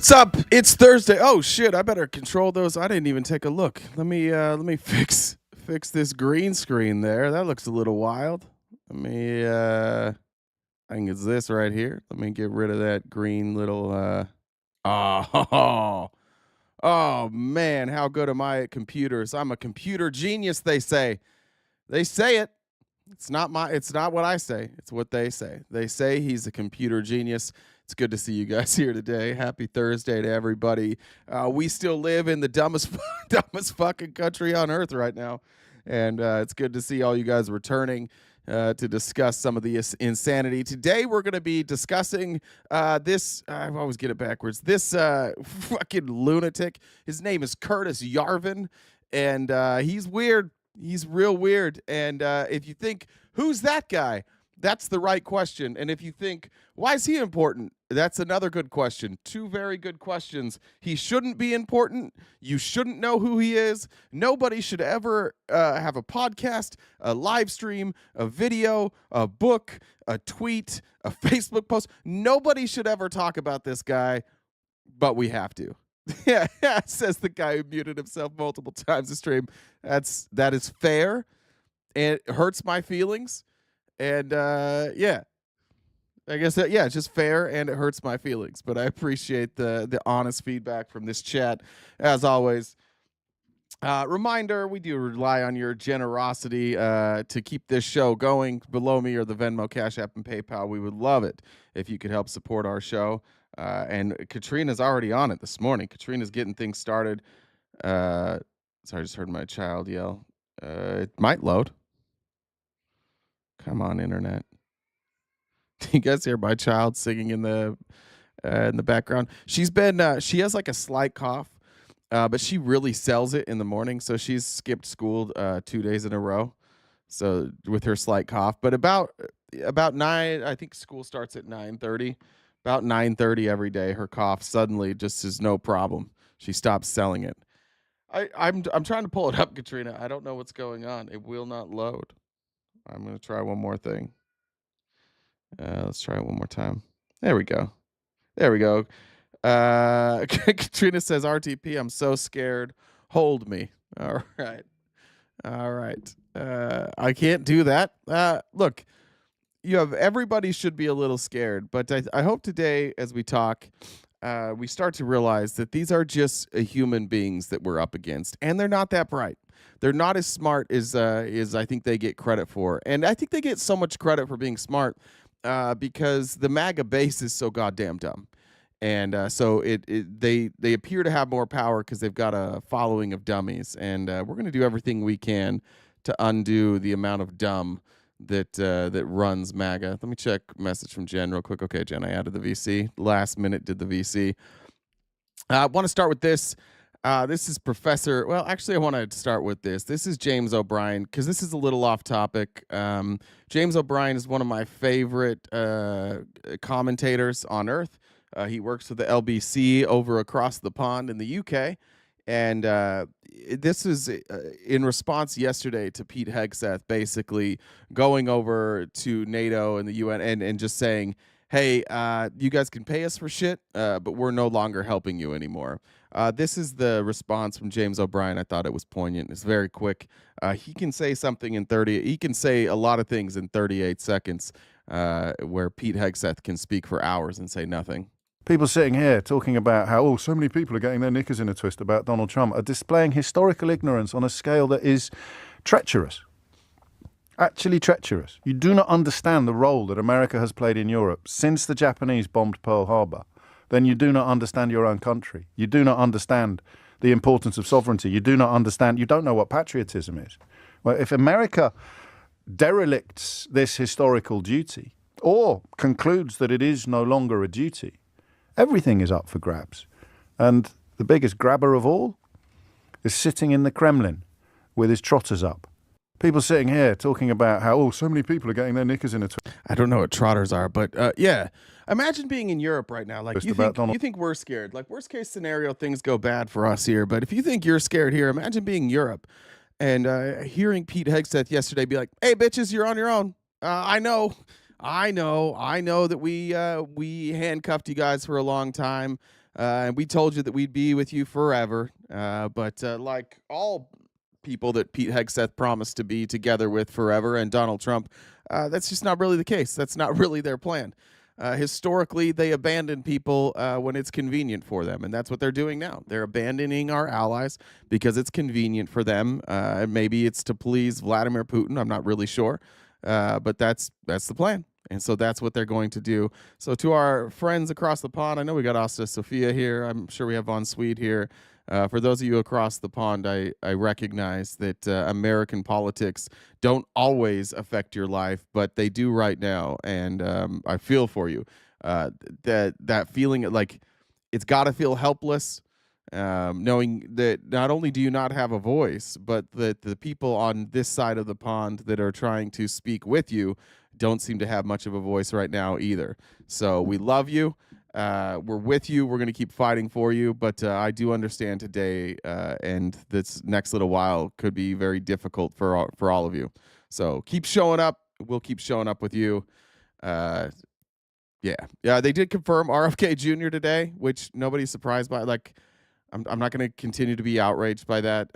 What's up? It's Thursday. Oh shit! I better control those. I didn't even take a look. Let me fix this green screen there. That looks a little wild. Let me I think it's this right here. Let me get rid of that green little oh oh man, how good am I at computers? I'm a computer genius, they say. They say it. It's not what I say. It's what they say. They say he's a computer genius. It's good to see you guys here today. Happy Thursday to everybody. We still live in the dumbest fucking country on earth right now. And it's good to see all you guys returning to discuss some of the insanity. Today we're going to be discussing this, I always get it backwards, this fucking lunatic. His name is Curtis Yarvin, and he's weird. He's real weird. And if you think, who's that guy? That's the right question. And if you think, why is he important? That's another good question. Two very good questions. He shouldn't be important. You shouldn't know who he is. Nobody should ever have a podcast, a live stream, a video, a book, a tweet, a Facebook post. Nobody should ever talk about this guy, but we have to. Yeah, says the guy who muted himself multiple times a stream. That is fair. And it hurts my feelings. And yeah, I guess it's just fair, and it hurts my feelings. But I appreciate the honest feedback from this chat, as always. Reminder: we do rely on your generosity to keep this show going. Below me are the Venmo, Cash App, and PayPal. We would love it if you could help support our show. And Katrina's already on it this morning. Katrina's getting things started. Sorry, I just heard my child yell. It might load. Come on, internet. Do you guys hear my child singing in the background? She has like a slight cough, but she really sells it in the morning. So she's skipped school 2 days in a row. So with her slight cough, but about 9, I think school starts at 9:30. About 9:30 every day, her cough suddenly just is no problem. She stops selling it. I'm trying to pull it up, Katrina. I don't know what's going on. It will not load. I'm going to try one more thing. Let's try it one more time. There we go. Katrina says, RTP, I'm so scared. Hold me. All right. I can't do that. Look, everybody should be a little scared, but I hope today, as we talk, we start to realize that these are just human beings that we're up against, and they're not that bright. They're not as smart as I think they get credit for. And I think they get so much credit for being smart because the MAGA base is so goddamn dumb. And so they appear to have more power because they've got a following of dummies. And we're going to do everything we can to undo the amount of dumb that runs MAGA. Let me check message from Jen real quick. Okay, Jen, I added the VC. Last minute did the VC. I want to start with this. This is Professor. Well, actually, I want to start with this. This is James O'Brien, because this is a little off topic. James O'Brien is one of my favorite commentators on Earth. He works for the LBC over across the pond in the UK. And this is in response yesterday to Pete Hegseth basically going over to NATO and the UN and just saying, hey, you guys can pay us for shit, but we're no longer helping you anymore. This is the response from James O'Brien. I thought it was poignant. It's very quick. He can say something in 30. He can say a lot of things in 38 seconds, where Pete Hegseth can speak for hours and say nothing. People sitting here talking about how, so many people are getting their knickers in a twist about Donald Trump are displaying historical ignorance on a scale that is treacherous. Actually treacherous. You do not understand the role that America has played in Europe since the Japanese bombed Pearl Harbor. Then you do not understand your own country. You do not understand the importance of sovereignty. You do not understand, you don't know what patriotism is. Well, if America derelicts this historical duty or concludes that it is no longer a duty, everything is up for grabs. And the biggest grabber of all is sitting in the Kremlin with his trotters up. People sitting here talking about how, so many people are getting their knickers in a twist. I don't know what trotters are, but yeah. Imagine being in Europe right now. Like, you think we're scared. Like, worst case scenario, things go bad for us here. But if you think you're scared here, imagine being Europe and hearing Pete Hegseth yesterday be like, hey, bitches, you're on your own. I know that we handcuffed you guys for a long time. And we told you that we'd be with you forever. But like all people that Pete Hegseth promised to be together with forever and Donald Trump, that's just not really the case. That's not really their plan. Historically, they abandon people when it's convenient for them, and that's what they're doing now. They're abandoning our allies because it's convenient for them. Maybe it's to please Vladimir Putin. I'm not really sure, but that's the plan, and so that's what they're going to do. So to our friends across the pond, I know we got Asta Sophia here. I'm sure we have Von Swede here. For those of you across the pond, I recognize that American politics don't always affect your life, but they do right now, and I feel for you. That feeling like it's got to feel helpless, knowing that not only do you not have a voice, but that the people on this side of the pond that are trying to speak with you don't seem to have much of a voice right now either. So we love you. We're with you. We're going to keep fighting for you. But I do understand today and this next little while could be very difficult for all of you. So keep showing up. We'll keep showing up with you. Yeah. They did confirm RFK Jr. today, which nobody's surprised by. Like, I'm not going to continue to be outraged by that.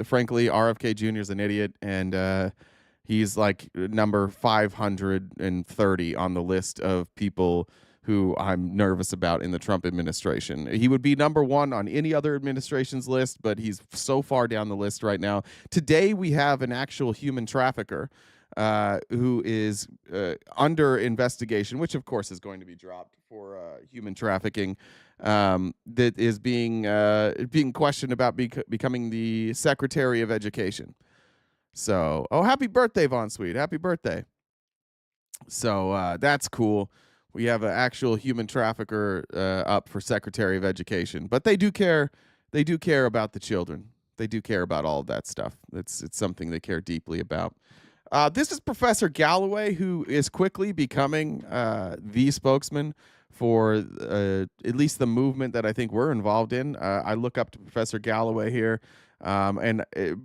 Frankly, RFK Jr. is an idiot, and he's like number 530 on the list of people who I'm nervous about in the Trump administration. He would be number one on any other administration's list, but he's so far down the list right now. Today, we have an actual human trafficker who is under investigation, which of course is going to be dropped for human trafficking, that is being questioned about becoming the Secretary of Education. So, happy birthday, Von Swede. Happy birthday. So that's cool. We have an actual human trafficker up for Secretary of Education, but they do care. They do care about the children. They do care about all of that stuff. It's something they care deeply about. This is Professor Galloway, who is quickly becoming the spokesman for at least the movement that I think we're involved in. I look up to Professor Galloway here. And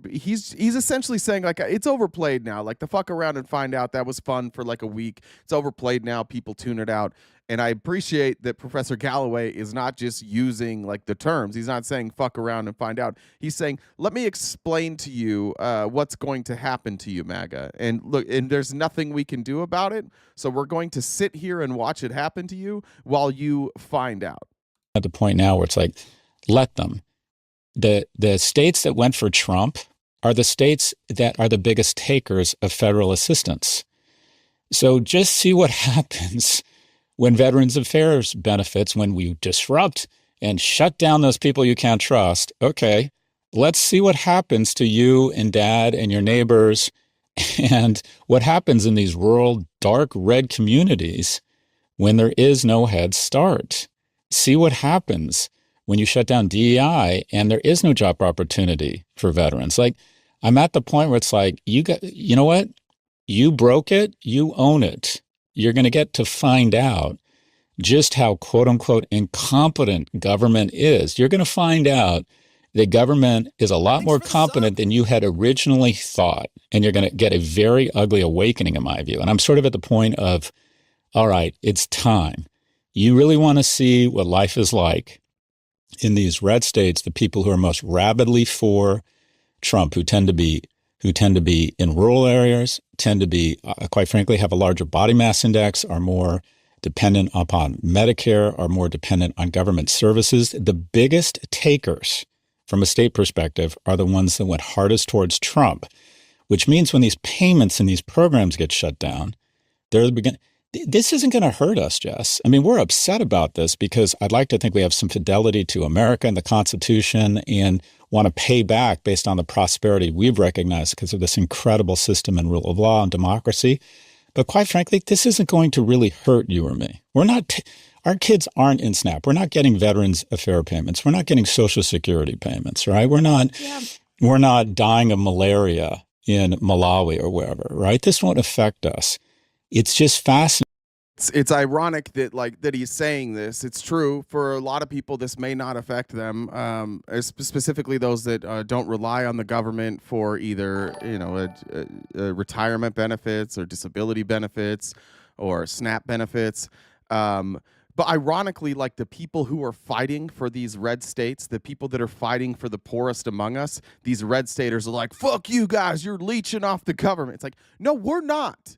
he's essentially saying, like, it's overplayed now. Like, the fuck around and find out, that was fun for like a week. It's overplayed now. People tune it out. And I appreciate that Professor Galloway is not just using like the terms. He's not saying fuck around and find out. He's saying, let me explain to you what's going to happen to you, MAGA. And look, and there's nothing we can do about it. So we're going to sit here and watch it happen to you while you find out. At the point now where it's like, let them. The states that went for Trump are the states that are the biggest takers of federal assistance. So just see what happens when Veterans Affairs benefits, when we disrupt and shut down those people you can't trust. Okay, let's see what happens to you and dad and your neighbors and what happens in these rural, dark red communities when there is no Head Start. See what happens when you shut down DEI and there is no job opportunity for veterans. Like, I'm at the point where it's like, you know what? You broke it, you own it. You're going to get to find out just how quote unquote incompetent government is. You're going to find out that government is a lot more competent than you had originally thought. And you're going to get a very ugly awakening, in my view. And I'm sort of at the point of, all right, it's time. You really want to see what life is like in these red states, the people who are most rabidly for Trump, who tend to be in rural areas, tend to be, quite frankly, have a larger body mass index, are more dependent upon Medicare, are more dependent on government services. The biggest takers from a state perspective are the ones that went hardest towards Trump, which means when these payments and these programs get shut down, they're the beginning. This isn't going to hurt us, Jess. I mean, we're upset about this because I'd like to think we have some fidelity to America and the Constitution and want to pay back based on the prosperity we've recognized because of this incredible system and rule of law and democracy. But quite frankly, this isn't going to really hurt you or me. We're not, our kids aren't in SNAP. We're not getting Veterans Affairs payments. We're not getting Social Security payments, right? We're not dying of malaria in Malawi or wherever, right? This won't affect us. It's just fascinating. It's ironic that he's saying this. It's true for a lot of people. This may not affect them, specifically those that don't rely on the government for either retirement benefits or disability benefits or SNAP benefits. But ironically, like the people who are fighting for these red states, the people that are fighting for the poorest among us, these red staters are like, fuck you guys, you're leeching off the government. It's like, no, we're not.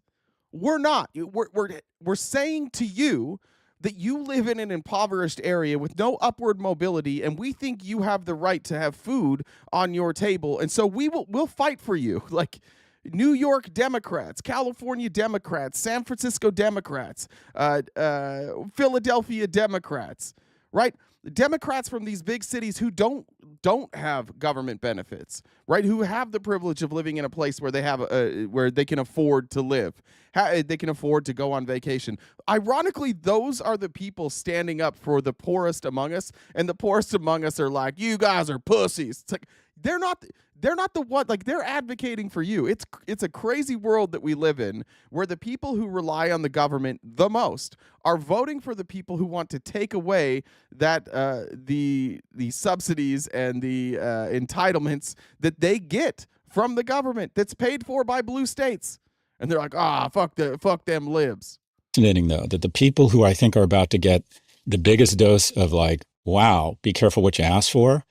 We're not. We're saying to you that you live in an impoverished area with no upward mobility, and we think you have the right to have food on your table. And so we'll fight for you. Like, New York Democrats, California Democrats, San Francisco Democrats, Philadelphia Democrats, right? Democrats from these big cities who don't have government benefits, right? Who have the privilege of living in a place where they have where they can afford to live, they can afford to go on vacation. Ironically, those are the people standing up for the poorest among us, and the poorest among us are like, you guys are pussies. It's like they're not the one, like they're advocating for you. It's a crazy world that we live in where the people who rely on the government the most are voting for the people who want to take away that the subsidies and the entitlements that they get from the government that's paid for by blue states. And they're like, fuck them libs. Fascinating, though, that the people who I think are about to get the biggest dose of like, wow, be careful what you ask for,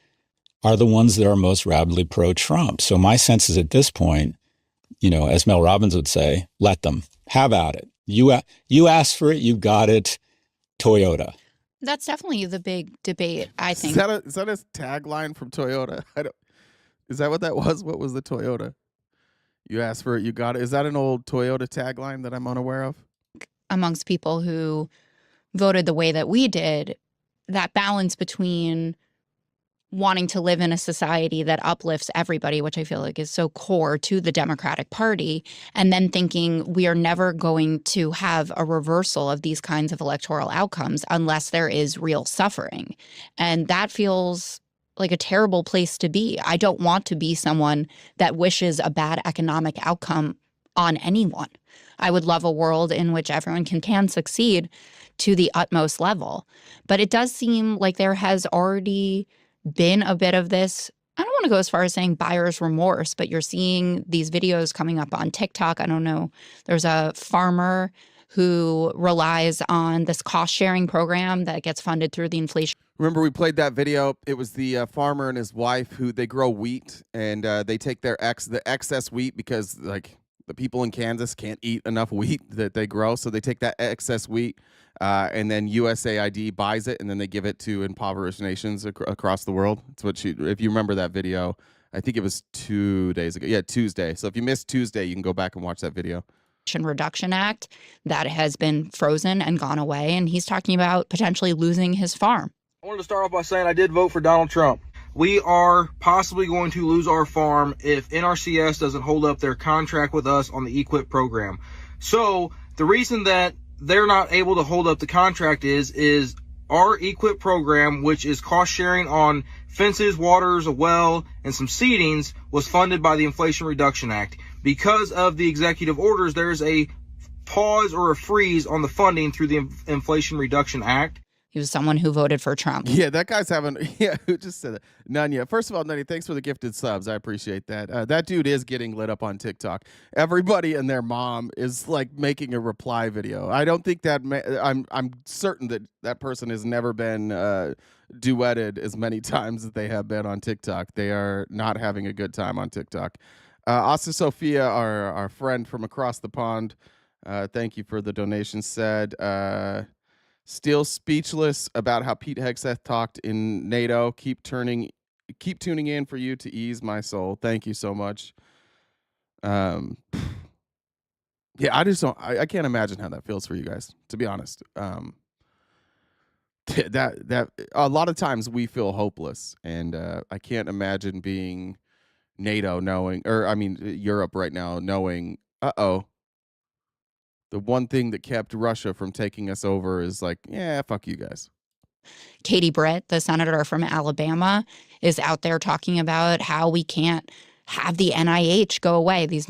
are the ones that are most rabidly pro-Trump. So my sense is at this point, as Mel Robbins would say, let them have at it. You asked for it, you got it. Toyota. That's definitely the big debate, I think. Is that a tagline from Toyota? Is that what that was? What was the Toyota? You asked for it, you got it. Is that an old Toyota tagline that I'm unaware of? Amongst people who voted the way that we did, that balance between wanting to live in a society that uplifts everybody, which I feel like is so core to the Democratic Party, and then thinking we are never going to have a reversal of these kinds of electoral outcomes unless there is real suffering. And that feels like a terrible place to be. I don't want to be someone that wishes a bad economic outcome on anyone. I would love a world in which everyone can succeed to the utmost level. But it does seem like there has already been a bit of this, I don't want to go as far as saying buyer's remorse, but you're seeing these videos coming up on TikTok. I don't know. There's a farmer who relies on this cost-sharing program that gets funded through the inflation. Remember we played that video? It was the farmer and his wife who they grow wheat, and they take the excess wheat because like the people in Kansas can't eat enough wheat that they grow, so they take that excess wheat and then USAID buys it, and then they give it to impoverished nations across the world. That's what if you remember that video, I think it was 2 days ago. Yeah, Tuesday. So if you missed Tuesday, you can go back and watch that video. Reduction Act that has been frozen and gone away, and he's talking about potentially losing his farm. I wanted to start off by saying I did vote for Donald Trump. We are possibly going to lose our farm if NRCS doesn't hold up their contract with us on the EQIP program. So the reason that they're not able to hold up the contract is our EQIP program, which is cost sharing on fences, waters, a well, and some seedings, was funded by the Inflation Reduction Act. Because of the executive orders, there's a pause or a freeze on the funding through the Inflation Reduction Act. He was someone who voted for Trump. Yeah, that guy's who just said that? Nunya. First of all, Nunya, thanks for the gifted subs. I appreciate that. That dude is getting lit up on TikTok. Everybody and their mom is like making a reply video. I don't think that, I'm certain that person has never been duetted as many times as they have been on TikTok. They are not having a good time on TikTok. Asa Sophia, our friend from across the pond, thank you for the donation, said, still speechless about how Pete Hegseth talked in NATO. Keep tuning in for you to ease my soul. Thank you so much. Yeah, I just don't. I can't imagine how that feels for you guys, to be honest. That a lot of times we feel hopeless, and I can't imagine being NATO Europe right now knowing, the one thing that kept Russia from taking us over is like, yeah, fuck you guys. Katie Britt, the senator from Alabama, is out there talking about how we can't have the NIH go away. The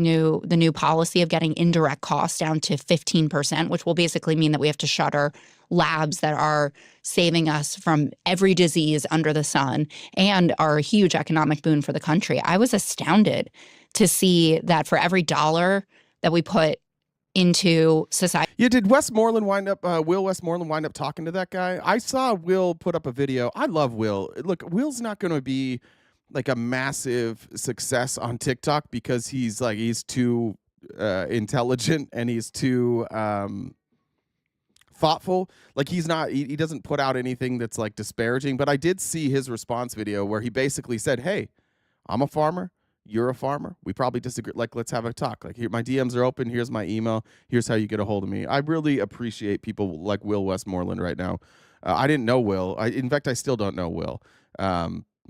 new policy of getting indirect costs down to 15%, which will basically mean that we have to shutter labs that are saving us from every disease under the sun and are a huge economic boon for the country. I was astounded to see that for every dollar that we put into society. Yeah, did Westmoreland wind up, Will Westmoreland wind up talking to that guy? I saw Will put up a video. I love Will. Look, Will's not going to be like a massive success on TikTok because he's too intelligent and he's too thoughtful. Like he doesn't put out anything that's like disparaging, but I did see his response video where he basically said, "Hey, I'm a farmer. You're a farmer. We probably disagree. Like, let's have a talk. Like, here, my DMs are open. Here's my email. Here's how you get a hold of me." I really appreciate people like Will Westmoreland right now. I didn't know Will. In fact, I still don't know Will.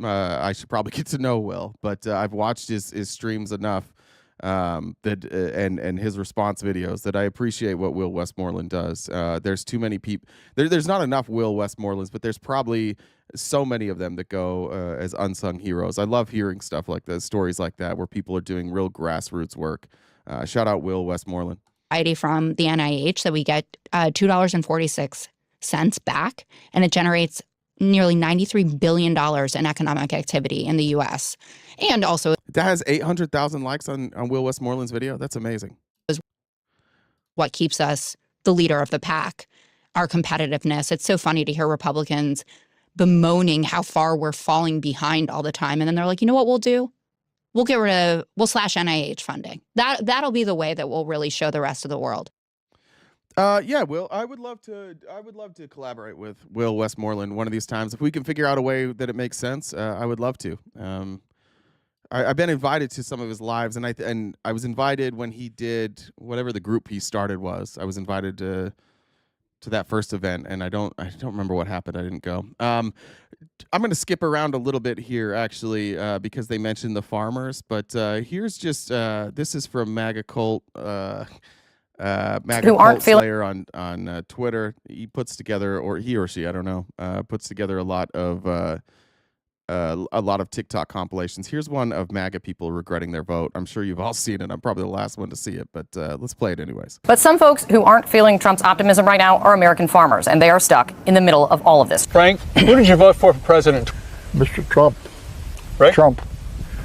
I should probably get to know Will, but I've watched his streams enough that and his response videos that I appreciate what Will Westmoreland does. There's too many people. There's not enough Will Westmorelands, but there's probably so many of them that go as unsung heroes. I love hearing stuff like that, stories like that, where people are doing real grassroots work. Shout out Will Westmoreland. From the NIH that we get $2.46 back, and it generates nearly $93 billion in economic activity in the U.S. And also, that has 800,000 likes on Will Westmoreland's video. That's amazing. What keeps us the leader of the pack, our competitiveness. It's so funny to hear Republicans bemoaning how far we're falling behind all the time. And then they're like, you know what we'll do? We'll slash NIH funding. That'll be the way that we'll really show the rest of the world. Yeah, Will, I would love to collaborate with Will Westmoreland one of these times. If we can figure out a way that it makes sense, I would love to. I've been invited to some of his lives, and I was invited when he did whatever the group he started was. I was invited to that first event, and I don't remember what happened. I didn't go. I'm going to skip around a little bit here, actually, because they mentioned the farmers. But here's just this is from MAGA Cult. MAGA Cult Slayer on Twitter. He puts together, or he or she, I don't know, puts together a lot of TikTok compilations. Here's one of MAGA people regretting their vote. I'm sure you've all seen it. I'm probably the last one to see it, but let's play it anyways. But some folks who aren't feeling Trump's optimism right now are American farmers, and they are stuck in the middle of all of this. Frank, who did you vote for president? Mr. Trump. Right? Trump.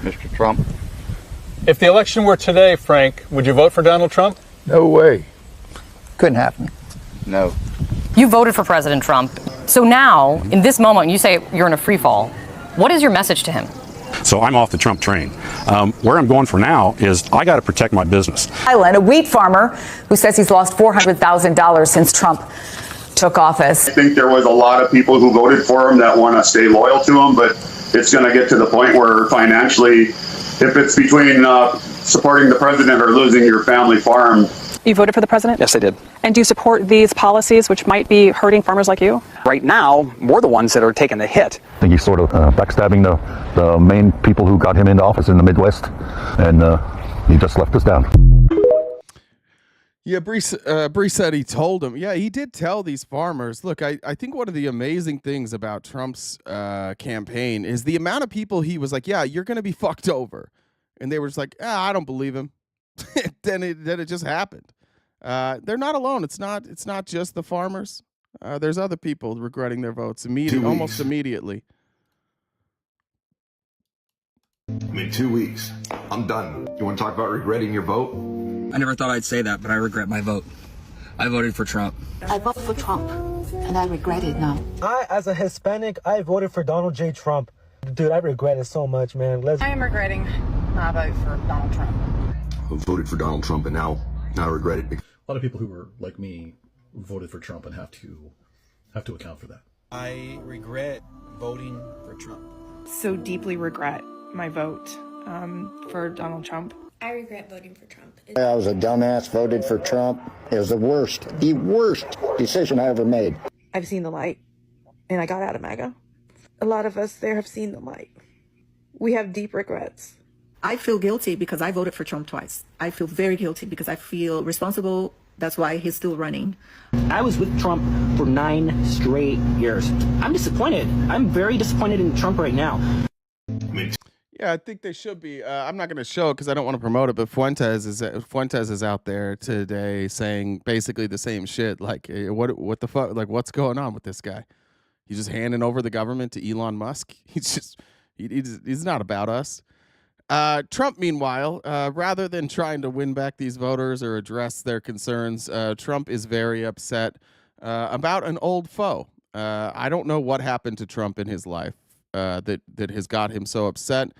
Mr. Trump. If the election were today, Frank, would you vote for Donald Trump? No way. Couldn't happen. No. You voted for President Trump. So now, in this moment, you say you're in a free fall. What is your message to him? So I'm off the Trump train. Where I'm going for now is I got to protect my business. A wheat farmer who says he's lost $400,000 since Trump took office. I think there was a lot of people who voted for him that want to stay loyal to him, but it's going to get to the point where financially, if it's between supporting the president or losing your family farm. You voted for the president? Yes, I did. And do you support these policies which might be hurting farmers like you? Right now, we're the ones that are taking the hit. I think he's sort of backstabbing the main people who got him into office in the Midwest, and he just left us down. Yeah, Bree said he told him. Yeah, he did tell these farmers. Look, I think one of the amazing things about Trump's campaign is the amount of people he was like, yeah, you're going to be fucked over. And they were just like, I don't believe him. then it just happened. They're not alone. It's not just the farmers. There's other people regretting their votes almost immediately. I mean, 2 weeks. I'm done. You want to talk about regretting your vote? I never thought I'd say that, but I regret my vote. I voted for Trump. I voted for Trump, and I regret it now. As a Hispanic, I voted for Donald J. Trump. Dude, I regret it so much, man. I am regretting my vote for Donald Trump. I voted for Donald Trump, and now I regret it. A lot of people who were like me voted for Trump and have to account for that. I regret voting for Trump. So deeply regret my vote for Donald Trump. I regret voting for Trump. I was a dumbass, voted for Trump. It was the worst decision I ever made. I've seen the light, and I got out of MAGA. A lot of us there have seen the light. We have deep regrets. I feel guilty because I voted for Trump twice. I feel very guilty because I feel responsible. That's why he's still running. I was with Trump for 9 straight years. I'm disappointed. I'm very disappointed in Trump right now. Yeah, I think they should be. I'm not going to show it because I don't want to promote it, but Fuentes is out there today saying basically the same shit. Like, what the fuck? Like, what's going on with this guy? He's just handing over the government to Elon Musk. He's not about us. Trump, meanwhile, rather than trying to win back these voters or address their concerns, Trump is very upset about an old foe. I don't know what happened to Trump in his life that has got him so upset.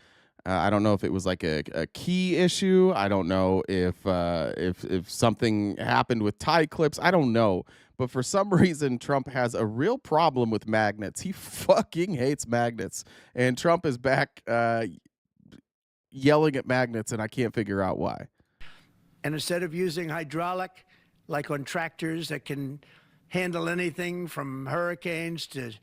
I don't know if it was like a key issue. I don't know if something happened with tie clips. I don't know. But for some reason, Trump has a real problem with magnets. He fucking hates magnets. And Trump is back yelling at magnets, and I can't figure out why. And instead of using hydraulic, like on tractors that can handle anything from hurricanes to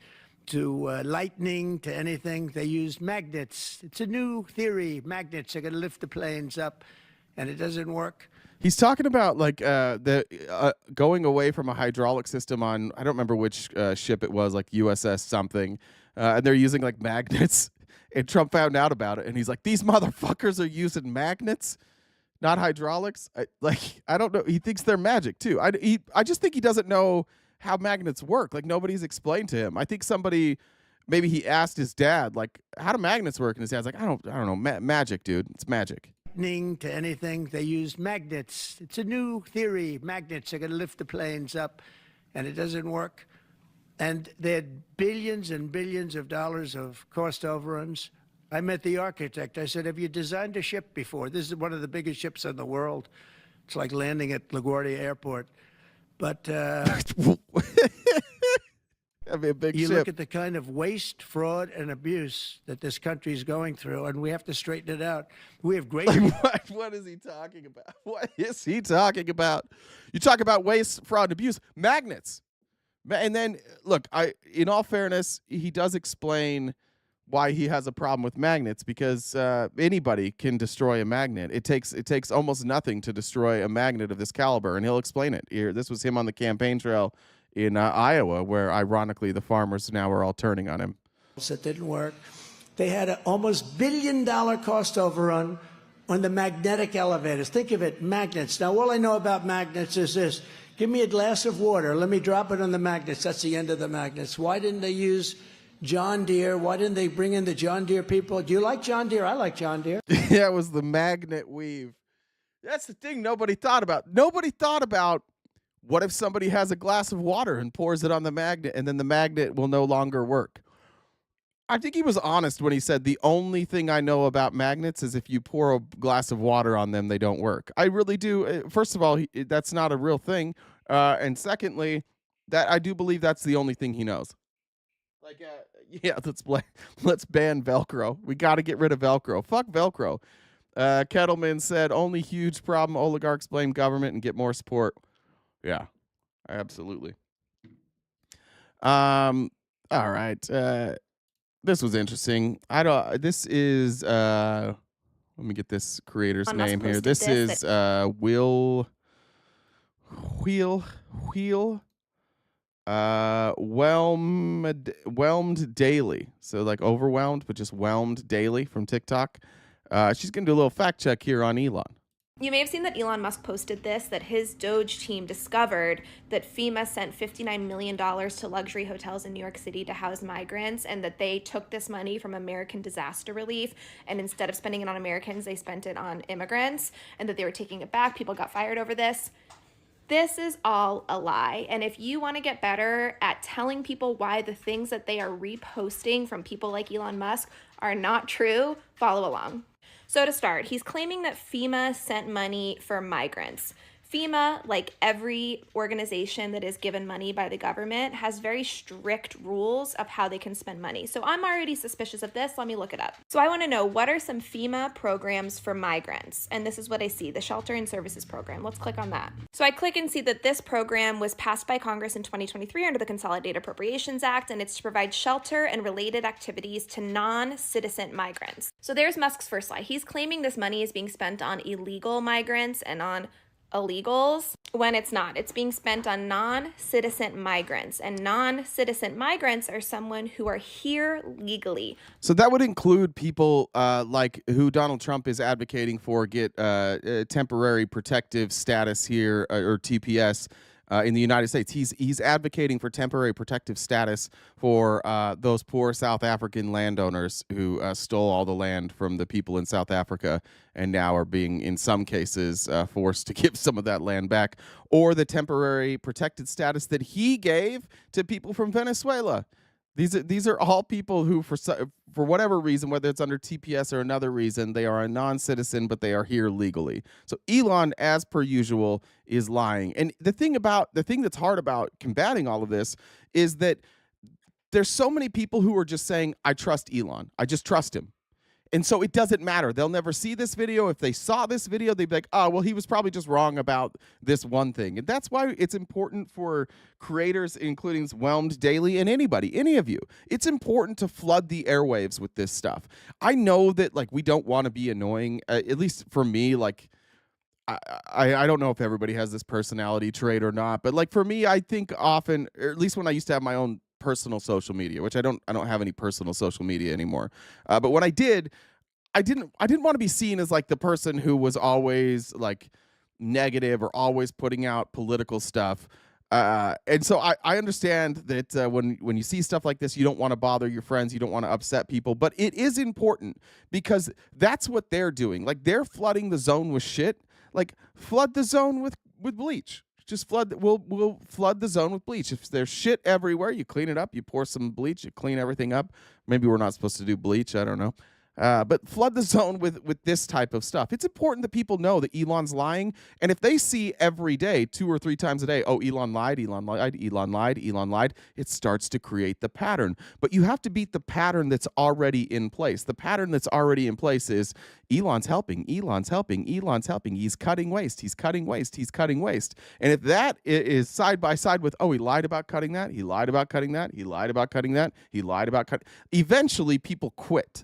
lightning to anything, they use magnets. It's a new theory. Magnets are going to lift the planes up, and it doesn't work. He's talking about like going away from a hydraulic system on, I don't remember which ship it was, like USS something, and they're using like magnets. And Trump found out about it, and he's like, "These motherfuckers are using magnets, not hydraulics." I don't know. He thinks they're magic too. I just think he doesn't know how magnets work. Like nobody's explained to him. I think maybe he asked his dad, like, "How do magnets work?" And his dad's like, "I don't know. Magic, dude. It's magic." To anything, they use magnets. It's a new theory. Magnets are going to lift the planes up, and it doesn't work. And they had billions and billions of dollars of cost overruns. I met the architect. I said, "Have you designed a ship before? This is one of the biggest ships in the world. It's like landing at LaGuardia Airport." But that'd be a big you ship. look at the kind of waste, fraud, and abuse that this country is going through, and we have to straighten it out. We have great... What is he talking about? What is he talking about? You talk about waste, fraud, and abuse. Magnets. And then, look, in all fairness, he does explain why he has a problem with magnets, because anybody can destroy a magnet. It takes almost nothing to destroy a magnet of this caliber, and he'll explain it. Here, this was him on the campaign trail in Iowa, where ironically the farmers now are all turning on him. That didn't work. They had an almost $1 billion cost overrun on the magnetic elevators. Think of it, magnets. Now, all I know about magnets is this. Give me a glass of water. Let me drop it on the magnets. That's the end of the magnets. Why didn't they use John Deere? Why didn't they bring in the John Deere people? Do you like John Deere? I like John Deere. Yeah, it was the magnet weave. That's the thing nobody thought about. Nobody thought about what if somebody has a glass of water and pours it on the magnet, and then the magnet will no longer work. I think he was honest when he said the only thing I know about magnets is if you pour a glass of water on them, they don't work. I really do. First of all, that's not a real thing. And secondly, that I do believe that's the only thing he knows. Like, yeah, let's ban Velcro. We got to get rid of Velcro. Fuck Velcro. Kettleman said only huge problem. Oligarchs blame government and get more support. Yeah, absolutely. All right. This was interesting. This is let me get this creator's name here. This is Whelmed Daily. So like overwhelmed, but just whelmed daily from TikTok. She's gonna do a little fact check here on Elon. You may have seen that Elon Musk posted this, that his Doge team discovered that FEMA sent $59 million to luxury hotels in New York City to house migrants, and that they took this money from American disaster relief, and instead of spending it on Americans, they spent it on immigrants, and that they were taking it back. People got fired over this. This is all a lie. And if you want to get better at telling people why the things that they are reposting from people like Elon Musk are not true, follow along. So to start, he's claiming that FEMA sent money for migrants. FEMA, like every organization that is given money by the government, has very strict rules of how they can spend money. So I'm already suspicious of this. Let me look it up. So I want to know, what are some FEMA programs for migrants? And this is what I see, the Shelter and Services Program. Let's click on that. So I click and see that this program was passed by Congress in 2023 under the Consolidated Appropriations Act, and it's to provide shelter and related activities to non-citizen migrants. So there's Musk's first lie. He's claiming this money is being spent on illegal migrants and on illegals, when it's not. It's being spent on non-citizen migrants, and non-citizen migrants are someone who are here legally. So that would include people like who Donald Trump is advocating for get temporary protective status here, or TPS, in the United States. He's advocating for temporary protective status for those poor South African landowners who stole all the land from the people in South Africa and now are being, in some cases, forced to give some of that land back, or the temporary protected status that he gave to people from Venezuela. These are all people who, for whatever reason, whether it's under TPS or another reason, they are a non-citizen, but they are here legally. So Elon, as per usual, is lying. And the thing that's hard about combating all of this is that there's so many people who are just saying, I trust Elon. I just trust him. And so it doesn't matter. They'll never see this video. If they saw this video, they'd be like, oh, well, he was probably just wrong about this one thing. And that's why it's important for creators, including Whelmed Daily and anybody, any of you. It's important to flood the airwaves with this stuff. I know that, like, we don't want to be annoying, at least for me, like, I don't know if everybody has this personality trait or not, but like for me, I think often, or at least when I used to have my own personal social media, which I don't have any personal social media anymore. But when I did, I didn't want to be seen as like the person who was always like negative or always putting out political stuff. And so I understand that when you see stuff like this, you don't want to bother your friends, you don't want to upset people, but it is important because that's what they're doing. Like they're flooding the zone with shit. Like flood the zone with bleach. Just we'll flood the zone with bleach. If there's shit everywhere, you clean it up, you pour some bleach, you clean everything up. Maybe we're not supposed to do bleach, I don't know. But flood the zone with this type of stuff. It's important that people know that Elon's lying. And if they see every day, 2 or 3 times a day, oh, Elon lied, Elon lied, Elon lied, Elon lied, it starts to create the pattern. But you have to beat the pattern that's already in place. The pattern that's already in place is Elon's helping, Elon's helping, Elon's helping. He's cutting waste, he's cutting waste, he's cutting waste. And if that is side by side with, oh, he lied about cutting that, he lied about cutting that, he lied about cutting that, he lied about cutting, eventually people quit.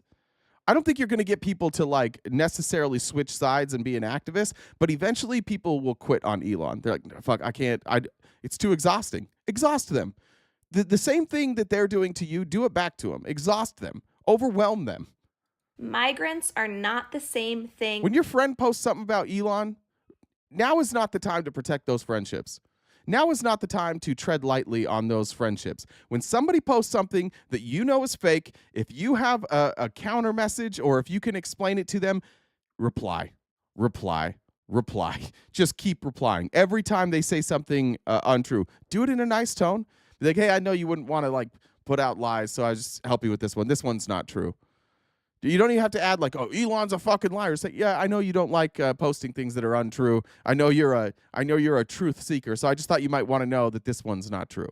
I don't think you're going to get people to like necessarily switch sides and be an activist, but eventually people will quit on Elon. They're like, fuck, I can't, it's too exhausting. Exhaust them. The same thing that they're doing to you, do it back to them. Exhaust them. Overwhelm them. Migrants are not the same thing. When your friend posts something about Elon, now is not the time to protect those friendships. Now is not the time to tread lightly on those friendships. When somebody posts something that you know is fake, if you have a counter message or if you can explain it to them, reply. Just keep replying. Every time they say something untrue, do it in a nice tone. Be like, hey, I know you wouldn't want to like put out lies, so I just help you with this one. This one's not true. You don't even have to add like, oh, Elon's a fucking liar. Say, yeah, I know you don't like posting things that are untrue. I know you're a truth seeker. So I just thought you might want to know that this one's not true.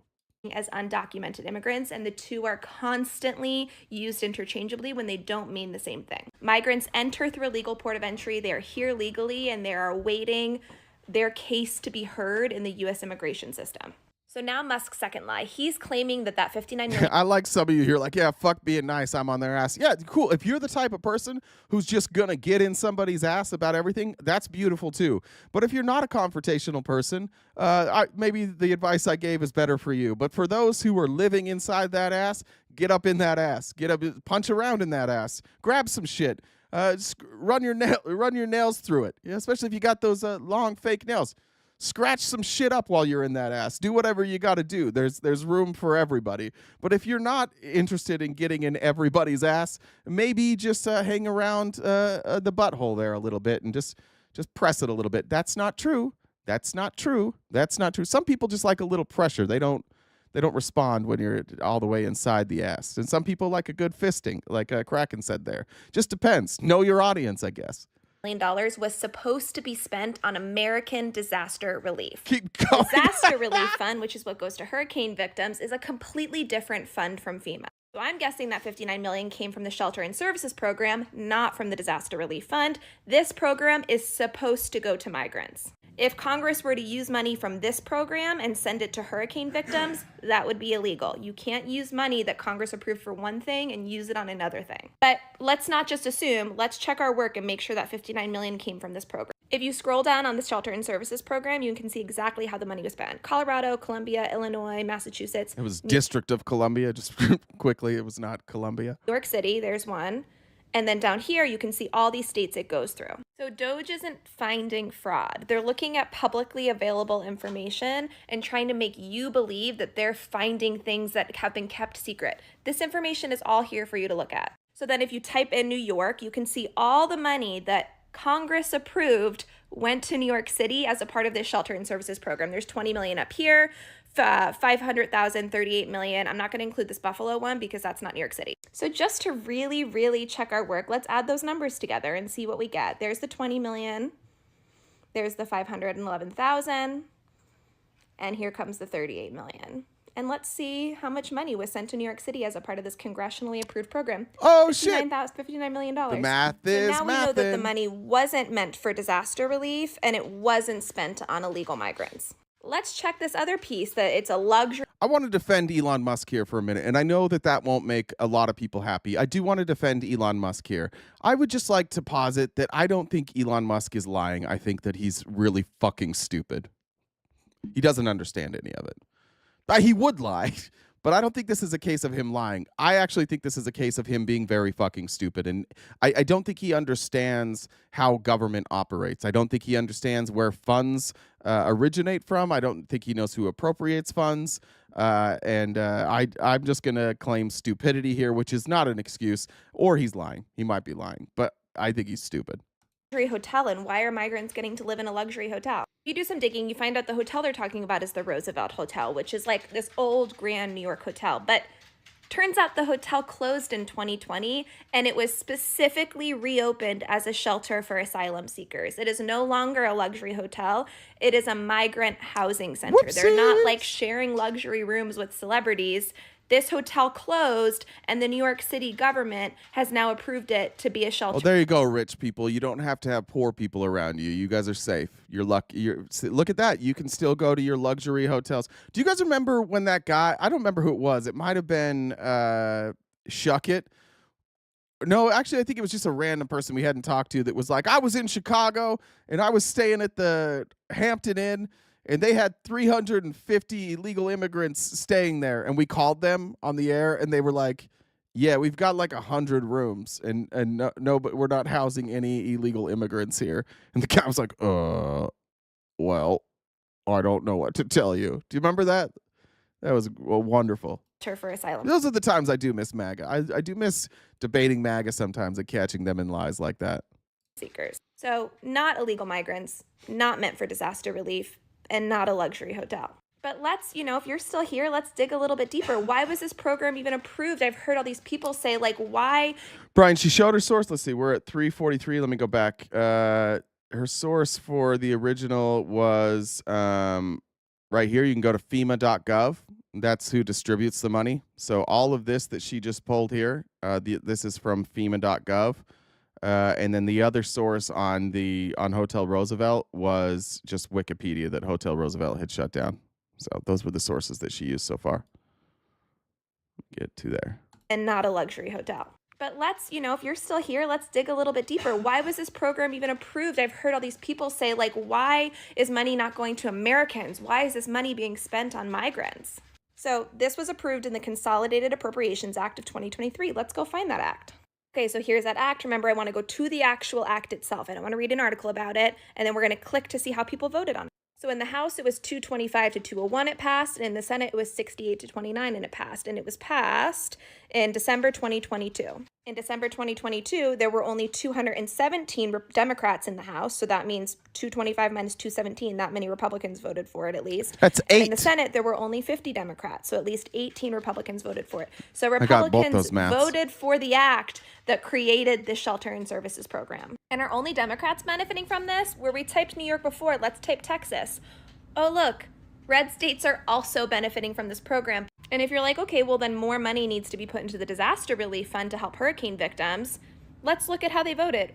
As undocumented immigrants, and the two are constantly used interchangeably when they don't mean the same thing. Migrants enter through a legal port of entry. They are here legally, and they are awaiting their case to be heard in the U.S. immigration system. So now Musk's second lie. He's claiming that $59 million. I like some of you here like, yeah, fuck being nice. I'm on their ass. Yeah, cool. If you're the type of person who's just going to get in somebody's ass about everything, that's beautiful too. But if you're not a confrontational person, maybe the advice I gave is better for you. But for those who are living inside that ass, get up in that ass. Get up, punch around in that ass. Grab some shit. Run your nails through it. Yeah, especially if you got those long fake nails. Scratch some shit up while you're in that ass. Do whatever you got to do. There's room for everybody. But if you're not interested in getting in everybody's ass, maybe just hang around the butthole there a little bit and just press it a little bit. That's not true. That's not true. That's not true. Some people just like a little pressure. They don't respond when you're all the way inside the ass. And some people like a good fisting, like Kraken said there. Just depends. Know your audience, I guess. $1 was supposed to be spent on American disaster relief. Keep going. Disaster Relief Fund, which is what goes to hurricane victims, is a completely different fund from FEMA. So I'm guessing that $59 million came from the Shelter and Services Program, not from the Disaster Relief Fund. This program is supposed to go to migrants. If Congress were to use money from this program and send it to hurricane victims, that would be illegal. You can't use money that Congress approved for one thing and use it on another thing. But let's not just assume, let's check our work and make sure that $59 million came from this program. If you scroll down on the Shelter and Services Program, you can see exactly how the money was spent. Colorado, Columbia, Illinois, Massachusetts. It was District of Columbia, just quickly, it was not Columbia. New York City, there's one. And then down here, you can see all these states it goes through. So Doge isn't finding fraud. They're looking at publicly available information and trying to make you believe that they're finding things that have been kept secret. This information is all here for you to look at. So then if you type in New York, you can see all the money that Congress approved went to New York City as a part of this shelter and services program. There's 20 million up here, 500,000, 38 million. I'm not going to include this Buffalo one because that's not New York City. So just to really, really check our work, let's add those numbers together and see what we get. There's the 20 million. There's the 511,000. And here comes the 38 million. And let's see how much money was sent to New York City as a part of this congressionally approved program. Oh, shit. $59 million. The math is so now we know that the money wasn't meant for disaster relief and it wasn't spent on illegal migrants. Let's check this other piece that it's a luxury. I want to defend Elon Musk here for a minute, and I know that that won't make a lot of people happy. I do want to defend Elon Musk here. I would just like to posit that I don't think Elon Musk is lying. I think that he's really fucking stupid. He doesn't understand any of it. He would lie, but I don't think this is a case of him lying. I actually think this is a case of him being very fucking stupid. And I don't think he understands how government operates. I don't think he understands where funds originate from. I don't think he knows who appropriates funds. I'm just going to claim stupidity here, which is not an excuse, or he's lying. He might be lying, but I think he's stupid. Hotel, and why are migrants getting to live in a luxury hotel? If you do some digging, you find out the hotel they're talking about is the Roosevelt Hotel, which is like this old grand New York hotel. But turns out the hotel closed in 2020 and it was specifically reopened as a shelter for asylum seekers. It is no longer a luxury hotel. It is a migrant housing center. Whoopsies. They're not like sharing luxury rooms with celebrities. This hotel closed, and the New York City government has now approved it to be a shelter. Well, there you go, rich people. You don't have to have poor people around you. You guys are safe. You're lucky. Look at that. You can still go to your luxury hotels. Do you guys remember when that guy, I don't remember who it was. It might have been Shuckett. No, actually, I think it was just a random person we hadn't talked to that was like, I was in Chicago, and I was staying at the Hampton Inn, and they had 350 illegal immigrants staying there. And we called them on the air, and they were like, yeah, we've got like 100 rooms, and no, but we're not housing any illegal immigrants here. And the guy was like, well, I don't know what to tell you. Do you remember that? That was wonderful. For asylum. Those are the times I do miss MAGA. I do miss debating MAGA sometimes and catching them in lies like that. Seekers. So not illegal migrants, not meant for disaster relief, and not a luxury hotel. But let's, if you're still here, let's dig a little bit deeper. Why was this program even approved? I've heard all these people say, like, why? Brian, she showed her source. Let's see. We're at 343. Let me go back. Her source for the original was right here. You can go to FEMA.gov. That's who distributes the money. So all of this that she just pulled here, this is from FEMA.gov. And then the other source on Hotel Roosevelt was just Wikipedia that Hotel Roosevelt had shut down. So those were the sources that she used so far. Get to there. And not a luxury hotel. But let's, if you're still here, let's dig a little bit deeper. Why was this program even approved? I've heard all these people say, like, why is money not going to Americans? Why is this money being spent on migrants? So this was approved in the Consolidated Appropriations Act of 2023. Let's go find that act. Okay, so here's that act. Remember, I want to go to the actual act itself, and I want to read an article about it, and then we're going to click to see how people voted on it. So in the House, it was 225 to 201 it passed, and in the Senate, it was 68 to 29 and it passed. And it was passed in December 2022. In December 2022, there were only 217 Democrats in the House, so that means 225 minus 217, that many Republicans voted for it at least. That's 8. And in the Senate, there were only 50 Democrats, so at least 18 Republicans voted for it. So Republicans voted for the act that created the shelter and services program. And are only Democrats benefiting from this? Where we typed New York before, let's type Texas. Oh, look, red states are also benefiting from this program. And if you're like, okay, well then more money needs to be put into the disaster relief fund to help hurricane victims, let's look at how they voted.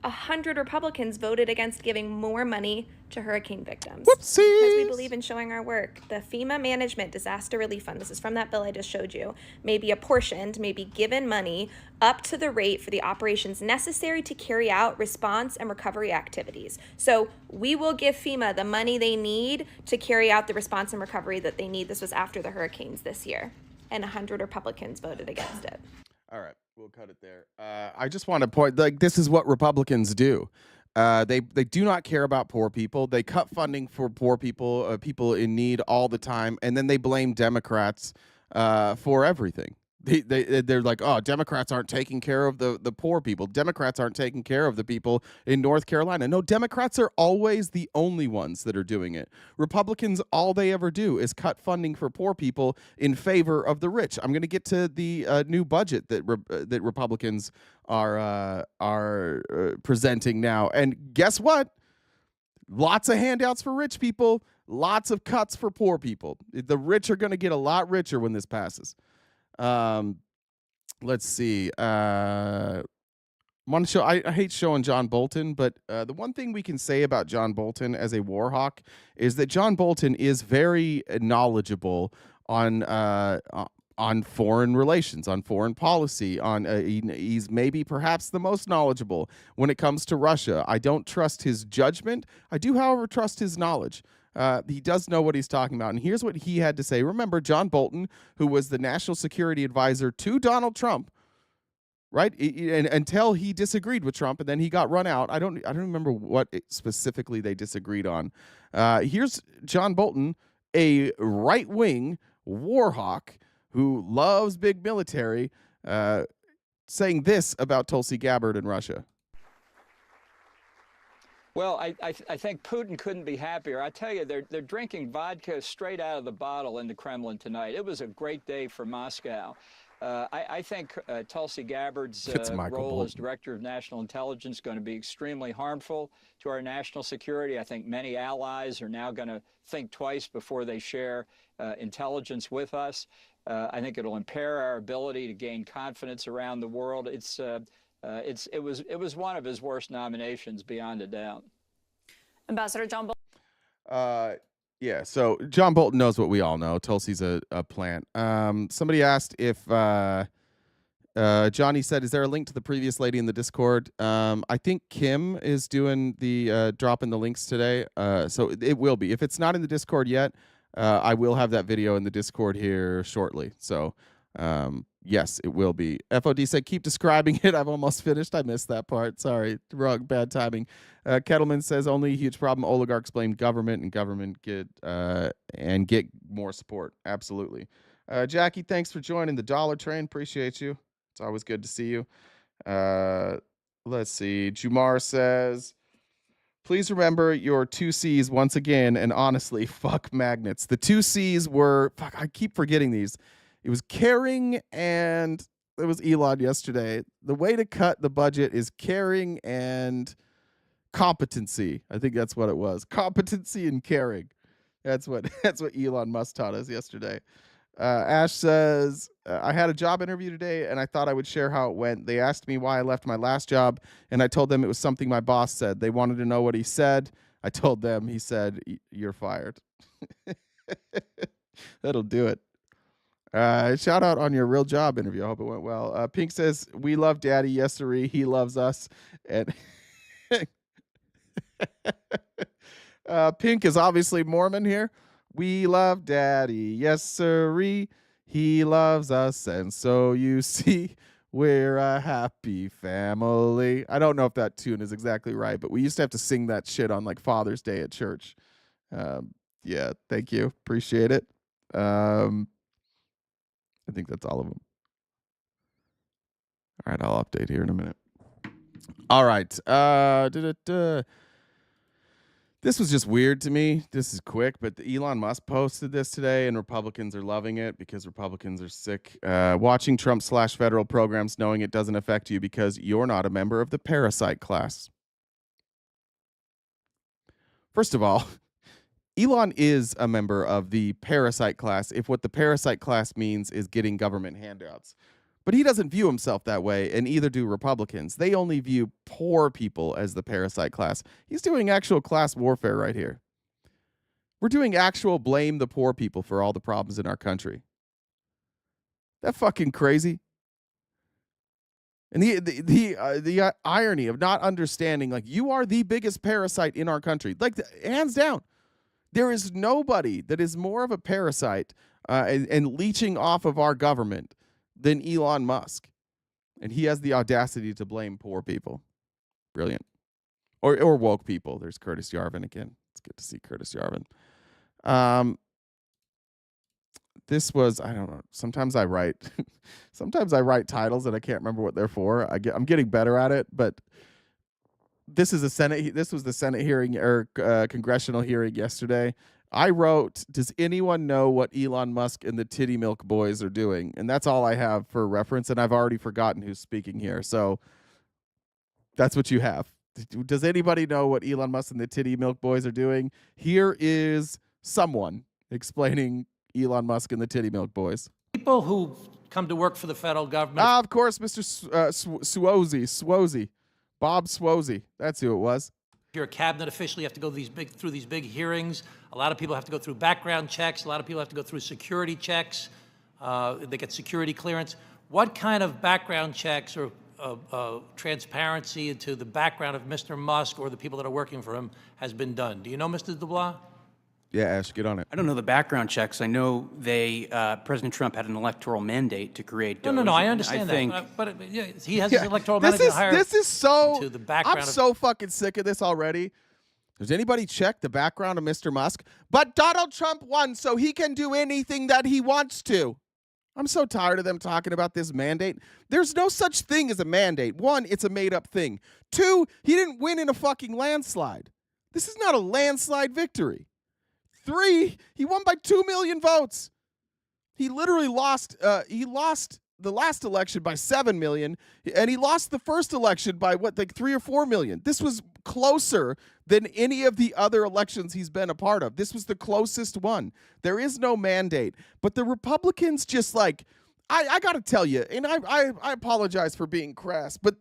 100 Republicans voted against giving more money to hurricane victims. Whoopsies! Because we believe in showing our work. The FEMA Management Disaster Relief Fund, this is from that bill I just showed you, may be apportioned, may be given money up to the rate for the operations necessary to carry out response and recovery activities. So we will give FEMA the money they need to carry out the response and recovery that they need. This was after the hurricanes this year, and 100 Republicans voted against it. All right, we'll cut it there. I just want to point, like, this is what Republicans do. They do not care about poor people. They cut funding for poor people, people in need all the time, and then they blame Democrats for everything. They're like, oh, Democrats aren't taking care of the poor people. Democrats aren't taking care of the people in North Carolina. No, Democrats are always the only ones that are doing it. Republicans, all they ever do is cut funding for poor people in favor of the rich. I'm going to get to the new budget that that Republicans are presenting now, and guess what? Lots of handouts for rich people, lots of cuts for poor people. The rich are going to get a lot richer when this passes. Let's see. I hate showing John Bolton, but the one thing we can say about John Bolton as a war hawk is that John Bolton is very knowledgeable on foreign relations, on foreign policy. He's maybe perhaps the most knowledgeable when it comes to Russia. I don't trust his judgment. I do, however, trust his knowledge. He does know what he's talking about. And here's what he had to say. Remember, John Bolton, who was the national security advisor to Donald Trump, right? And until he disagreed with Trump, and then he got run out. I don't remember what specifically they disagreed on. Here's John Bolton, a right-wing war hawk who loves big military, saying this about Tulsi Gabbard in Russia. Well, I think Putin couldn't be happier. I tell you, they're drinking vodka straight out of the bottle in the Kremlin tonight. It was a great day for Moscow. I think Tulsi Gabbard's role as Director of National Intelligence is going to be extremely harmful to our national security. I think many allies are now going to think twice before they share intelligence with us. I think it'll impair our ability to gain confidence around the world. It was one of his worst nominations, beyond a doubt. Ambassador John Bolton. Yeah, so John Bolton knows what we all know. Tulsi's a plant. Somebody asked if Johnny said, "Is there a link to the previous lady in the Discord?" I think Kim is doing the dropping the links today, so it will be. If it's not in the Discord yet, I will have that video in the Discord here shortly. So. Yes, it will be. FOD said, keep describing it. I've almost finished. I missed that part. Sorry. Wrong. Bad timing. Kettleman says, only a huge problem. Oligarchs blame government, and government get more support. Absolutely. Jackie, thanks for joining the Dollar Train. Appreciate you. It's always good to see you. Let's see. Jumar says, please remember your 2 C's once again, and honestly, fuck magnets. The 2 C's were, I keep forgetting these. It was caring, and it was Elon yesterday. The way to cut the budget is caring and competency. I think that's what it was. Competency and caring. That's what Elon Musk taught us yesterday. Ash says, I had a job interview today, and I thought I would share how it went. They asked me why I left my last job, and I told them it was something my boss said. They wanted to know what he said. I told them, he said, you're fired. That'll do it. Shout out on your real job interview. I hope it went well. Pink says, we love Daddy. Yes, sirree. He loves us. And Pink is obviously Mormon here. We love Daddy. Yes, sirree. He loves us. And so you see, we're a happy family. I don't know if that tune is exactly right, but we used to have to sing that shit on like Father's Day at church. Yeah, thank you. Appreciate it. I think that's all of them. All right, I'll update here in a minute. All right. This was just weird to me. This is quick, but Elon Musk posted this today, and Republicans are loving it because Republicans are sick. Watching Trump/federal programs knowing it doesn't affect you because you're not a member of the parasite class. First of all, Elon is a member of the parasite class if what the parasite class means is getting government handouts. But he doesn't view himself that way, and either do Republicans. They only view poor people as the parasite class. He's doing actual class warfare right here. We're doing actual blame the poor people for all the problems in our country. That fucking crazy. And the irony of not understanding, like, you are the biggest parasite in our country. Like, hands down. There is nobody that is more of a parasite and leeching off of our government than Elon Musk. And he has the audacity to blame poor people. Brilliant. Or woke people. There's Curtis Yarvin again. It's good to see Curtis Yarvin. This was, I don't know. Sometimes I write titles and I can't remember what they're for. I'm getting better at it, but this was the Senate hearing or congressional hearing yesterday. I wrote, does anyone know what Elon Musk and the Titty Milk Boys are doing? And that's all I have for reference, and I've already forgotten who's speaking here. So that's what you have. Does anybody know what Elon Musk and the Titty Milk Boys are doing? Here is someone explaining Elon Musk and the Titty Milk Boys. People who come to work for the federal government. Of course, Mr. Swosey. Bob Swosey. That's who it was. If you're a cabinet official, you have to go through these big hearings. A lot of people have to go through background checks. A lot of people have to go through security checks. They get security clearance. What kind of background checks or transparency into the background of Mr. Musk or the people that are working for him has been done? Do you know, Mr. Dubois? Yeah, Ash, get on it. I don't know the background checks. I know President Trump had an electoral mandate to create DOGE. No, I understand that. But he has his electoral mandate to hire to the background. I'm so fucking sick of this already. Does anybody check the background of Mr. Musk? But Donald Trump won, so he can do anything that he wants to. I'm so tired of them talking about this mandate. There's no such thing as a mandate. One, it's a made-up thing. Two, he didn't win in a fucking landslide. This is not a landslide victory. Three, he won by 2 million votes. He literally lost the last election by 7 million, and he lost the first election by 3 or 4 million. This was closer than any of the other elections he's been a part of. This was the closest one. There is no mandate. But the Republicans just I got to tell you, and I apologize for being crass, but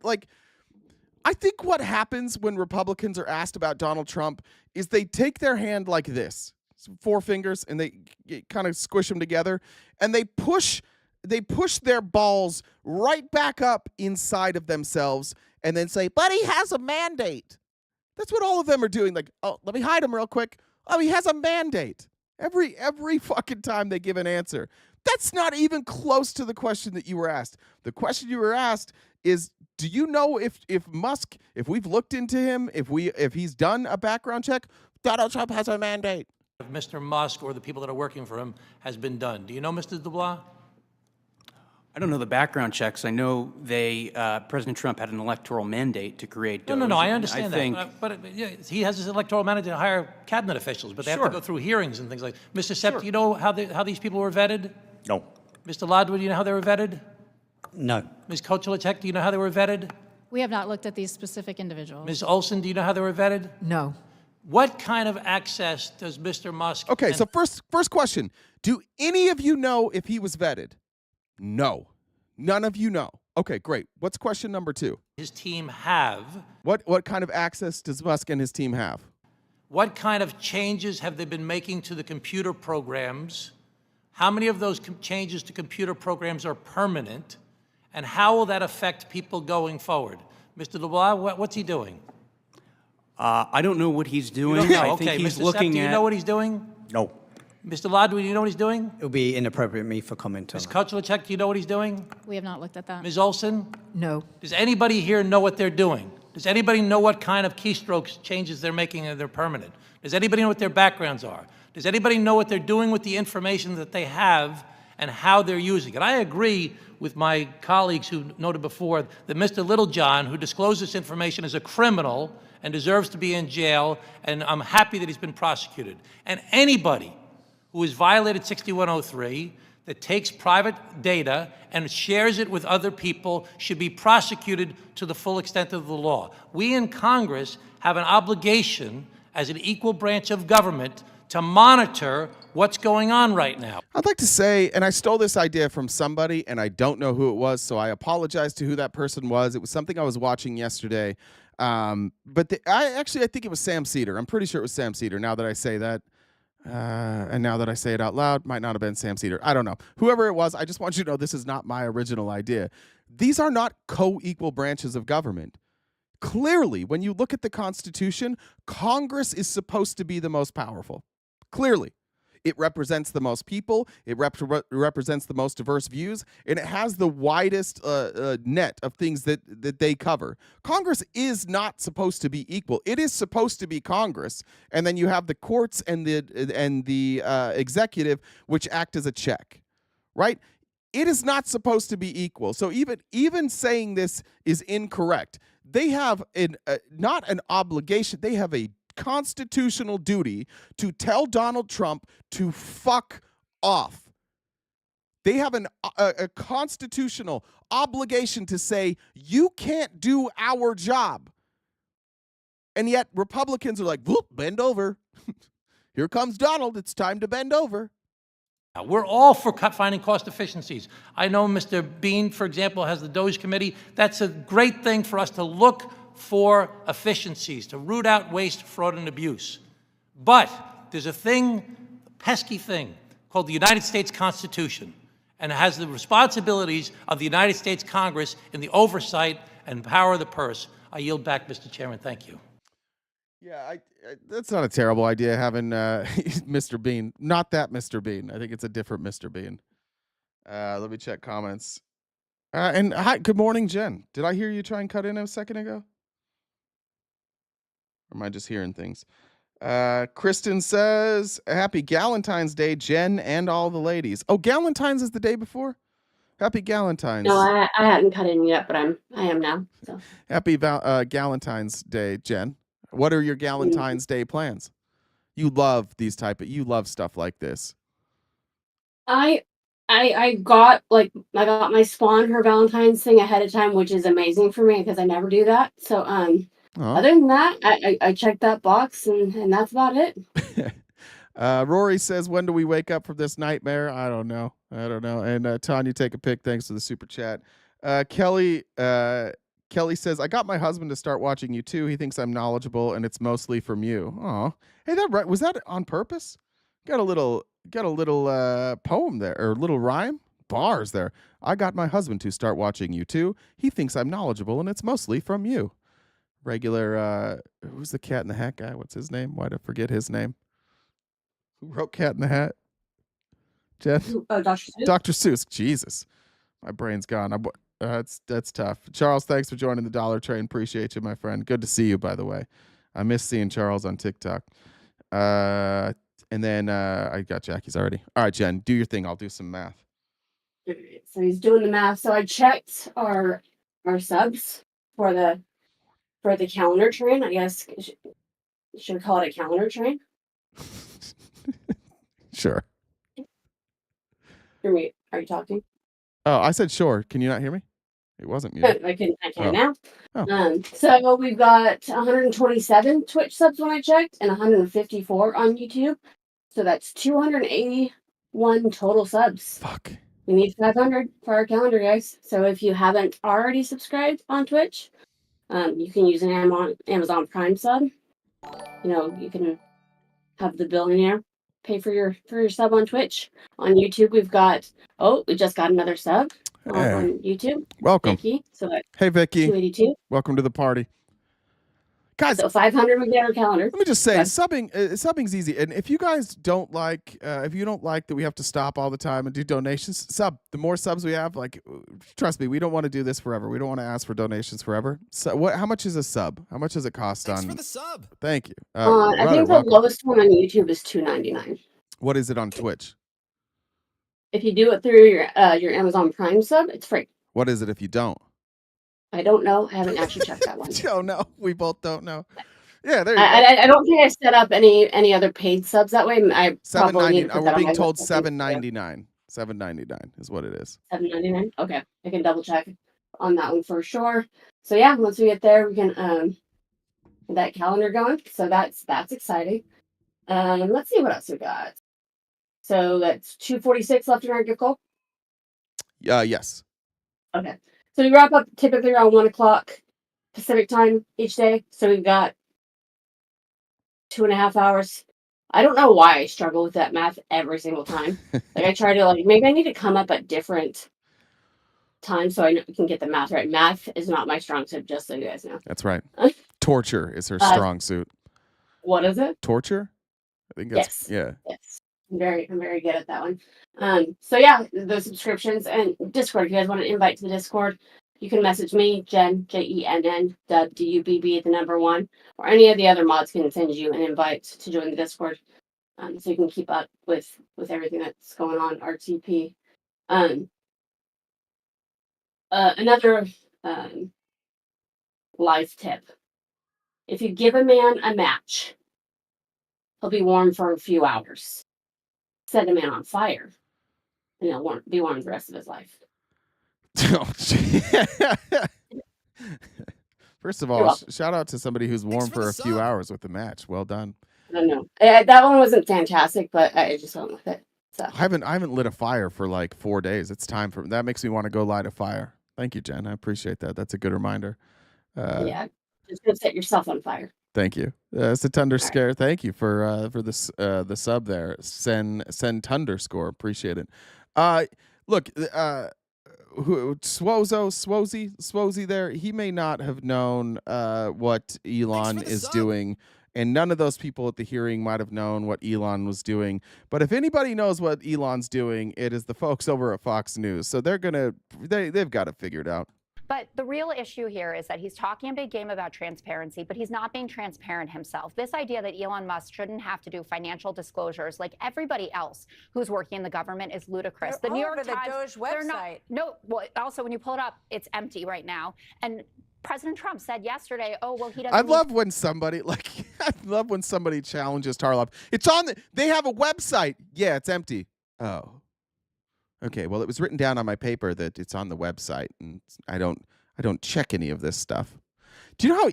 I think what happens when Republicans are asked about Donald Trump is they take their hand like this, 4 fingers, and they kind of squish them together, and they push their balls right back up inside of themselves and then say, but he has a mandate. That's what all of them are doing. Oh, let me hide him real quick. Oh, he has a mandate. Every fucking time they give an answer. That's not even close to the question that you were asked. The question you were asked is, do you know if Musk, if we've looked into him, if he's done a background check, Donald Trump has a mandate. If Mr. Musk or the people that are working for him has been done. Do you know, Mr. Dubois? I don't know the background checks. I know President Trump had an electoral mandate to create DOGE. No, I understand that. But he has his electoral mandate to hire cabinet officials, but they have to go through hearings and things like that. Mr. Sepp, do you know how these people were vetted? No. Mr. Lodwood, do you know how they were vetted? No. Ms. Kochelicek, do you know how they were vetted? We have not looked at these specific individuals. Ms. Olson, do you know how they were vetted? No. What kind of access does Mr. Musk... Okay, so first question. Do any of you know if he was vetted? No. None of you know. Okay, great. What's question number 2? His team have... What kind of access does Musk and his team have? What kind of changes have they been making to the computer programs? How many of those changes to computer programs are permanent? And how will that affect people going forward? Mr. Dubois, what's he doing? I don't know what he's doing. You don't know. I think he's Mr. looking Sepp, do you know what he's doing? No. Mr. Lodwood, do you know what he's doing? It would be inappropriate of me for comment on Ms. that. Kochelicek, do you know what he's doing? We have not looked at that. Ms. Olson? No. Does anybody here know what they're doing? Does anybody know what kind of keystrokes changes they're making and they're permanent? Does anybody know what their backgrounds are? Does anybody know what they're doing with the information that they have and how they're using it? I agree with my colleagues who noted before that Mr. Littlejohn, who disclosed this information, is a criminal and deserves to be in jail, and I'm happy that he's been prosecuted. And anybody who has violated 6103, that takes private data and shares it with other people, should be prosecuted to the full extent of the law. We in Congress have an obligation as an equal branch of government to monitor what's going on right now. I'd like to say, and I stole this idea from somebody, and I don't know who it was, so I apologize to who that person was. It was something I was watching yesterday. But I think it was Sam Cedar. I'm pretty sure it was Sam Cedar, now that I say that. And now that I say it out loud, might not have been Sam Cedar. I don't know. Whoever it was, I just want you to know this is not my original idea. These are not co-equal branches of government. Clearly, when you look at the Constitution, Congress is supposed to be the most powerful. Clearly. It represents the most people. It represents the most diverse views, and it has the widest net of things that they cover. Congress is not supposed to be equal. It is supposed to be Congress, and then you have the courts and the executive, which act as a check, right? It is not supposed to be equal. So even saying this is incorrect. They have not an obligation. They have a constitutional duty to tell Donald Trump to fuck off. They have a constitutional obligation to say, you can't do our job. And yet Republicans are like, whoop, bend over. Here comes Donald. It's time to bend over. We're all for finding cost efficiencies. I know Mr. Bean, for example, has the DOGE committee. That's a great thing for us to look for efficiencies, to root out waste, fraud, and abuse. But there's a pesky thing, called the United States Constitution, and it has the responsibilities of the United States Congress in the oversight and power of the purse. I yield back, Mr. Chairman. Thank you. Yeah, that's not a terrible idea, having Mr. Bean. Not that Mr. Bean. I think it's a different Mr. Bean. Let me check comments. And hi, good morning, Jen. Did I hear you try and cut in a second ago? Or am I just hearing things? Kristen says, happy Galentine's Day, Jen and all the ladies. Oh, Galentine's is the day before? Happy Galentine's. No, I hadn't cut in yet, but I am now. So. Happy Galentine's Day, Jen. What are your Galentine's Day plans? You love you love stuff like this. I got my Spawn her Valentine's thing ahead of time, which is amazing for me because I never do that. So other than that, I checked that box and that's about it. Rory says, when do we wake up from this nightmare? I don't know. And Tanya, take a pic. Thanks for the super chat. Kelly says, I got my husband to start watching you too. He thinks I'm knowledgeable and it's mostly from you. Oh, hey, was that on purpose? Got a little poem there, or a little rhyme, bars there. I got my husband to start watching you too. He thinks I'm knowledgeable and it's mostly from you. Regular, who's the Cat in the Hat guy? What's his name? Why'd I forget his name? Who wrote Cat in the Hat? Jen? Oh, Dr. Seuss. Dr. Seuss. Jesus, my brain's gone. That's tough. Charles, thanks for joining the Dollar Train. Appreciate you, my friend. Good to see you, by the way. I miss seeing Charles on TikTok. And then I got Jackie's already. All right, Jen, do your thing. I'll do some math. So he's doing the math. So I checked our subs for the calendar train. I guess should call it a calendar train. Sure. Are you talking? Oh, I said sure. Can you not hear me? It wasn't muted. I can now. Oh. So we've got 127 Twitch subs when I checked, and 154 on YouTube. So that's 281 total subs. Fuck. We need 500 for our calendar, guys. So if you haven't already subscribed on Twitch, you can use an Amazon Prime sub. You can have the billionaire pay for your sub on Twitch. On YouTube, we just got another sub on YouTube. Welcome. Vicky. So hey, Vicky. 282. Welcome to the party. Guys, so 500 would get our calendar. Let me just say, subbing's easy. And if you guys don't like, if you don't like that we have to stop all the time and do donations, sub. The more subs we have, trust me, we don't want to do this forever. We don't want to ask for donations forever. So how much is a sub? How much does it cost? Thanks for the sub. Thank you. I think the lowest one on YouTube is $2.99. What is it on Twitch? If you do it through your Amazon Prime sub, it's free. What is it if you don't? I don't know. I haven't actually checked that one. Don't know. We both don't know. Yeah, there you go. I don't think I set up any other paid subs that way. I probably need to put that we're being on told $7.99. $7.99 is what it is. $7.99. Okay, I can double check on that one for sure. So yeah, once we get there, we can get that calendar going. So that's exciting. Let's see what else we got. So that's 246 left in our gift goal. Yes. Okay. So we wrap up typically around 1 o'clock Pacific time each day. So we've got 2.5 hours. I don't know why I struggle with that math every single time. I try to maybe I need to come up at different times so I can get the math right. Math is not my strong suit, just so you guys know. That's right. Torture is her strong suit. What is it? Torture? I think that's yes. I'm very good at that one. So yeah, the subscriptions and Discord. If you guys want an invite to the Discord, you can message me, Jen, JENN, DUBB, the number 1, or any of the other mods can send you an invite to join the Discord, so you can keep up with everything that's going on RTP. Another life tip: if you give a man a match, he'll be warm for a few hours. Set a man on fire, and he'll be warm the rest of his life. First of all, shout out to somebody who's warm for a few hours with the match. Well done. I don't know. That one wasn't fantastic, but I just went with it. So I haven't lit a fire for like 4 days. It's time for that. Makes me want to go light a fire. Thank you, Jen. I appreciate that. That's a good reminder. Yeah, just go set yourself on fire. Thank you. Satundar Scare. Thank you for this the sub there. Send Tunderscore. Appreciate it. Look, Swozy there, he may not have known what Elon is doing, and none of those people at the hearing might have known what Elon was doing. But if anybody knows what Elon's doing, it is the folks over at Fox News. So they've got it figured out. But the real issue here is that he's talking a big game about transparency, but he's not being transparent himself. This idea that Elon Musk shouldn't have to do financial disclosures like everybody else who's working in the government is ludicrous. They're the New York over Times, the Doge they're not. website. No, well, also when you pull it up, it's empty right now. And President Trump said yesterday, "Oh, well, he doesn't." I love when somebody challenges Tarlov. It's on. They have a website. Yeah, it's empty. Oh, okay. Well, it was written down on my paper that it's on the website, and I don't check any of this stuff. Do you know how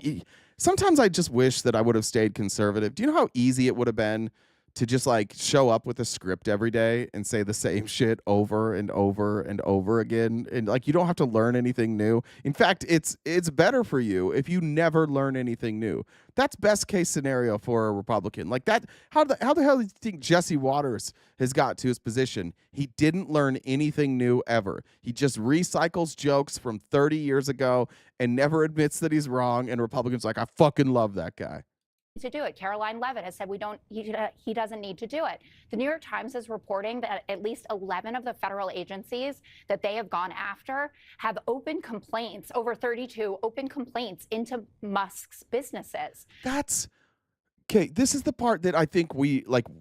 sometimes I just wish that I would have stayed conservative? Do you know how easy it would have been to just like show up with a script every day and say the same shit over and over and over again? And like, you don't have to learn anything new. In fact, it's better for you if you never learn anything new. That's best case scenario for a Republican. Like that, how the hell do you think Jesse Waters has got to his position? He didn't learn anything new ever. He just recycles jokes from 30 years ago and never admits that he's wrong. And Republicans are like, I fucking love that guy. To do it. Caroline Levitt has said he doesn't need to do it. The New York Times is reporting that at least 11 of the federal agencies that they have gone after have open complaints, over 32 open complaints into Musk's businesses. That's okay. This is the part that I think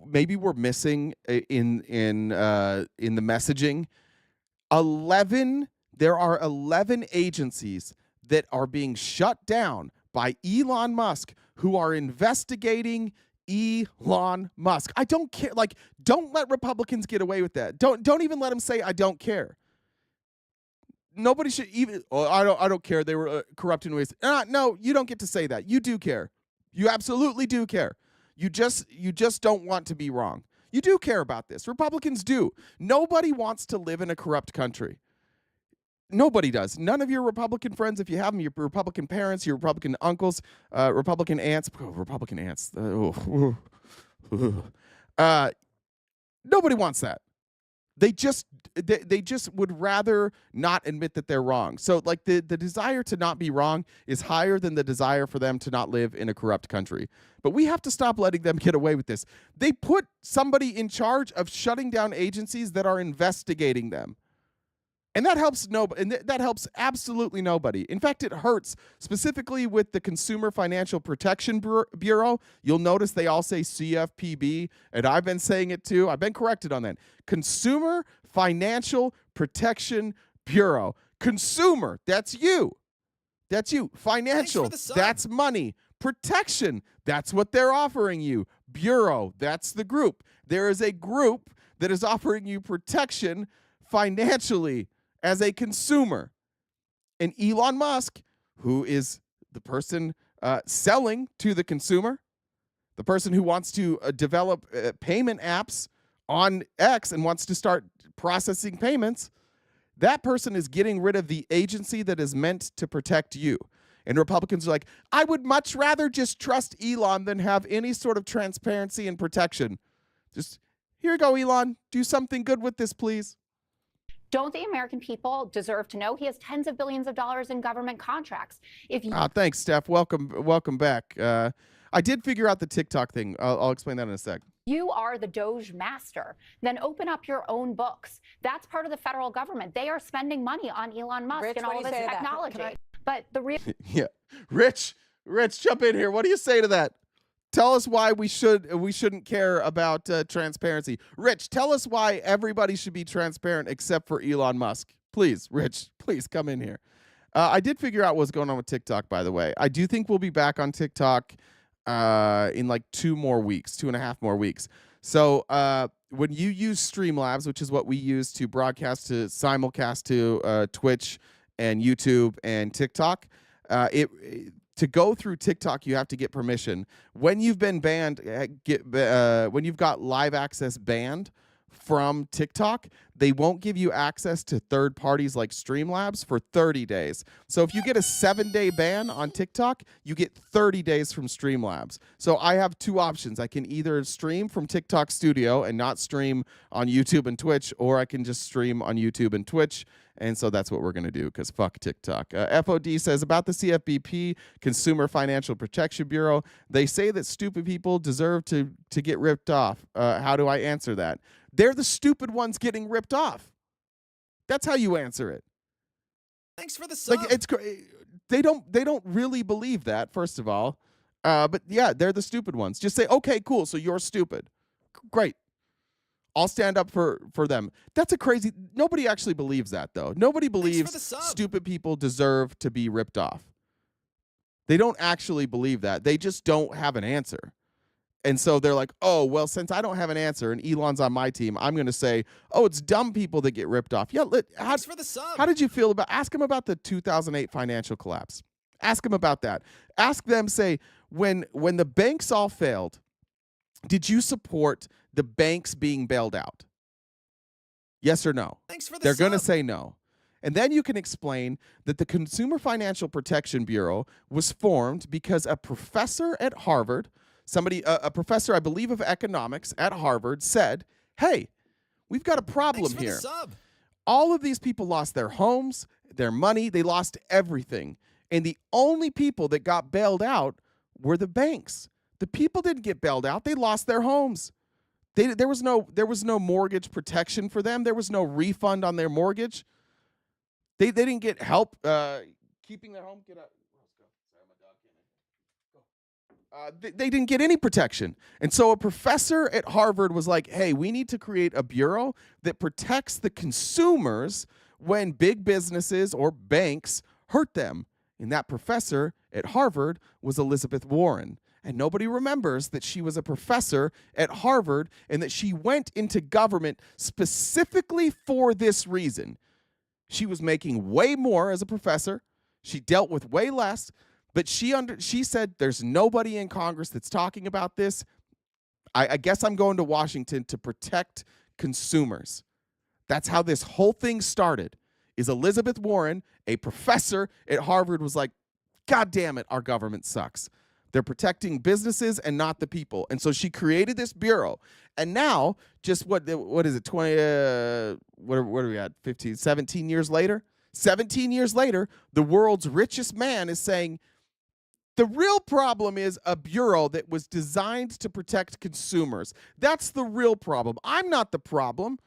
maybe we're missing in the messaging. There are 11 agencies that are being shut down by Elon Musk who are investigating Elon Musk. I don't care. Like, don't let Republicans get away with that. Don't even let them say I don't care. Nobody should even. Oh, I don't care. They were corrupt in ways. No, you don't get to say that. You do care. You absolutely do care. You just don't want to be wrong. You do care about this. Republicans do. Nobody wants to live in a corrupt country. Nobody does. None of your Republican friends, if you have them, your Republican parents, your Republican uncles, Republican aunts. Republican aunts. Nobody wants that. They just would rather not admit that they're wrong. So like the desire to not be wrong is higher than the desire for them to not live in a corrupt country. But we have to stop letting them get away with this. They put somebody in charge of shutting down agencies that are investigating them. And that helps that helps absolutely nobody. In fact, it hurts, specifically with the Consumer Financial Protection Bureau. You'll notice they all say CFPB, and I've been saying it too. I've been corrected on that. Consumer Financial Protection Bureau. Consumer, that's you. That's you. Financial, that's money. Protection, that's what they're offering you. Bureau, that's the group. There is a group that is offering you protection financially as a consumer. And Elon Musk, who is the person selling to the consumer, the person who wants to develop payment apps on X and wants to start processing payments, that person is getting rid of the agency that is meant to protect you. And Republicans are like, I would much rather just trust Elon than have any sort of transparency and protection. Just, here you go, Elon. Do something good with this, please. Don't the American people deserve to know? He has tens of billions of dollars in government contracts. Thanks, Steph. Welcome back. I did figure out the TikTok thing. I'll explain that in a sec. You are the Doge master. Then open up your own books. That's part of the federal government. They are spending money on Elon Musk Rich, and all of his technology. But the real Yeah. Rich, jump in here. What do you say to that? Tell us why we shouldn't care about transparency. Rich, tell us why everybody should be transparent except for Elon Musk. Please, Rich, please come in here. I did figure out what's going on with TikTok, by the way. I do think we'll be back on TikTok in like 2.5 more weeks. So when you use Streamlabs, which is what we use to broadcast to simulcast to Twitch and YouTube and TikTok, to go through TikTok, you have to get permission. When you've been banned, when you've got live access banned from TikTok, they won't give you access to third parties like Streamlabs for 30 days. So if you get a 7-day ban on TikTok, you get 30 days from Streamlabs. So I have two options. I can either stream from TikTok Studio and not stream on YouTube and Twitch, or I can just stream on YouTube and Twitch. And so that's what we're going to do, because fuck TikTok. FOD says, about the CFBP, Consumer Financial Protection Bureau, they say that stupid people deserve to get ripped off. How do I answer that? They're the stupid ones getting ripped off. That's how you answer it. Thanks for the sub. Like, they don't really believe that, first of all. But yeah, they're the stupid ones. Just say, okay, cool, so you're stupid. Great. I'll stand up for them. That's a crazy... Nobody actually believes that, though. Nobody believes stupid people deserve to be ripped off. They don't actually believe that. They just don't have an answer. And so they're like, oh, well, since I don't have an answer and Elon's on my team, I'm going to say, oh, it's dumb people that get ripped off. Yeah, how did you feel about... Ask him about the 2008 financial collapse. Ask him about that. Ask them, say, when the banks all failed, did you support the banks being bailed out? Yes or no? They're going to say no. And then you can explain that the Consumer Financial Protection Bureau was formed because a professor at Harvard, a professor, I believe, of economics at Harvard said, hey, we've got a problem here. All of these people lost their homes, their money, they lost everything. And the only people that got bailed out were the banks. The people didn't get bailed out. They lost their homes. There was no mortgage protection for them. There was no refund on their mortgage. They didn't get help keeping their home. Get up. They didn't get any protection. And so a professor at Harvard was like, hey, we need to create a bureau that protects the consumers when big businesses or banks hurt them. And that professor at Harvard was Elizabeth Warren. And nobody remembers that she was a professor at Harvard and that she went into government specifically for this reason. She was making way more as a professor. She dealt with way less, but she said there's nobody in Congress that's talking about this. I guess I'm going to Washington to protect consumers. That's how this whole thing started. Is Elizabeth Warren, a professor at Harvard, was like, God damn it, our government sucks. They're protecting businesses and not the people. And so she created this bureau. And now, just what is it, 20, what are we at, 15, 17 years later? 17 years later, the world's richest man is saying, the real problem is a bureau that was designed to protect consumers. That's the real problem. I'm not the problem.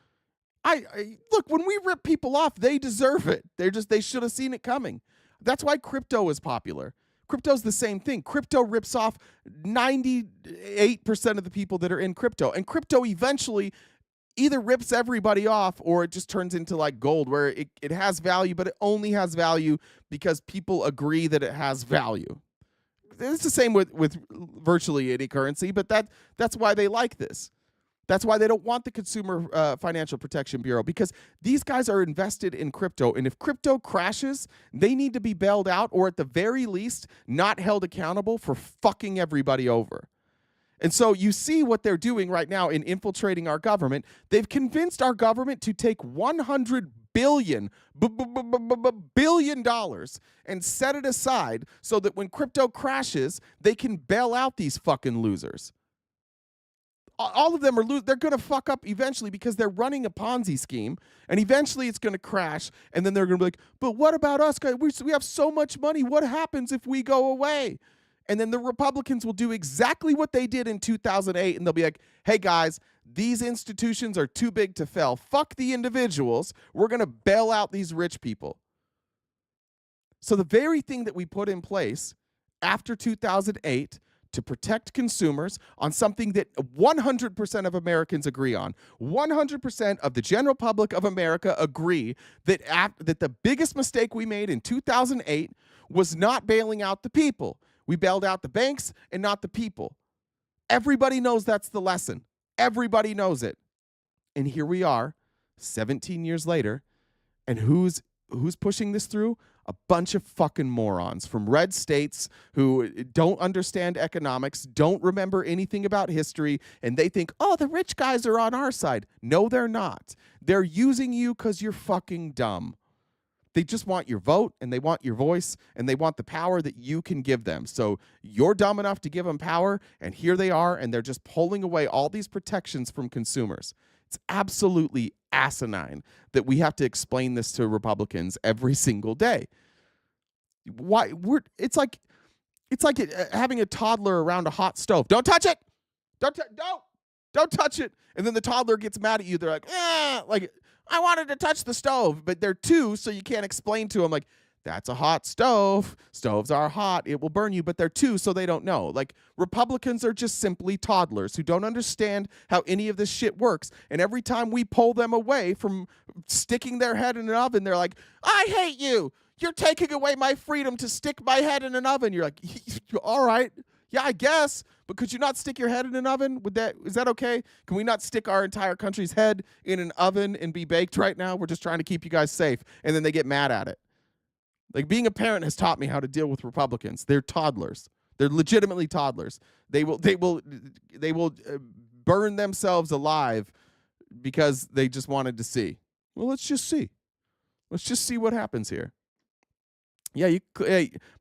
Look, when we rip people off, they deserve it. They should have seen it coming. That's why crypto is popular. Crypto's the same thing. Crypto rips off 98% of the people that are in crypto. And crypto eventually either rips everybody off or it just turns into like gold, where it has value, but it only has value because people agree that it has value. It's the same with virtually any currency, but that's why they like this. That's why they don't want the Consumer Financial Protection Bureau, because these guys are invested in crypto. And if crypto crashes, they need to be bailed out, or at the very least, not held accountable for fucking everybody over. And so you see what they're doing right now in infiltrating our government. They've convinced our government to take $100 billion and set it aside so that when crypto crashes, they can bail out these fucking losers. All of them are they're going to fuck up eventually because they're running a Ponzi scheme, and eventually it's going to crash, and then they're going to be like, but what about us, guys? We have so much money. What happens if we go away? And then the Republicans will do exactly what they did in 2008, and they'll be like, hey, guys, these institutions are too big to fail. Fuck the individuals. We're going to bail out these rich people. So the very thing that we put in place after 2008 to protect consumers on something that 100% of Americans agree on, 100% of the general public of America agree that that the biggest mistake we made in 2008 was not bailing out the people. We bailed out the banks and not the people. Everybody knows that's the lesson. Everybody knows it. And here we are, 17 years later, and who's pushing this through? A bunch of fucking morons from red states who don't understand economics, don't remember anything about history, and they think, oh, the rich guys are on our side. No, they're not. They're using you because you're fucking dumb. They just want your vote, and they want your voice, and they want the power that you can give them. So you're dumb enough to give them power, and here they are, and they're just pulling away all these protections from consumers. It's absolutely asinine that we have to explain this to Republicans every single day. Why? It's like having a toddler around a hot stove. Don't touch it. Don't touch it. And then the toddler gets mad at you. They're like, I wanted to touch the stove, but they're two, so you can't explain to them like, that's a hot stove. Stoves are hot. It will burn you, but they're two, so they don't know. Like, Republicans are just simply toddlers who don't understand how any of this shit works. And every time we pull them away from sticking their head in an oven, they're like, I hate you. You're taking away my freedom to stick my head in an oven. You're like, all right. Yeah, I guess. But could you not stick your head in an oven? Is that okay? Can we not stick our entire country's head in an oven and be baked right now? We're just trying to keep you guys safe. And then they get mad at it. Like, being a parent has taught me how to deal with Republicans. They're toddlers. They're legitimately toddlers. They will burn themselves alive because they just wanted to see. Well, let's just see. Let's just see what happens here. Yeah,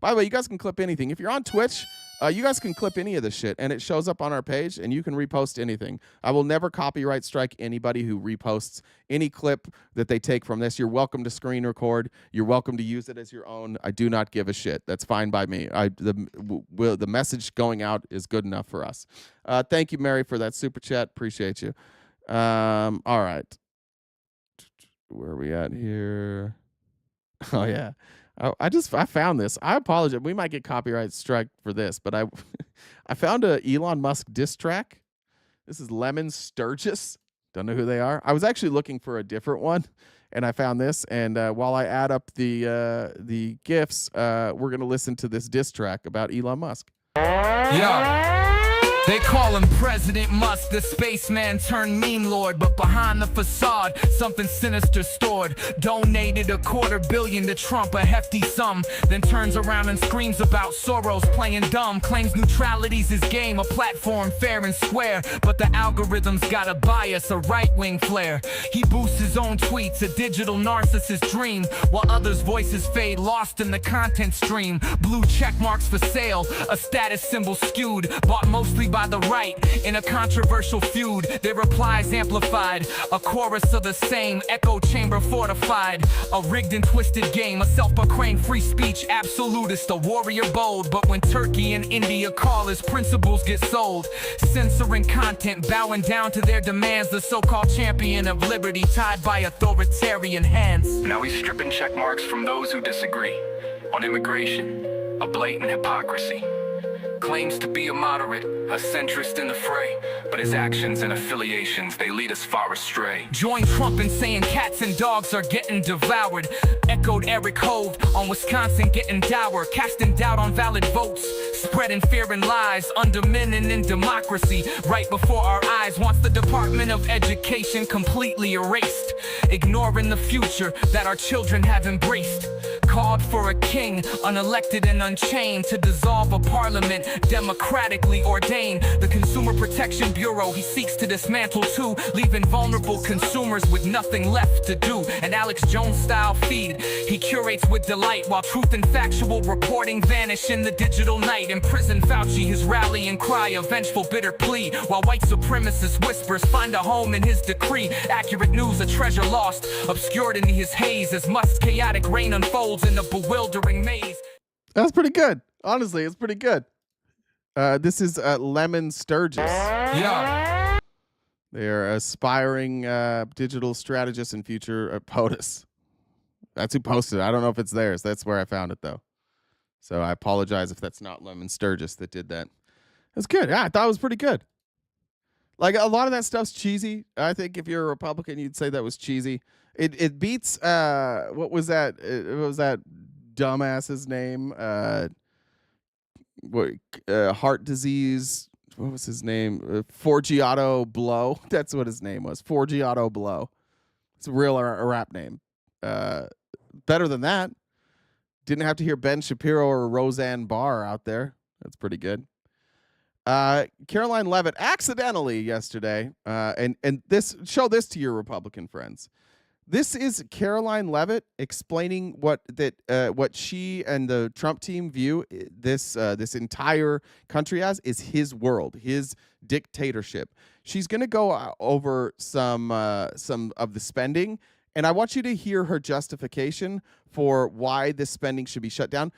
by the way, you guys can clip anything. If you're on Twitch, you guys can clip any of this shit, and it shows up on our page, and you can repost anything. I will never copyright strike anybody who reposts any clip that they take from this. You're welcome to screen record. You're welcome to use it as your own. I do not give a shit. That's fine by me. The message going out is good enough for us. Thank you, Mary, for that super chat. Appreciate you. All right. Where are we at here? Oh, yeah. I found this. I apologize. We might get copyright strike for this, but I found a Elon Musk diss track. This is Lemon Sturgis. Don't know who they are. I was actually looking for a different one, and I found this. And while I add up the GIFs, we're gonna listen to this diss track about Elon Musk. Yeah. They call him President Musk, the spaceman turned meme lord. But behind the facade, something sinister stored. Donated $250 million to Trump, a hefty sum. Then turns around and screams about Soros playing dumb. Claims neutrality's his game, a platform fair and square. But the algorithm's got a bias, a right-wing flair. He boosts his own tweets, a digital narcissist dream. While others' voices fade, lost in the content stream. Blue check marks for sale, a status symbol skewed. Bought mostly by the right in a controversial feud. Their replies amplified, a chorus of the same echo chamber fortified. A rigged and twisted game, a self-proclaimed free speech absolutist, a warrior bold. But when Turkey and India call, his principles get sold. Censoring content, bowing down to their demands. The so-called champion of liberty tied by authoritarian hands. Now he's stripping check marks from those who disagree. On immigration, a blatant hypocrisy. Claims to be a moderate, a centrist in the fray, but his actions and affiliations, they lead us far astray. Join Trump in saying cats and dogs are getting devoured. Echoed Eric Hove on Wisconsin getting dour. Casting doubt on valid votes, spreading fear and lies, undermining in democracy right before our eyes. Wants the Department of Education completely erased, ignoring the future that our children have embraced. Called for a king, unelected and unchained, to dissolve a parliament democratically ordained. The Consumer Protection Bureau he seeks to dismantle too, leaving vulnerable consumers with nothing left to do. An Alex Jones style feed he curates with delight, while truth and factual reporting vanish in the digital night. Imprison Fauci, his rallying cry, a vengeful bitter plea, while white supremacist whispers find a home in his decree. Accurate news, a treasure lost, obscured in his haze, as Musk's chaotic reign unfolds in a bewildering maze. That's pretty good. Honestly, it's pretty good. This is Lemon Sturgis. Yeah. They are aspiring digital strategist and future POTUS. That's who posted it. I don't know if it's theirs. That's where I found it, though. So I apologize if that's not Lemon Sturgis that did that. That's good. Yeah, I thought it was pretty good. Like, a lot of that stuff's cheesy. I think if you're a Republican, you'd say that was cheesy. It beats what was that? What was that dumbass's name? Heart disease. What was his name? Forgiato Blow. That's what his name was. Forgiato Blow. It's a real rap name. Better than that. Didn't have to hear Ben Shapiro or Roseanne Barr out there. That's pretty good. Caroline Leavitt accidentally yesterday, and this, show this to your Republican friends. This is Caroline Leavitt explaining what she and the Trump team view this entire country as is his world, his dictatorship. She's going to go over some of the spending, and I want you to hear her justification for why this spending should be shut down.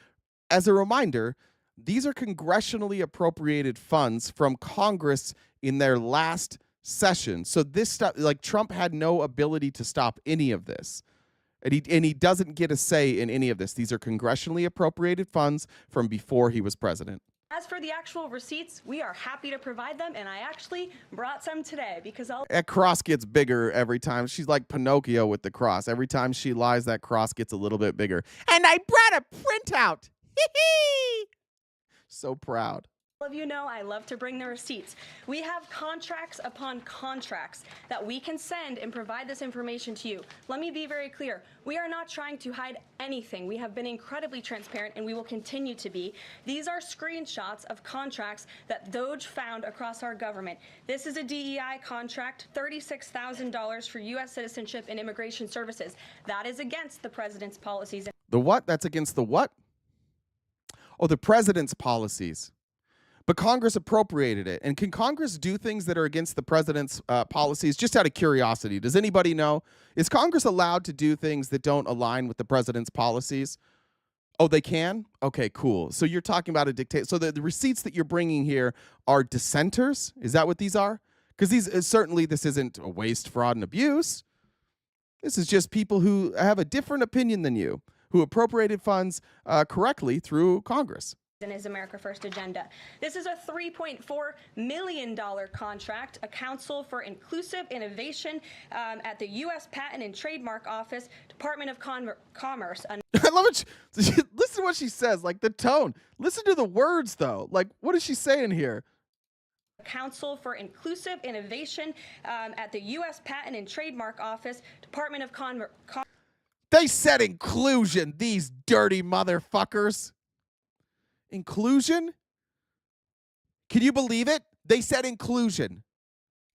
As a reminder, these are congressionally appropriated funds from Congress in their last session. So this stuff, like, Trump had no ability to stop any of this. And he doesn't get a say in any of this. These are congressionally appropriated funds from before he was president. As for the actual receipts, we are happy to provide them, and I actually brought some today because That cross gets bigger every time. She's like Pinocchio with the cross. Every time she lies, that cross gets a little bit bigger. And I brought a printout. So proud. all of you know I love to bring the receipts. We have contracts upon contracts that we can send and provide this information to you. Let me be very clear. We are not trying to hide anything. We have been incredibly transparent, and we will continue to be. These are screenshots of contracts that DOJ found across our government. This is a DEI contract, $36,000 for U.S. citizenship and immigration services. That is against the president's policies. The what? That's against the what? Oh, the president's policies. But Congress appropriated it. And can Congress do things that are against the president's policies? Just out of curiosity, does anybody know? Is Congress allowed to do things that don't align with the president's policies? Oh, they can? Okay, cool. So you're talking about a dictator. So the receipts that you're bringing here are dissenters? Is that what these are? Because certainly this isn't a waste, fraud, and abuse. This is just people who have a different opinion than you, who appropriated funds correctly through Congress. In his America First agenda. This is a $3.4 million contract, a Council for Inclusive Innovation at the U.S. Patent and Trademark Office, Department of Commerce. I love it. Listen to what she says, like the tone. Listen to the words, though. Like, what is she saying here? Council for Inclusive Innovation at the U.S. Patent and Trademark Office, Department of Commerce. They said inclusion, these dirty motherfuckers. Inclusion? Can you believe it? They said inclusion.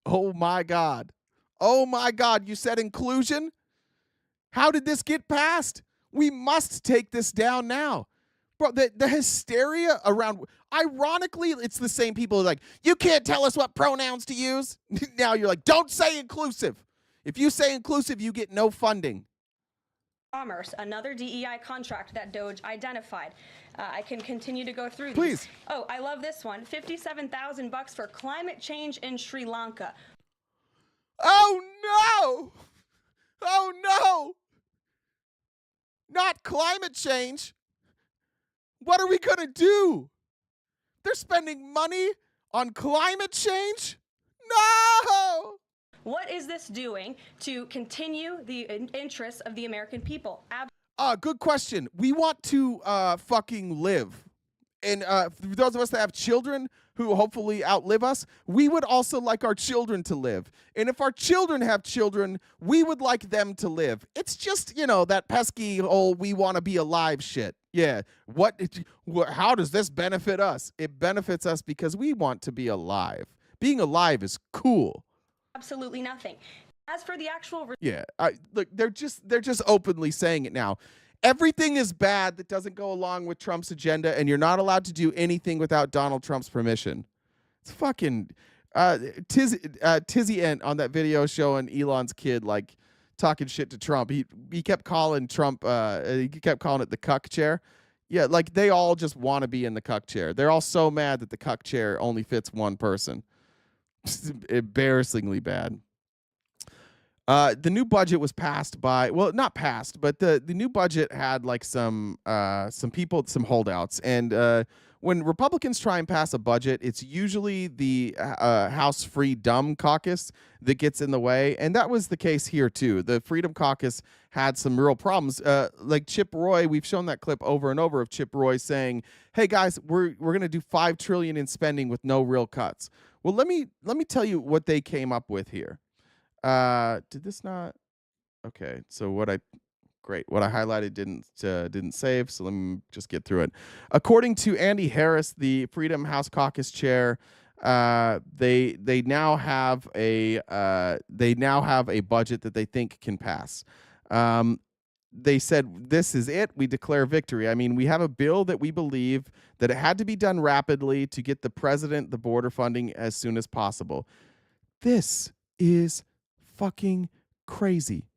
Oh my God. Oh my God, you said inclusion? How did this get passed? We must take this down now. Bro, the hysteria around, ironically, it's the same people who are like, you can't tell us what pronouns to use. Now you're like, don't say inclusive. If you say inclusive, you get no funding. Commerce, another DEI contract that DOJ identified. I can continue to go through these. Please. Oh, I love this one. $57,000 for climate change in Sri Lanka. Oh no! Oh no! Not climate change. What are we gonna do? They're spending money on climate change? No! What is this doing to continue the interests of the American people? Good question. We want to fucking live. And for those of us that have children who hopefully outlive us, we would also like our children to live. And if our children have children, we would like them to live. It's just, that pesky whole we want to be alive shit. Yeah. How does this benefit us? It benefits us because we want to be alive. Being alive is cool. Absolutely nothing. As for the actual... Yeah, look, they're just openly saying it now. Everything is bad that doesn't go along with Trump's agenda, and you're not allowed to do anything without Donald Trump's permission. It's fucking... Tizzy Ent on that video showing Elon's kid, like, talking shit to Trump. He kept calling Trump... he kept calling it the cuck chair. Yeah, like they all just want to be in the cuck chair. They're all so mad that the cuck chair only fits one person. Embarrassingly bad. The new budget was passed by, well, not passed, but the new budget had like some people, some holdouts. And when Republicans try and pass a budget, it's usually the House Freedom Caucus that gets in the way. And that was the case here, too. The Freedom Caucus had some real problems. Like Chip Roy, we've shown that clip over and over of Chip Roy saying, hey, guys, we're going to do $5 trillion in spending with no real cuts. Well, let me tell you what they came up with here. Did this not? Okay, so what I highlighted didn't save, so let me just get through it. According to Andy Harris, the Freedom House Caucus chair, they now have a budget that they think can pass. They said, this is it. We declare victory. I mean, we have a bill that we believe that it had to be done rapidly to get the president the border funding as soon as possible. This is fucking crazy.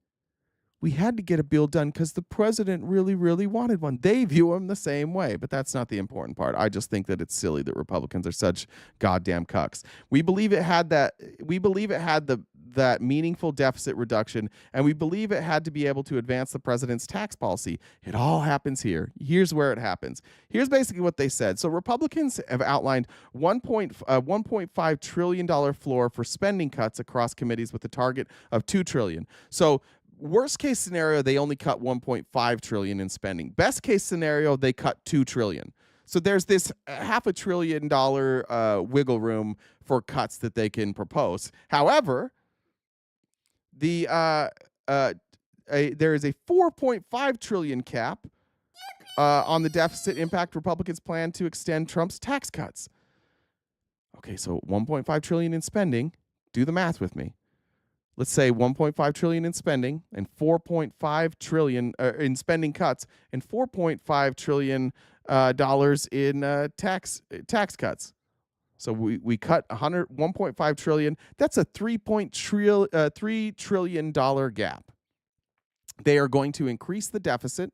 We had to get a bill done because the president really, really wanted one. They view him the same way, but that's not the important part. I just think that it's silly that Republicans are such goddamn cucks. We believe it had that. We believe it had that meaningful deficit reduction, and we believe it had to be able to advance the president's tax policy. It all happens here. Here's where it happens. Here's basically what they said. So Republicans have outlined $1.5 trillion floor for spending cuts across committees with a target of $2 trillion. So worst case scenario, they only cut $1.5 trillion in spending. Best case scenario, they cut $2 trillion. So there's this $500 billion wiggle room for cuts that they can propose. However, there is a $4.5 trillion cap on the deficit impact Republicans plan to extend Trump's tax cuts. Okay, so $1.5 trillion in spending. Do the math with me. Let's say $1.5 trillion in spending and $4.5 trillion in spending cuts and $4.5 trillion dollars in tax cuts. So we cut $1.5 trillion. That's a $3 trillion gap. They are going to increase the deficit,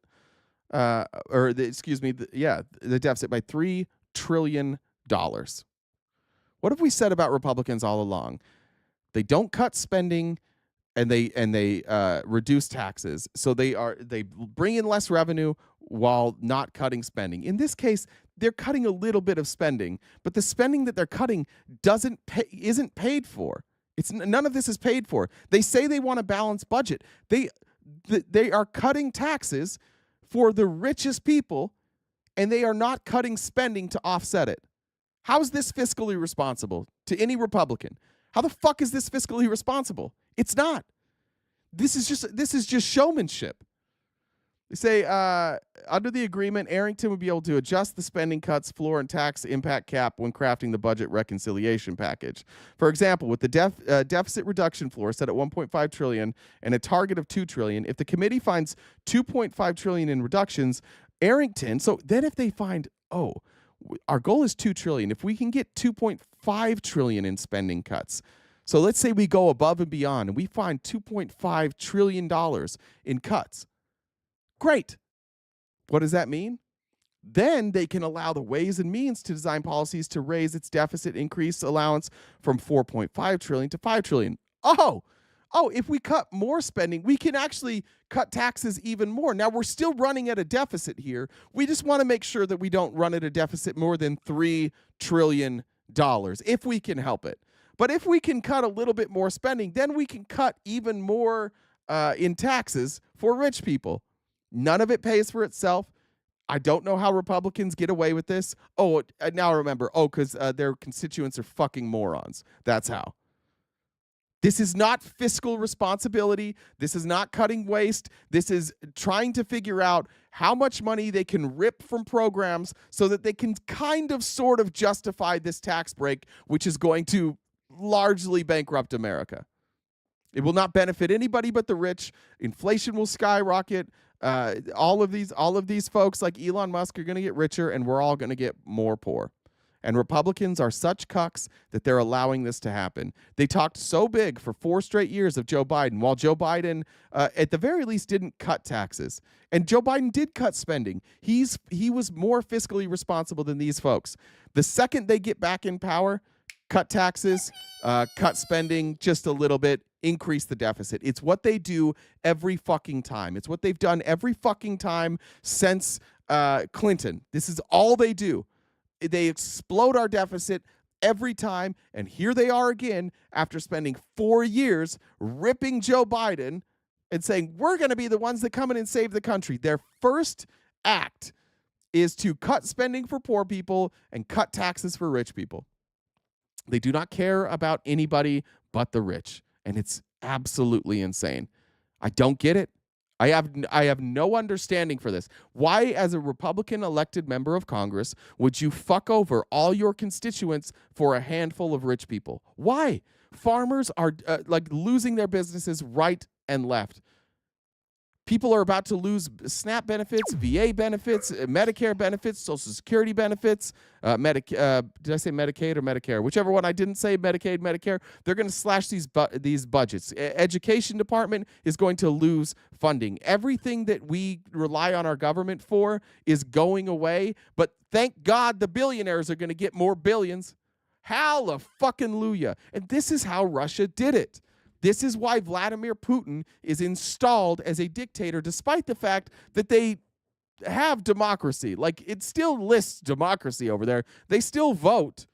the deficit by $3 trillion. What have we said about Republicans all along? They don't cut spending, and they reduce taxes. So they bring in less revenue while not cutting spending. In this case, they're cutting a little bit of spending, but the spending that they're cutting isn't paid for. None of this is paid for. They say they want a balanced budget. They are cutting taxes for the richest people, and they are not cutting spending to offset it. How is this fiscally responsible to any Republican? How the fuck is this fiscally responsible? It's not. This is just showmanship. They say under the agreement, Arrington would be able to adjust the spending cuts, floor, and tax impact cap when crafting the budget reconciliation package. For example, with the deficit reduction floor set at $1.5 trillion and a target of $2 trillion, if the committee finds $2.5 trillion in reductions, Arrington. So then, if they find, our goal is $2 trillion. If we can get $2.5 trillion in spending cuts, so let's say we go above and beyond and we find $2.5 trillion in cuts. Great. What does that mean? Then they can allow the Ways and Means to design policies to raise its deficit increase allowance from $4.5 trillion to $5 trillion. If we cut more spending, we can actually cut taxes even more. Now, we're still running at a deficit here. We just want to make sure that we don't run at a deficit more than $3 trillion, if we can help it. But if we can cut a little bit more spending, then we can cut even more in taxes for rich people. None of it pays for itself. I don't know how Republicans get away with this. Now I remember. Because their constituents are fucking morons. That's how. This is not fiscal responsibility. This is not cutting waste. This is trying to figure out how much money they can rip from programs so that they can sort of justify this tax break, which is going to largely bankrupt America. It will not benefit anybody but the rich. Inflation will skyrocket. All of these folks like Elon Musk are going to get richer, and we're all going to get more poor. And Republicans are such cucks that they're allowing this to happen. They talked so big for 4 straight years of Joe Biden, while Joe Biden, at the very least, didn't cut taxes. And Joe Biden did cut spending. He was more fiscally responsible than these folks. The second they get back in power, cut taxes, cut spending just a little bit, increase the deficit. It's what they do every fucking time. It's what they've done every fucking time since Clinton. This is all they do. They explode our deficit every time, and here they are again after spending 4 years ripping Joe Biden and saying, we're going to be the ones that come in and save the country. Their first act is to cut spending for poor people and cut taxes for rich people. They do not care about anybody but the rich, and it's absolutely insane. I don't get it. I have no understanding for this. Why, as a Republican elected member of Congress, would you fuck over all your constituents for a handful of rich people? Why? Farmers are losing their businesses right and left. People are about to lose SNAP benefits, VA benefits, Medicare benefits, Social Security benefits, did I say Medicaid or Medicare? Whichever one I didn't say, Medicaid, Medicare. They're going to slash these budgets. Education department is going to lose funding. Everything that we rely on our government for is going away, but thank God the billionaires are going to get more billions. Hallelujah. And this is how Russia did it. This is why Vladimir Putin is installed as a dictator, despite the fact that they have democracy. Like, it still lists democracy over there. They still vote,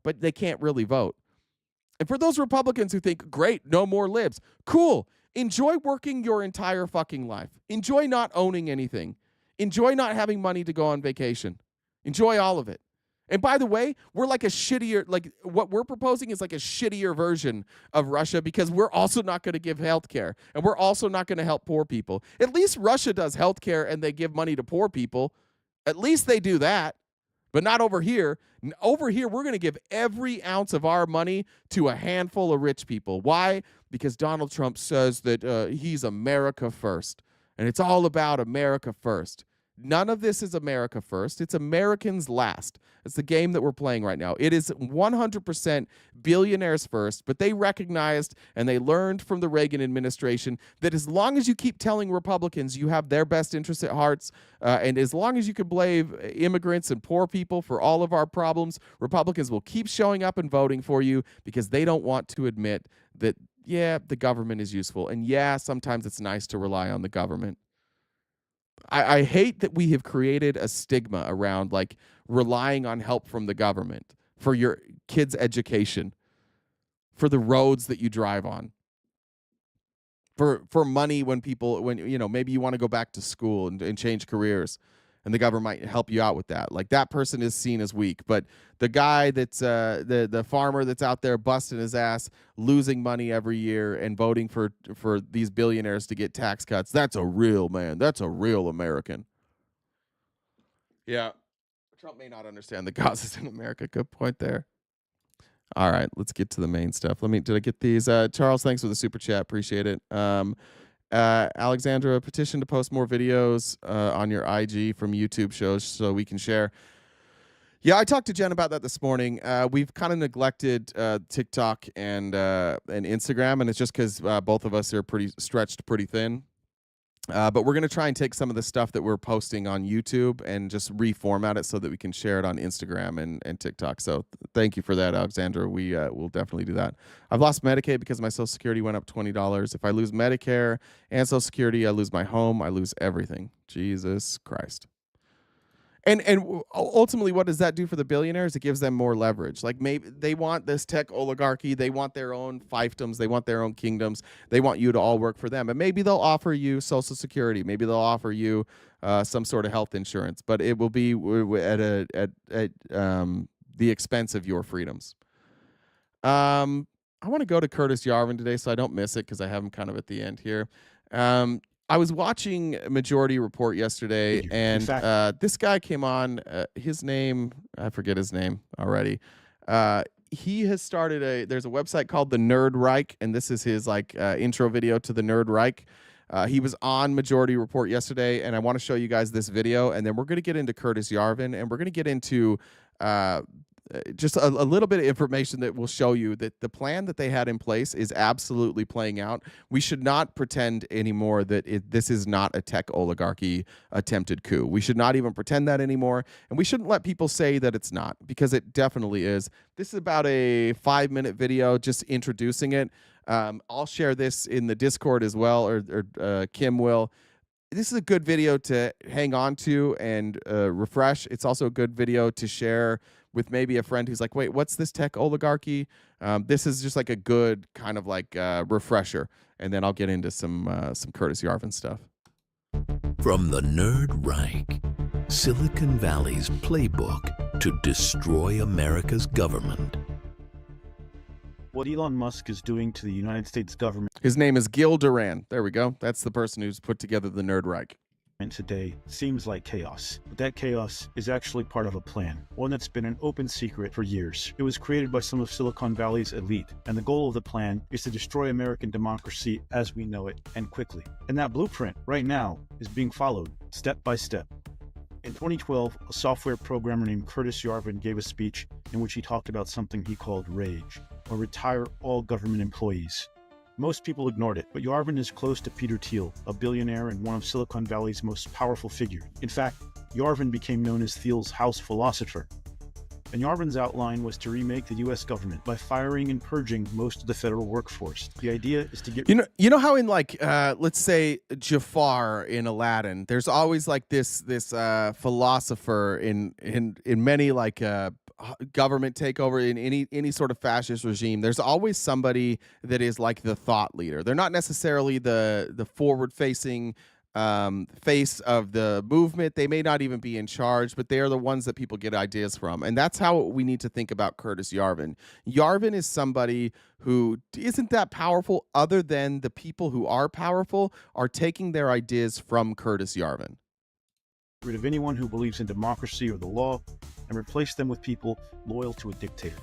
but they can't really vote. And for those Republicans who think, great, no more libs, cool. Enjoy working your entire fucking life. Enjoy not owning anything. Enjoy not having money to go on vacation. Enjoy all of it. And by the way, we're like a shittier, like what we're proposing is like a shittier version of Russia, because we're also not going to give health care, and we're also not going to help poor people. At least Russia does health care and they give money to poor people. At least they do that, but not over here. Over here, we're going to give every ounce of our money to a handful of rich people. Why? Because Donald Trump says that he's America first, and it's all about America first. None of this is America first. It's Americans last. It's the game that we're playing right now. It is 100% billionaires first, but they recognized and they learned from the Reagan administration that as long as you keep telling Republicans you have their best interests at heart, and as long as you can blame immigrants and poor people for all of our problems, Republicans will keep showing up and voting for you because they don't want to admit that, yeah, the government is useful. And yeah, sometimes it's nice to rely on the government. I hate that we have created a stigma around like relying on help from the government for your kids' education, for the roads that you drive on, for money when maybe you want to go back to school and change careers, and the government might help you out with that. Like, that person is seen as weak, but the guy that's the farmer that's out there busting his ass, losing money every year and voting for these billionaires to get tax cuts, that's a real man. That's a real American. Yeah. Trump may not understand the causes in America. Good point there. All right, let's get to the main stuff. Did I get these? Charles, thanks for the super chat. Appreciate it. Alexandra, petition to post more videos on your IG from YouTube shows so we can share. Yeah, I talked to Jen about that this morning. We've kind of neglected TikTok and Instagram, and it's just because both of us are stretched pretty thin. But we're going to try and take some of the stuff that we're posting on YouTube and just reformat it so that we can share it on Instagram and TikTok. So thank you for that, Alexandra. We will definitely do that. I've lost Medicaid because my Social Security went up $20. If I lose Medicare and Social Security, I lose my home. I lose everything. Jesus Christ. And ultimately, what does that do for the billionaires? It gives them more leverage. Like, maybe they want this tech oligarchy. They want their own fiefdoms. They want their own kingdoms. They want you to all work for them. And maybe they'll offer you Social Security. Maybe they'll offer you some sort of health insurance. But it will be at the expense of your freedoms. I want to go to Curtis Yarvin today so I don't miss it because I have him kind of at the end here. I was watching Majority Report yesterday, and this guy came on. His name, I forget his name already. He has started there's a website called the Nerd Reich, and this is his intro video to the Nerd Reich. He was on Majority Report yesterday, and I want to show you guys this video, and then we're going to get into Curtis Yarvin, and we're going to get into just a little bit of information that will show you that the plan that they had in place is absolutely playing out. We should not pretend anymore that this is not a tech oligarchy attempted coup. We should not even pretend that anymore, and we shouldn't let people say that it's not, because it definitely is. This is about a 5-minute video just introducing it. I'll share this in the Discord as well, or Kim will. This is a good video to hang on to and refresh. It's also a good video to share with maybe a friend who's like, wait, what's this tech oligarchy? This is just like a good kind of like refresher. And then I'll get into some Curtis Yarvin stuff. From the Nerd Reich, Silicon Valley's playbook to destroy America's government. What Elon Musk is doing to the United States government. His name is Gil Duran. There we go. That's the person who's put together the Nerd Reich. Today seems like chaos, but that chaos is actually part of a plan, one that's been an open secret for years. It was created by some of Silicon Valley's elite, and the goal of the plan is to destroy American democracy as we know it, and quickly. And that blueprint, right now, is being followed step by step. In 2012, a software programmer named Curtis Yarvin gave a speech in which he talked about something he called rage, or retire all government employees. Most people ignored it, but Yarvin is close to Peter Thiel, a billionaire and one of Silicon Valley's most powerful figures. In fact, Yarvin became known as Thiel's house philosopher. And Yarvin's outline was to remake the U.S. government by firing and purging most of the federal workforce. The idea is to get... You know how in like, let's say Jafar in Aladdin, there's always like this philosopher in many like government takeover, in any sort of fascist regime. There's always somebody that is like the thought leader. They're not necessarily the forward-facing face of the movement. They may not even be in charge, but they are the ones that people get ideas from. And that's how we need to think about Curtis Yarvin. Yarvin is somebody who isn't that powerful, other than the people who are powerful are taking their ideas from Curtis Yarvin. Rid of anyone who believes in democracy or the law and replace them with people loyal to a dictator.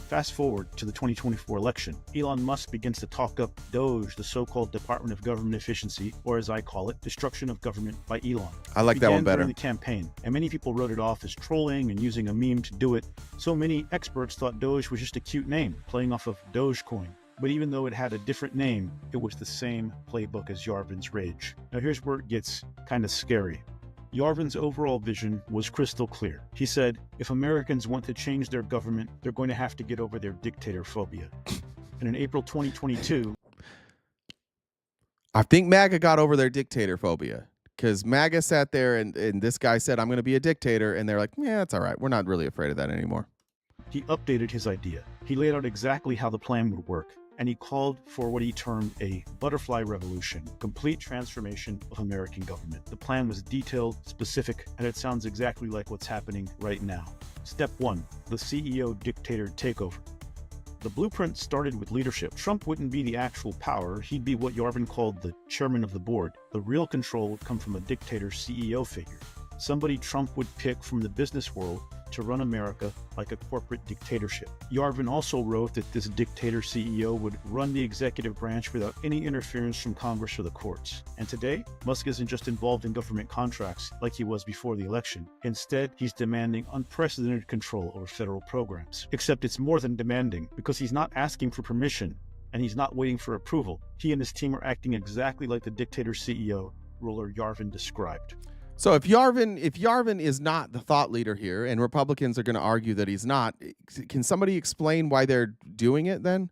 Fast forward to the 2024 election. Elon Musk begins to talk up DOGE, the so-called Department of Government Efficiency, or as I call it, destruction of government by Elon. I like that one better. During the campaign, and many people wrote it off as trolling and using a meme to do it. So many experts thought DOGE was just a cute name, playing off of Dogecoin. But even though it had a different name, it was the same playbook as Yarvin's rage. Now here's where it gets kind of scary. Yarvin's overall vision was crystal clear. He said, if Americans want to change their government, they're going to have to get over their dictator phobia. And in April 2022... I think MAGA got over their dictator phobia, because MAGA sat there and this guy said, I'm going to be a dictator. And they're like, yeah, that's all right. We're not really afraid of that anymore. He updated his idea. He laid out exactly how the plan would work. And he called for what he termed a butterfly revolution, complete transformation of American government. The plan was detailed, specific, and it sounds exactly like what's happening right now. Step 1, the CEO dictator takeover. The blueprint started with leadership. Trump wouldn't be the actual power, he'd be what Yarvin called the chairman of the board. The real control would come from a dictator CEO figure, somebody Trump would pick from the business world to run America like a corporate dictatorship. Yarvin also wrote that this dictator CEO would run the executive branch without any interference from Congress or the courts. And today, Musk isn't just involved in government contracts like he was before the election. Instead, he's demanding unprecedented control over federal programs. Except it's more than demanding, because he's not asking for permission and he's not waiting for approval. He and his team are acting exactly like the dictator CEO ruler Yarvin described. So if Yarvin is not the thought leader here, and Republicans are going to argue that he's not, can somebody explain why they're doing it then?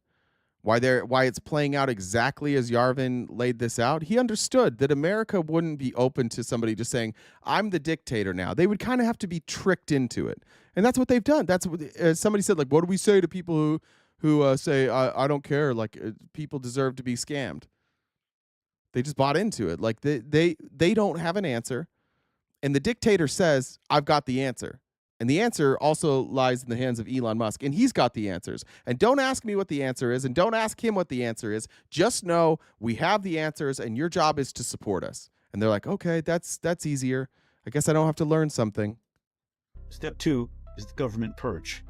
Why it's playing out exactly as Yarvin laid this out? He understood that America wouldn't be open to somebody just saying, I'm the dictator now. They would kind of have to be tricked into it. And that's what they've done. That's what somebody said, like, what do we say to people who say, I don't care, like people deserve to be scammed? They just bought into it. Like they don't have an answer. And the dictator says, I've got the answer. And the answer also lies in the hands of Elon Musk. And he's got the answers. And don't ask me what the answer is. And don't ask him what the answer is. Just know we have the answers and your job is to support us. And they're like, okay, that's easier. I guess I don't have to learn something. Step 2 is the government purge.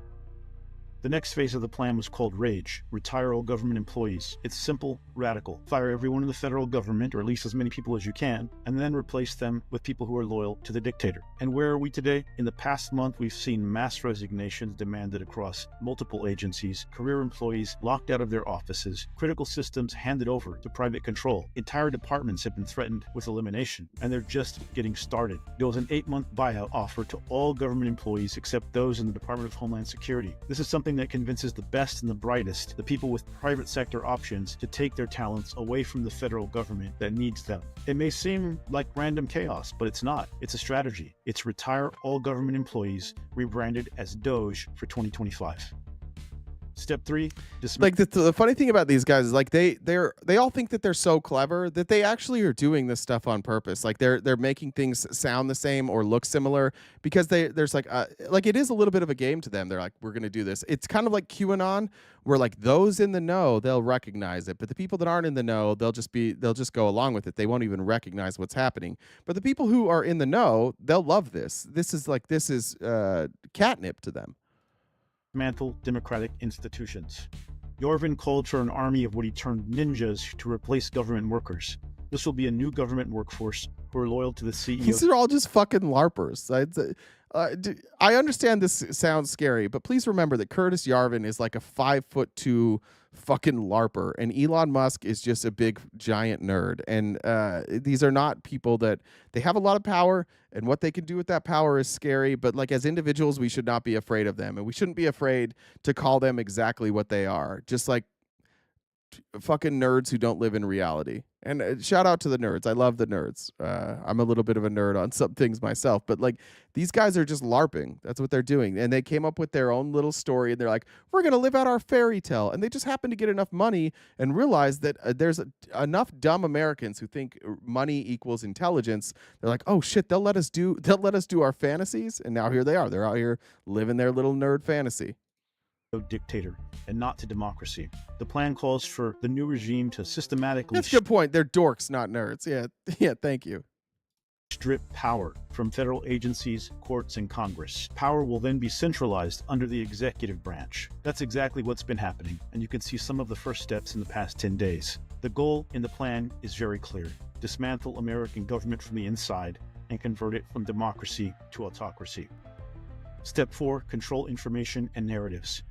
The next phase of the plan was called RAGE, retire all government employees. It's simple, radical. Fire everyone in the federal government, or at least as many people as you can, and then replace them with people who are loyal to the dictator. And where are we today? In the past month, we've seen mass resignations demanded across multiple agencies, career employees locked out of their offices, critical systems handed over to private control. Entire departments have been threatened with elimination, and they're just getting started. There was an 8-month buyout offer to all government employees except those in the Department of Homeland Security. This is something that convinces the best and the brightest, the people with private sector options, to take their talents away from the federal government that needs them. It may seem like random chaos, but it's not. It's a strategy. It's retire all government employees, rebranded as Doge for 2025. Step 3, like the funny thing about these guys is like they all think that they're so clever that they actually are doing this stuff on purpose. Like they're making things sound the same or look similar because there's like it is a little bit of a game to them. They're like, we're gonna do this. It's kind of like QAnon, where like those in the know, they'll recognize it, but the people that aren't in the know, they'll just go along with it. They won't even recognize what's happening. But the people who are in the know, they'll love this. This is catnip to them. Dismantle democratic institutions. Yarvin called for an army of what he termed ninjas to replace government workers. This will be a new government workforce who are loyal to the CEO. These are all just fucking LARPers. I understand this sounds scary, but please remember that Curtis Yarvin is like a 5'2" fucking LARPer, and Elon Musk is just a big giant nerd. And these are not people that they have a lot of power, and what they can do with that power is scary. But like as individuals, we should not be afraid of them, and we shouldn't be afraid to call them exactly what they are. Just like fucking nerds who don't live in reality. And shout out to the nerds. I love the nerds. I'm a little bit of a nerd on some things myself, but like these guys are just LARPing. That's what they're doing. And they came up with their own little story, and they're like, we're going to live out our fairy tale. And they just happen to get enough money and realize that there's enough dumb Americans who think money equals intelligence. They're like, oh shit, they'll let us do our fantasies. And now here they are. They're out here living their little nerd fantasy. Dictator and not to democracy. The plan calls for the new regime to systematically... That's a good point. They're dorks, not nerds. Yeah, thank you. Strip power from federal agencies, courts, and Congress. Power will then be centralized under the executive branch. That's exactly what's been happening, and you can see some of the first steps in the past 10 days. The goal in the plan is very clear. Dismantle American government from the inside and convert it from democracy to autocracy. Step 4, control information and narratives.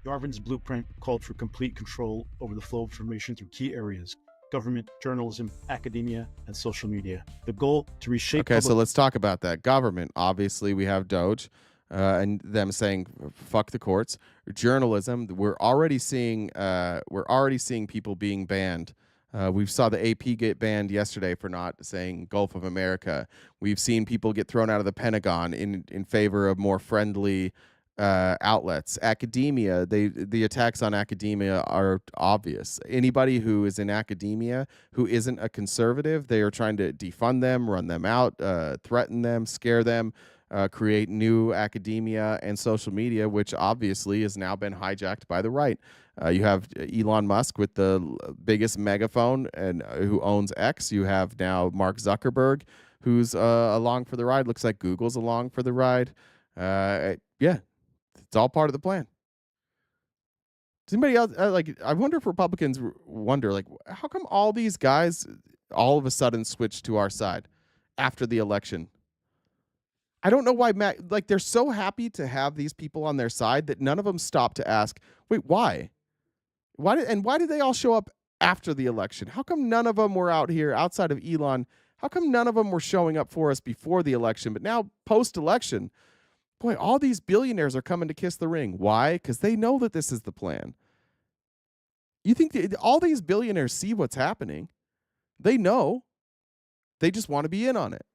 Yarvin's blueprint called for complete control over the flow of information through key areas: government, journalism, academia, and social media. The goal to reshape... Okay, so let's talk about that. Government, obviously we have Doge and them saying fuck the courts. Journalism, we're already seeing people being banned. We saw the AP get banned yesterday for not saying Gulf of America. We've seen people get thrown out of the Pentagon in favor of more friendly outlets. Academia, the attacks on academia are obvious. Anybody who is in academia who isn't a conservative, they are trying to defund them, run them out, threaten them, scare them, create new academia and social media, which obviously has now been hijacked by the right. You have Elon Musk with the biggest megaphone and who owns X. You have now Mark Zuckerberg, who's along for the ride. Looks like Google's along for the ride. Yeah. It's all part of the plan. Does anybody else I wonder if Republicans wonder how come all these guys all of a sudden switched to our side after the election? I don't know why they're so happy to have these people on their side that none of them stop to ask, wait, why? Why did they all show up after the election? How come none of them were out here outside of Elon? How come none of them were showing up for us before the election, but now post-election? Boy, all these billionaires are coming to kiss the ring. Why? Because they know that this is the plan. You think all these billionaires see what's happening? They know. They just want to be in on it.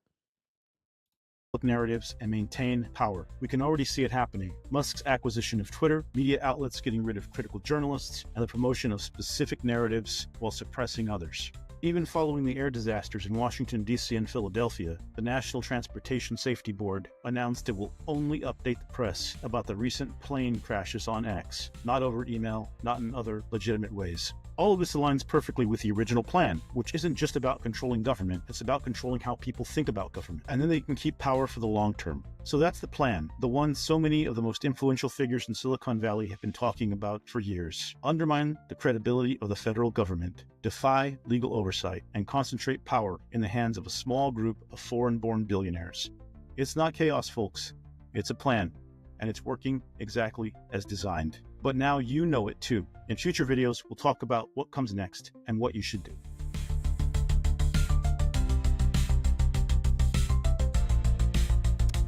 Narratives and maintain power. We can already see it happening. Musk's acquisition of Twitter, media outlets getting rid of critical journalists, and the promotion of specific narratives while suppressing others. Even following the air disasters in Washington, D.C. and Philadelphia, the National Transportation Safety Board announced it will only update the press about the recent plane crashes on X, not over email, not in other legitimate ways. All of this aligns perfectly with the original plan, which isn't just about controlling government, it's about controlling how people think about government, and then they can keep power for the long term. So that's the plan, the one so many of the most influential figures in Silicon Valley have been talking about for years. Undermine the credibility of the federal government, defy legal oversight, and concentrate power in the hands of a small group of foreign-born billionaires. It's not chaos, folks. It's a plan, and it's working exactly as designed. But now you know it too. In future videos, we'll talk about what comes next and what you should do.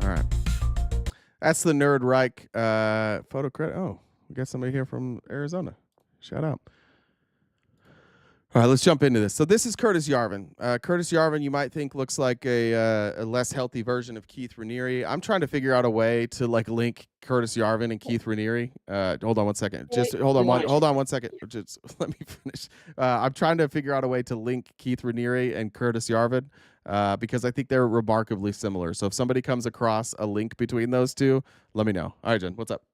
All right. That's the Nerd Reich photo credit. Oh, we got somebody here from Arizona. Shout out. All right, let's jump into this. So this is Curtis Yarvin. Curtis Yarvin, you might think looks like a less healthy version of Keith Raniere. I'm trying to figure out a way to like link Curtis Yarvin and Keith Raniere. Hold on one second. Hold on one second. Just let me finish. I'm trying to figure out a way to link Keith Raniere and Curtis Yarvin because I think they're remarkably similar. So if somebody comes across a link between those two, let me know. All right, Jen, what's up?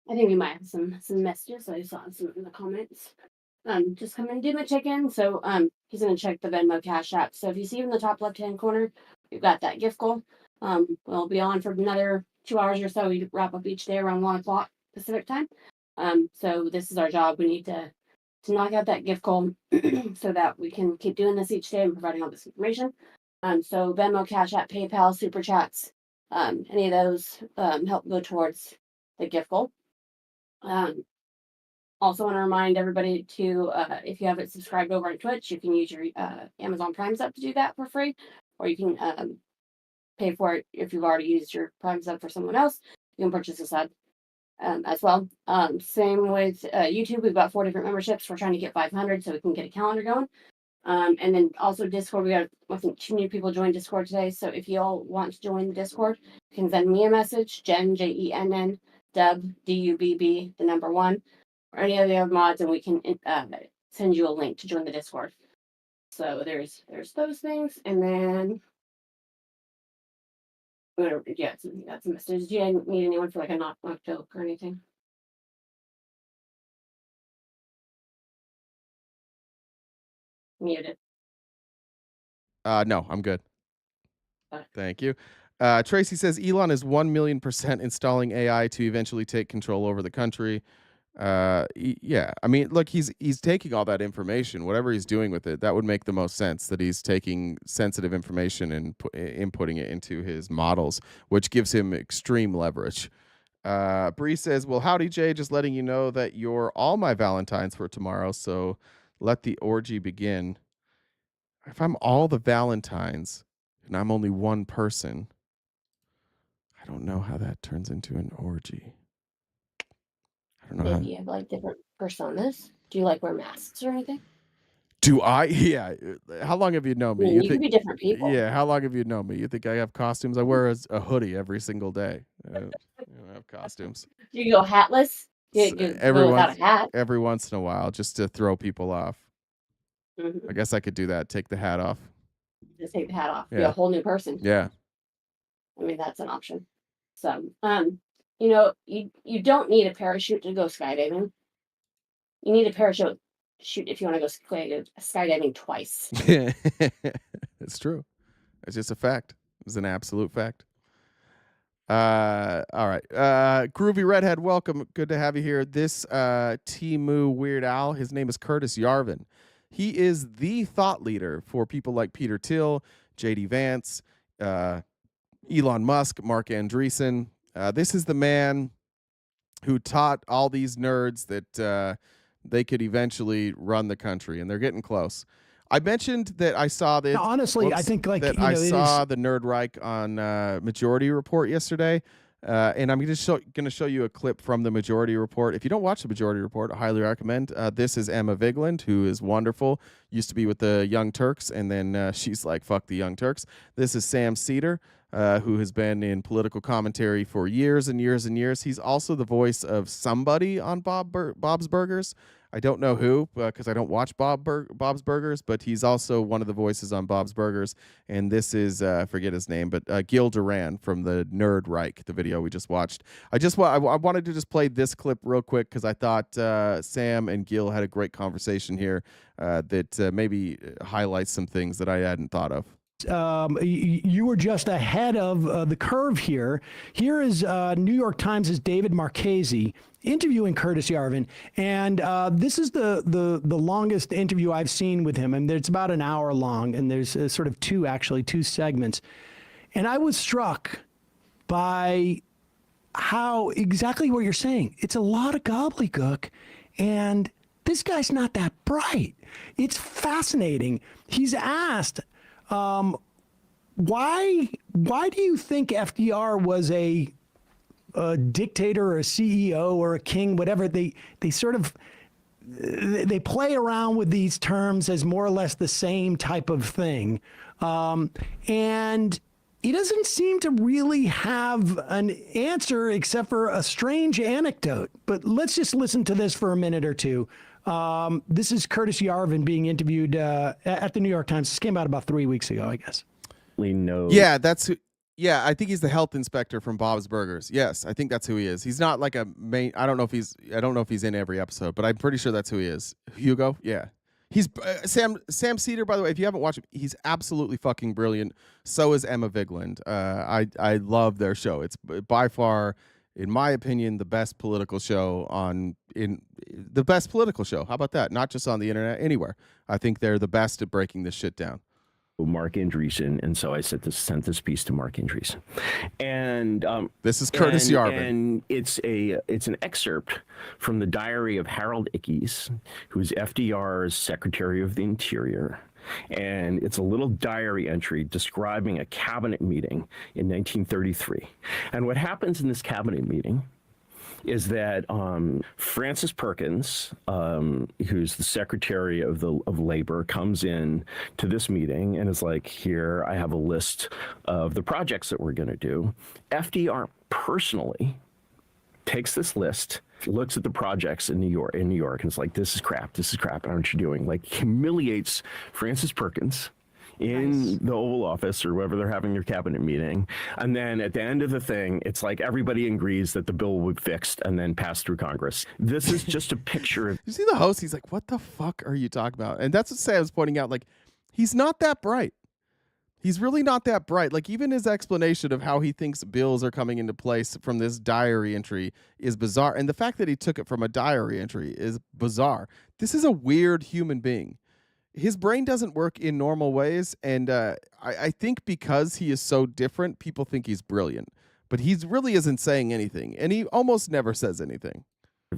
I think we might have some messages. I saw some in the comments. Just come and do my check-in. So he's gonna check the Venmo Cash App. So if you see in the top left-hand corner, we've got that gift goal. We'll be on for another 2 hours or so. We wrap up each day around 1 o'clock Pacific time. So this is our job. We need to knock out that gift goal so that we can keep doing this each day and providing all this information. So Venmo, Cash App, PayPal, Super Chats, any of those help go towards the gift goal. Also want to remind everybody to, if you haven't subscribed over on Twitch, you can use your Amazon Prime sub to do that for free, or you can pay for it if you've already used your Prime sub for someone else. You can purchase a sub as well. Same with YouTube. We've got 4 different memberships. We're trying to get 500 so we can get a calendar going. And then also Discord. We got, I think, 2 new people joined Discord today. So if you all want to join the Discord, you can send me a message, Jen, Jenn, Dub, DUBB, the number 1, or any of the other mods, and we can send you a link to join the Discord. So there's those things, and then got some messages. Do you need anyone for like a knock joke or anything? Muted. No, I'm good. Thank you. Tracy says Elon is 1,000,000% installing AI to eventually take control over the country. Yeah, I mean, look, he's taking all that information, whatever he's doing with it. That would make the most sense, that he's taking sensitive information and inputting it into his models, which gives him extreme leverage. Bree says, well, howdy, Jay, just letting you know that you're all my Valentines for tomorrow, so let the orgy begin. If I'm all the Valentines and I'm only one person, I don't know how that turns into an orgy. I don't know. Maybe you have like different personas. Do you like wear masks or anything? Do I? Yeah. How long have you known me? I mean, you could be different people. Yeah. How long have you known me? You think I have costumes? I wear a hoodie every single day. I don't have costumes. Do you go hatless? You go without a hat? Every once in a while, just to throw people off. Mm-hmm. I guess I could do that. Take the hat off. Just take the hat off. Yeah. Be a whole new person. Yeah. I mean, that's an option. So, you know, you don't need a parachute to go skydiving. You need a parachute if you want to go skydiving twice. It's true. It's just a fact. It's an absolute fact. All right. Groovy Redhead, welcome. Good to have you here. This Temu Weird Al, his name is Curtis Yarvin. He is the thought leader for people like Peter Thiel, J.D. Vance, Elon Musk, Mark Andreessen. This is the man who taught all these nerds that they could eventually run the country, and they're getting close. I mentioned that I saw this. Now, honestly, I think like that I saw the Nerd Reich on Majority Report yesterday, and I'm going to show you a clip from the Majority Report. If you don't watch the Majority Report, I highly recommend. This is Emma Vigeland, who is wonderful. Used to be with the Young Turks, and then she's like, "Fuck the Young Turks." This is Sam Cedar. who has been in political commentary for years and years and years. He's also the voice of somebody on Bob's Burgers. I don't know who, because I don't watch Bob's Burgers, but he's also one of the voices on Bob's Burgers. And this is, I forget his name, but Gil Duran from the Nerd Reich, the video we just watched. I wanted to just play this clip real quick because I thought Sam and Gil had a great conversation here that maybe highlights some things that I hadn't thought of. You were just ahead of the curve here. Here is New York Times' David Marchese interviewing Curtis Yarvin, and this is the longest interview I've seen with him, and it's about an hour long, and there's sort of two segments. And I was struck by how exactly what you're saying. It's a lot of gobbledygook, and this guy's not that bright. It's fascinating. He's asked, why do you think FDR was a dictator or a CEO or a king, whatever? They sort of they play around with these terms as more or less the same type of thing, and he doesn't seem to really have an answer except for a strange anecdote. But let's just listen to this for a minute or two. This is Curtis Yarvin being interviewed at the New York Times. This came out about 3 weeks ago, I guess. Yeah, I think he's the health inspector from Bob's Burgers. Yes, I think that's who he is. He's not like a main. I don't know if he's in every episode, but I'm pretty sure that's who he is. Hugo, yeah. He's Sam Cedar, by the way. If you haven't watched him, he's absolutely fucking brilliant. So is Emma Vigeland. I love their show. It's by far, in my opinion, the best political show the best political show. How about that? Not just on the internet, anywhere. I think they're the best at breaking this shit down. Mark Andreessen, and so I sent this piece to Mark Andreessen, and this is Curtis Yarvin, and it's an excerpt from the diary of Harold Ickes, who is FDR's Secretary of the Interior, and it's a little diary entry describing a cabinet meeting in 1933, and what happens in this cabinet meeting is that Francis Perkins, who's the Secretary of Labor, comes in to this meeting and is like, here, I have a list of the projects that we're going to do. FDR personally takes this list, looks at the projects in New York, and is like, this is crap, aren't you doing? Like, humiliates Francis Perkins in the Oval Office or wherever they're having their cabinet meeting. And then at the end of the thing, it's like everybody agrees that the bill will be fixed and then passed through Congress. This is just a picture of... You see the host? He's like, what the fuck are you talking about? And that's what Sam's pointing out. Like, he's not that bright. He's really not that bright. Like, even his explanation of how he thinks bills are coming into place from this diary entry is bizarre. And the fact that he took it from a diary entry is bizarre. This is a weird human being. His brain doesn't work in normal ways, and I think because he is so different, people think he's brilliant. But he really isn't saying anything, and he almost never says anything.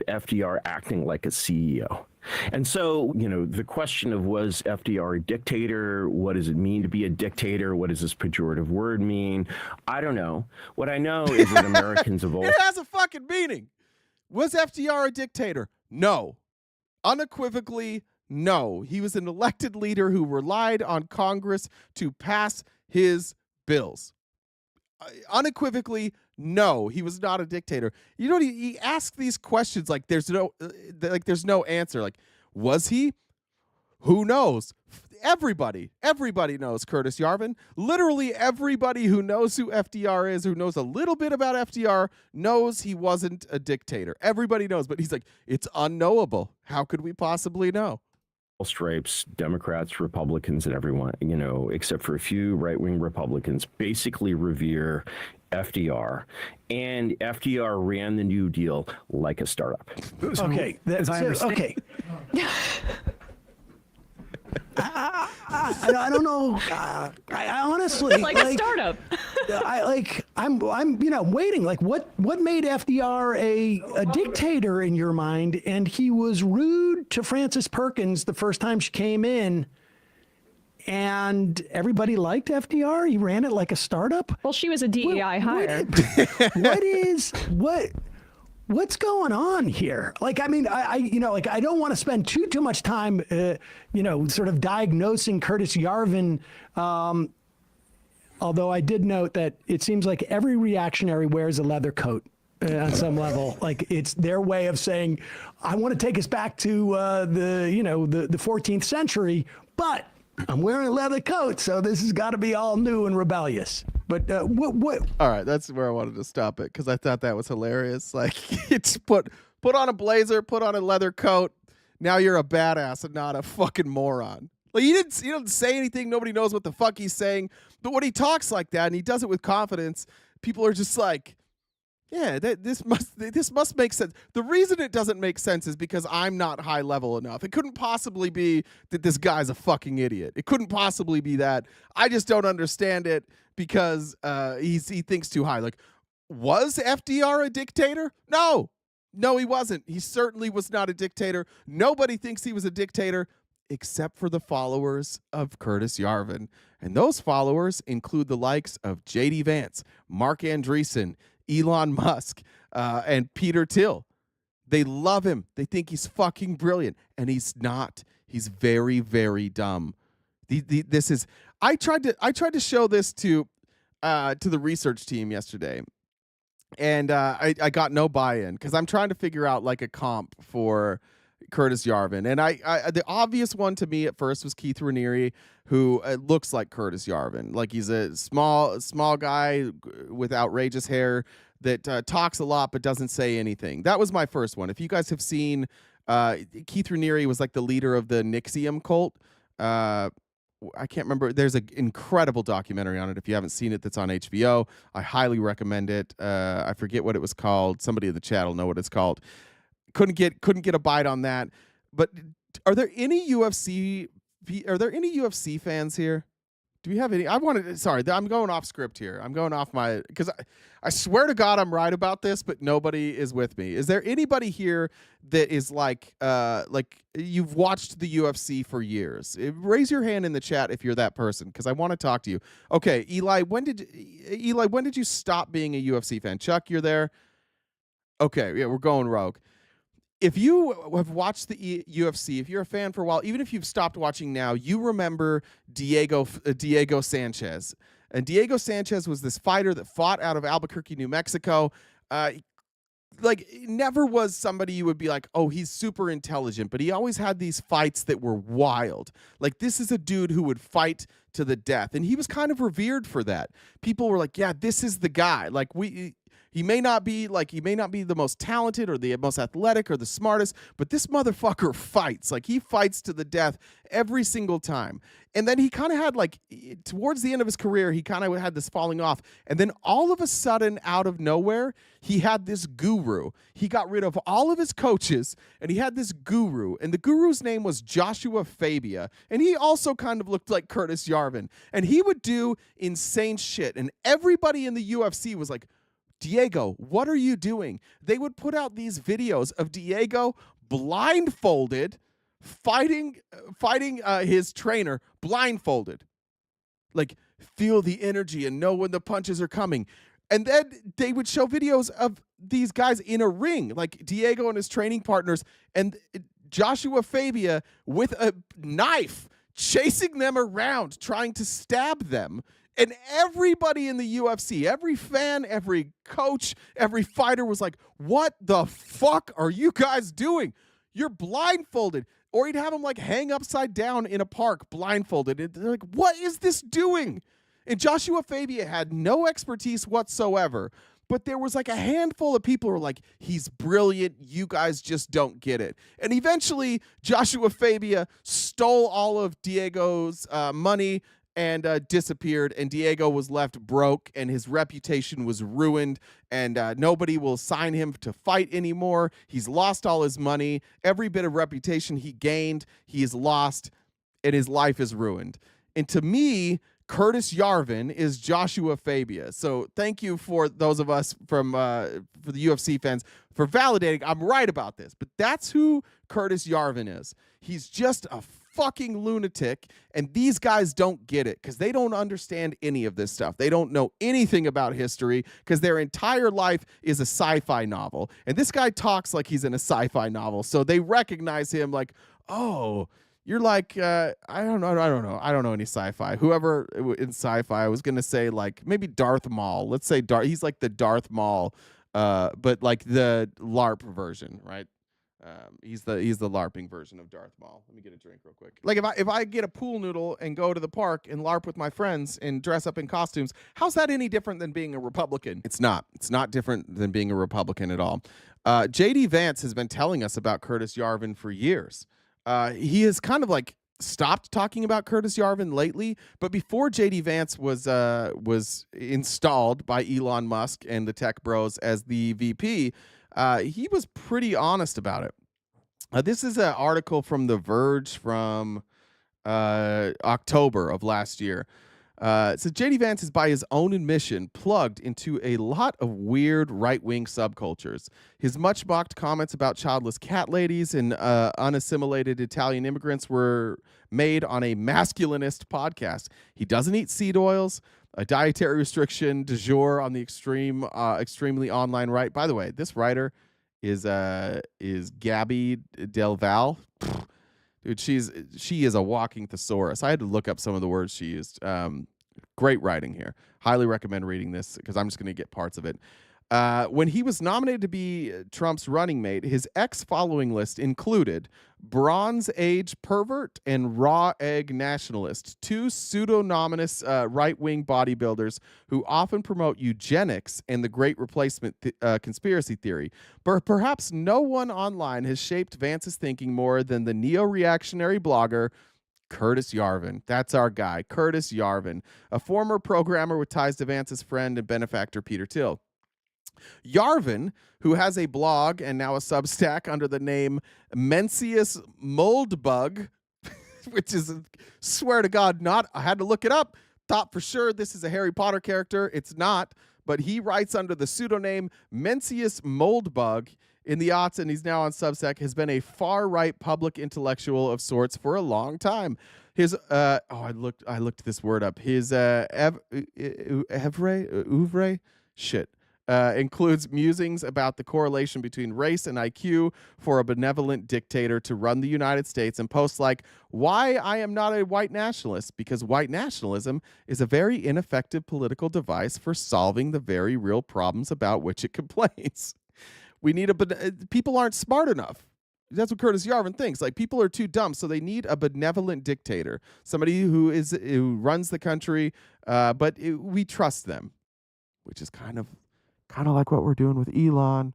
FDR acting like a CEO. And so, the question of, was FDR a dictator? What does it mean to be a dictator? What does this pejorative word mean? I don't know. What I know is that Americans of all... It has a fucking meaning. Was FDR a dictator? No. Unequivocally, no. He was an elected leader who relied on Congress to pass his bills. Unequivocally, no. He was not a dictator. You know, he asked these questions like there's no answer. Like, was he? Who knows? Everybody knows Curtis Yarvin. Literally everybody who knows who FDR is, who knows a little bit about FDR, knows he wasn't a dictator. Everybody knows, but he's like, it's unknowable. How could we possibly know? Stripes, Democrats, Republicans, and everyone, except for a few right-wing Republicans, basically revere FDR. And FDR ran the New Deal like a startup. Okay. Okay. I don't know. I honestly like a startup. I'm waiting. Like, what made FDR a dictator in your mind? And he was rude to Frances Perkins the first time she came in, and everybody liked FDR. He ran it like a startup. Well, she was a DEI hire. What's going on here? Like, I mean, I don't want to spend too much time, sort of diagnosing Curtis Yarvin. Although I did note that it seems like every reactionary wears a leather coat on some level. Like it's their way of saying, I want to take us back to the 14th century, but I'm wearing a leather coat, so this has got to be all new and rebellious. But what? All right, that's where I wanted to stop it because I thought that was hilarious. Like, it's put on a blazer, put on a leather coat. Now you're a badass and not a fucking moron. Like you didn't say anything. Nobody knows what the fuck he's saying. But when he talks like that and he does it with confidence, people are just like, yeah, this must make sense. The reason it doesn't make sense is because I'm not high level enough. It couldn't possibly be that this guy's a fucking idiot. It couldn't possibly be that. I just don't understand it because he thinks too high. Like, was FDR a dictator? No, he wasn't. He certainly was not a dictator. Nobody thinks he was a dictator except for the followers of Curtis Yarvin. And those followers include the likes of J.D. Vance, Mark Andreessen, Elon Musk, and Peter Thiel. They love him. They think he's fucking brilliant, and he's not. He's very, very dumb. This is. I tried to show this to the research team yesterday, and I got no buy-in because I'm trying to figure out like a comp for Curtis Yarvin, and I the obvious one to me at first was Keith Raniere, who looks like Curtis Yarvin. Like he's a small guy with outrageous hair that talks a lot but doesn't say anything. That was my first one. If you guys have seen, Keith Raniere was like the leader of the Nixium cult. I can't remember. There's an incredible documentary on it. If you haven't seen it, that's on HBO. I highly recommend it. I forget what it was called. Somebody in the chat will know what it's called. Couldn't get a bite on that. But are there any UFC fans here? Do we have any? Sorry, I'm going off script here. I'm going off because I swear to God I'm right about this, but nobody is with me. Is there anybody here that is like you've watched the UFC for years? Raise your hand in the chat if you're that person, because I want to talk to you. Okay, Eli, when did you stop being a UFC fan? Chuck, you're there? Okay, yeah, we're going rogue. If you have watched the UFC, if you're a fan for a while, even if you've stopped watching now, you remember Diego Sanchez. And Diego Sanchez was this fighter that fought out of Albuquerque, New Mexico. Never was somebody you would be like, oh, he's super intelligent, but he always had these fights that were wild. Like, this is a dude who would fight to the death, and he was kind of revered for that. People were like, yeah, this is the guy. Like, he may not be the most talented or the most athletic or the smartest, but this motherfucker fights. Like, he fights to the death every single time. And then he kind of had, like, towards the end of his career, he kind of had this falling off. And then all of a sudden, out of nowhere, he had this guru. He got rid of all of his coaches, and he had this guru. And the guru's name was Joshua Fabia. And he also kind of looked like Curtis Yarvin. And he would do insane shit. And everybody in the UFC was like, Diego, what are you doing? They would put out these videos of Diego blindfolded, fighting his trainer blindfolded. Like, feel the energy and know when the punches are coming. And then they would show videos of these guys in a ring, like Diego and his training partners, and Joshua Fabia with a knife chasing them around, trying to stab them. And everybody in the UFC, every fan, every coach, every fighter was like, what the fuck are you guys doing? You're blindfolded. Or he'd have them like hang upside down in a park blindfolded. And they're like, what is this doing? And Joshua Fabia had no expertise whatsoever. But there was like a handful of people who were like, he's brilliant. You guys just don't get it. And eventually, Joshua Fabia stole all of Diego's money and disappeared, and Diego was left broke, and his reputation was ruined, and nobody will sign him to fight anymore. He's lost all his money. Every bit of reputation he gained, he has lost, and his life is ruined. And to me, Curtis Yarvin is Joshua Fabia. So thank you for those of us for the UFC fans for validating I'm right about this. But that's who Curtis Yarvin is. He's just a fucking lunatic, and these guys don't get it because they don't understand any of this stuff. They don't know anything about history because their entire life is a sci-fi novel, and this guy talks like he's in a sci-fi novel, so they recognize him like, oh, You're like, I don't know any sci-fi. Whoever in sci-fi, I was gonna say like maybe Darth Maul. Let's say he's like the Darth Maul, but like the LARP version, right? He's the LARPing version of Darth Maul. Let me get a drink real quick. Like if I get a pool noodle and go to the park and LARP with my friends and dress up in costumes, how's that any different than being a Republican? It's not. It's not different than being a Republican at all. JD Vance has been telling us about Curtis Yarvin for years. He has kind of like stopped talking about Curtis Yarvin lately, but before JD Vance was installed by Elon Musk and the tech bros as the VP, he was pretty honest about it. This is an article from The Verge from October of last year. It says JD Vance is, by his own admission, plugged into a lot of weird right-wing subcultures. His much-mocked comments about childless cat ladies and unassimilated Italian immigrants were made on a masculinist podcast. He doesn't eat seed oils, a dietary restriction du jour on the extremely online right. By the way, this writer is Gabby Del Val. Dude, she is a walking thesaurus. I had to look up some of the words she used. Great writing here. Highly recommend reading this because I'm just going to get parts of it. When he was nominated to be Trump's running mate, his ex-following list included Bronze Age pervert and raw egg nationalist, two pseudonymous right-wing bodybuilders who often promote eugenics and the Great Replacement conspiracy theory. But perhaps no one online has shaped Vance's thinking more than the neo-reactionary blogger Curtis Yarvin. That's our guy, Curtis Yarvin, a former programmer with ties to Vance's friend and benefactor Peter Thiel. Yarvin, who has a blog and now a Substack under the name Mencius Moldbug, which is, swear to God, not, I had to look it up, thought for sure this is a Harry Potter character. It's not, but he writes under the pseudonym Mencius Moldbug in the aughts, and he's now on Substack, has been a far-right public intellectual of sorts for a long time. His I looked this word up. His oeuvre includes musings about the correlation between race and IQ for a benevolent dictator to run the United States, and posts like, "Why I am not a white nationalist, because white nationalism is a very ineffective political device for solving the very real problems about which it complains. We need people aren't smart enough." That's what Curtis Yarvin thinks. Like, people are too dumb, so they need a benevolent dictator, somebody who runs the country, but we trust them, which is kind of like what we're doing with Elon.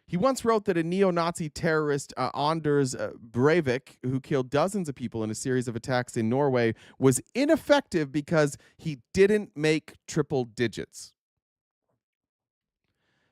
He once wrote that a neo-Nazi terrorist, Anders Breivik, who killed dozens of people in a series of attacks in Norway, was ineffective because he didn't make triple digits.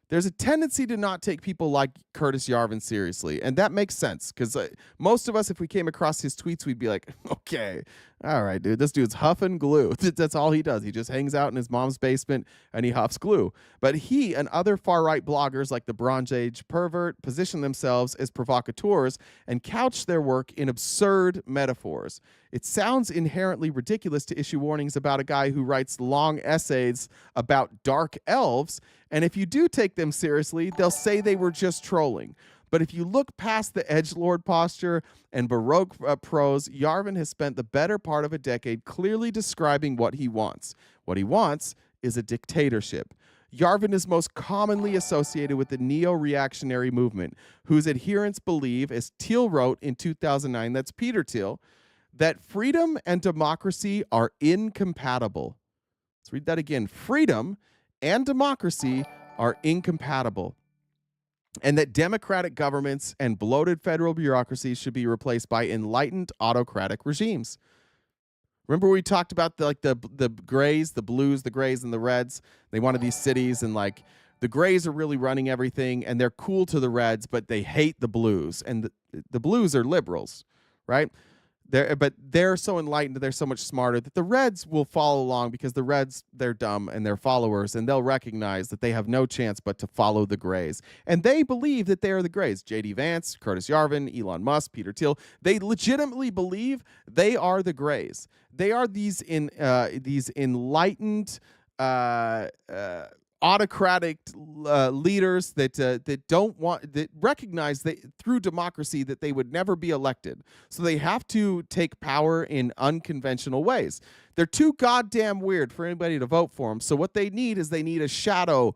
There's a tendency to not take people like Curtis Yarvin seriously, and that makes sense, because most of us, if we came across his tweets, we'd be like, okay, all right, dude, this dude's huffing glue. That's all he does. He just hangs out in his mom's basement, and he huffs glue. But he and other far-right bloggers like the Bronze Age pervert position themselves as provocateurs and couch their work in absurd metaphors. It sounds inherently ridiculous to issue warnings about a guy who writes long essays about dark elves, and if you do take them seriously, they'll say they were just trolling. But if you look past the edgelord posture and Baroque prose, Yarvin has spent the better part of a decade clearly describing what he wants. What he wants is a dictatorship. Yarvin is most commonly associated with the neo-reactionary movement, whose adherents believe, as Thiel wrote in 2009, that's Peter Thiel, that freedom and democracy are incompatible. Let's read that again. Freedom and democracy are incompatible, and that democratic governments and bloated federal bureaucracies should be replaced by enlightened autocratic regimes. Remember we talked about the grays, the blues, the grays, and the reds? They wanted these cities, and like the grays are really running everything, and they're cool to the reds, but they hate the blues. And the blues are liberals, right? But they're so enlightened, they're so much smarter that the reds will follow along, because the reds, they're dumb and they're followers, and they'll recognize that they have no chance but to follow the grays. And they believe that they are the grays. JD Vance, Curtis Yarvin, Elon Musk, Peter Thiel, they legitimately believe they are the grays. They are these enlightened autocratic leaders that don't want, that recognize that through democracy that they would never be elected. So they have to take power in unconventional ways. They're too goddamn weird for anybody to vote for them. So what they need is they need a shadow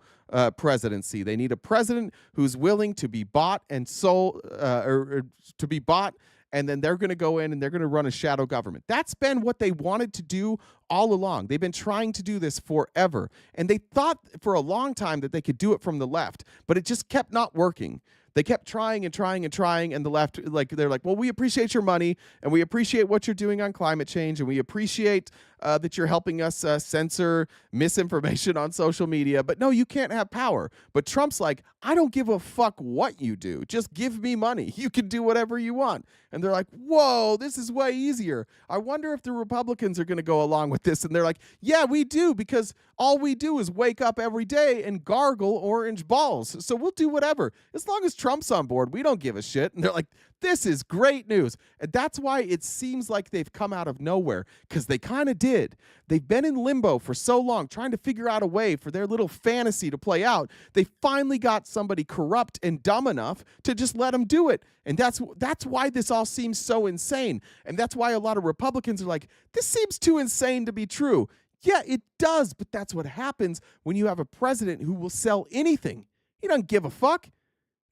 presidency. They need a president who's willing to be bought and sold, or to be bought, and then they're going to go in and they're going to run a shadow government. That's been what they wanted to do all along. They've been trying to do this forever. And they thought for a long time that they could do it from the left, but it just kept not working. They kept trying and trying and trying, and the left, like, they're like, well, we appreciate your money, and we appreciate what you're doing on climate change, and we appreciate that you're helping us censor misinformation on social media, but no, you can't have power. But Trump's like, I don't give a fuck what you do. Just give me money. You can do whatever you want. And they're like, whoa, this is way easier. I wonder if the Republicans are going to go along with this. And they're like, yeah, we do, because all we do is wake up every day and gargle orange balls. So we'll do whatever. As long as Trump's on board, we don't give a shit. And they're like, this is great news. And that's why it seems like they've come out of nowhere, because they kind of did. They've been in limbo for so long, trying to figure out a way for their little fantasy to play out. They finally got somebody corrupt and dumb enough to just let them do it. And that's why this all seems so insane. And that's why a lot of Republicans are like, this seems too insane to be true. Yeah, it does, but that's what happens when you have a president who will sell anything. He doesn't give a fuck.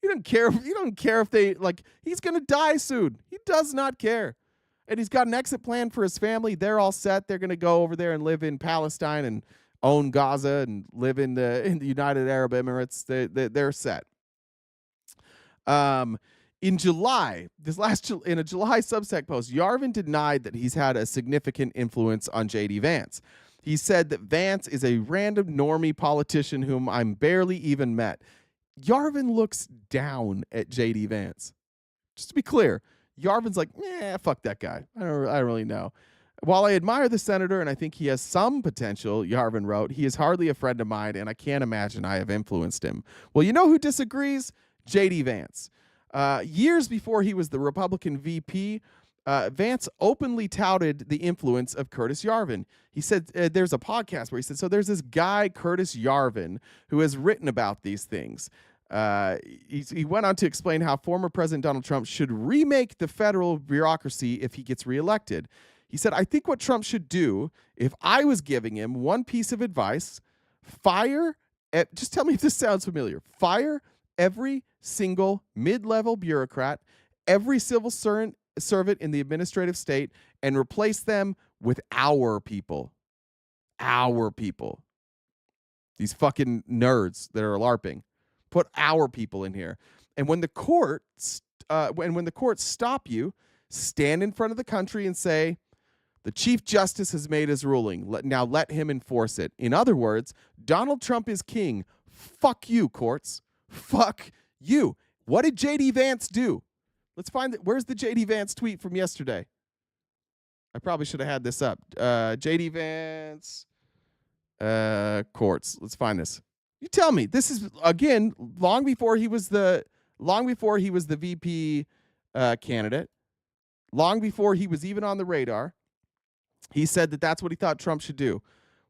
He doesn't care. He doesn't care if they, like, he's going to die soon. He does not care. And he's got an exit plan for his family. They're all set. They're going to go over there and live in Palestine and own Gaza and live in the United Arab Emirates. They're set. In July, in a July Substack post, Yarvin denied that he's had a significant influence on J.D. Vance. He said that Vance is a random normie politician whom I'm barely even met. Yarvin looks down at J.D. Vance. Just to be clear, Yarvin's like, fuck that guy. I don't really know. While I admire the senator and I think he has some potential, Yarvin wrote, he is hardly a friend of mine, and I can't imagine I have influenced him. Well, you know who disagrees? J.D. Vance. Years before he was the Republican VP, Vance openly touted the influence of Curtis Yarvin. He said, there's a podcast where he said, so there's this guy, Curtis Yarvin, who has written about these things. He went on to explain how former President Donald Trump should remake the federal bureaucracy if he gets reelected. He said, I think what Trump should do, if I was giving him one piece of advice, just tell me if this sounds familiar, fire every single mid-level bureaucrat, every civil servant in the administrative state, and replace them with our people. Our people. These fucking nerds that are LARPing. Put our people in here. And when the courts stop you, stand in front of the country and say, the Chief Justice has made his ruling. Now let him enforce it. In other words, Donald Trump is king. Fuck you, courts. Fuck you. What did J.D. Vance do? Let's find it. Where's the J.D. Vance tweet from yesterday? I probably should have had this up. J.D. Vance courts. Let's find this. You tell me. This is, again, long before he was the VP candidate, long before he was even on the radar. He said that that's what he thought Trump should do.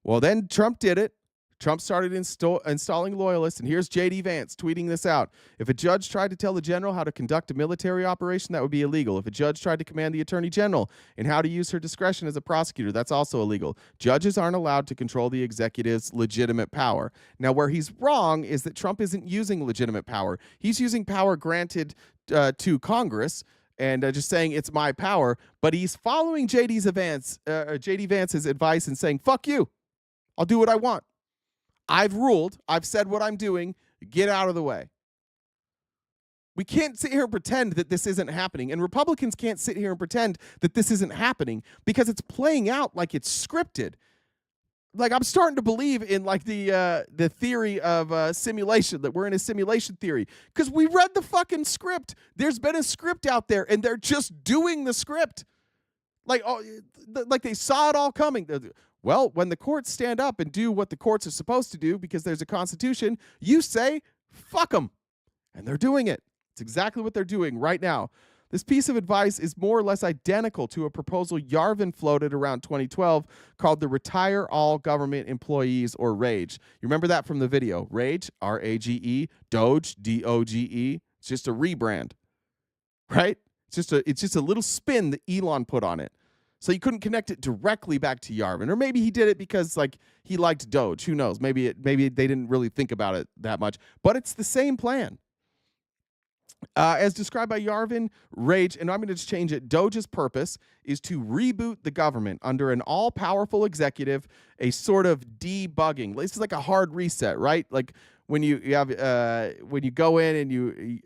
Well, then Trump did it. Trump started installing loyalists, and here's J.D. Vance tweeting this out. If a judge tried to tell the general how to conduct a military operation, that would be illegal. If a judge tried to command the attorney general in how to use her discretion as a prosecutor, that's also illegal. Judges aren't allowed to control the executive's legitimate power. Now, where he's wrong is that Trump isn't using legitimate power. He's using power granted to Congress and just saying it's my power, but he's following J.D. Vance's advice and saying, fuck you. I'll do what I want. I've ruled. I've said what I'm doing. Get out of the way. We can't sit here and pretend that this isn't happening. And Republicans can't sit here and pretend that this isn't happening because it's playing out like it's scripted. Like, I'm starting to believe in, like, the theory of simulation, that we're in a simulation theory. Because we read the fucking script. There's been a script out there, and they're just doing the script. Like they saw it all coming. Well, when the courts stand up and do what the courts are supposed to do because there's a constitution, you say, fuck them. And they're doing it. It's exactly what they're doing right now. This piece of advice is more or less identical to a proposal Yarvin floated around 2012 called the Retire All Government Employees, or RAGE. You remember that from the video? RAGE, R-A-G-E, Doge, D-O-G-E. It's just a rebrand, right? It's just a little spin that Elon put on it. So you couldn't connect it directly back to Yarvin. Or maybe he did it because like he liked Doge. Who knows? Maybe they didn't really think about it that much. But it's the same plan. As described by Yarvin, RAGE, and I'm going to just change it, Doge's purpose is to reboot the government under an all-powerful executive, a sort of debugging. This is like a hard reset, right? Like when you have when you go in and you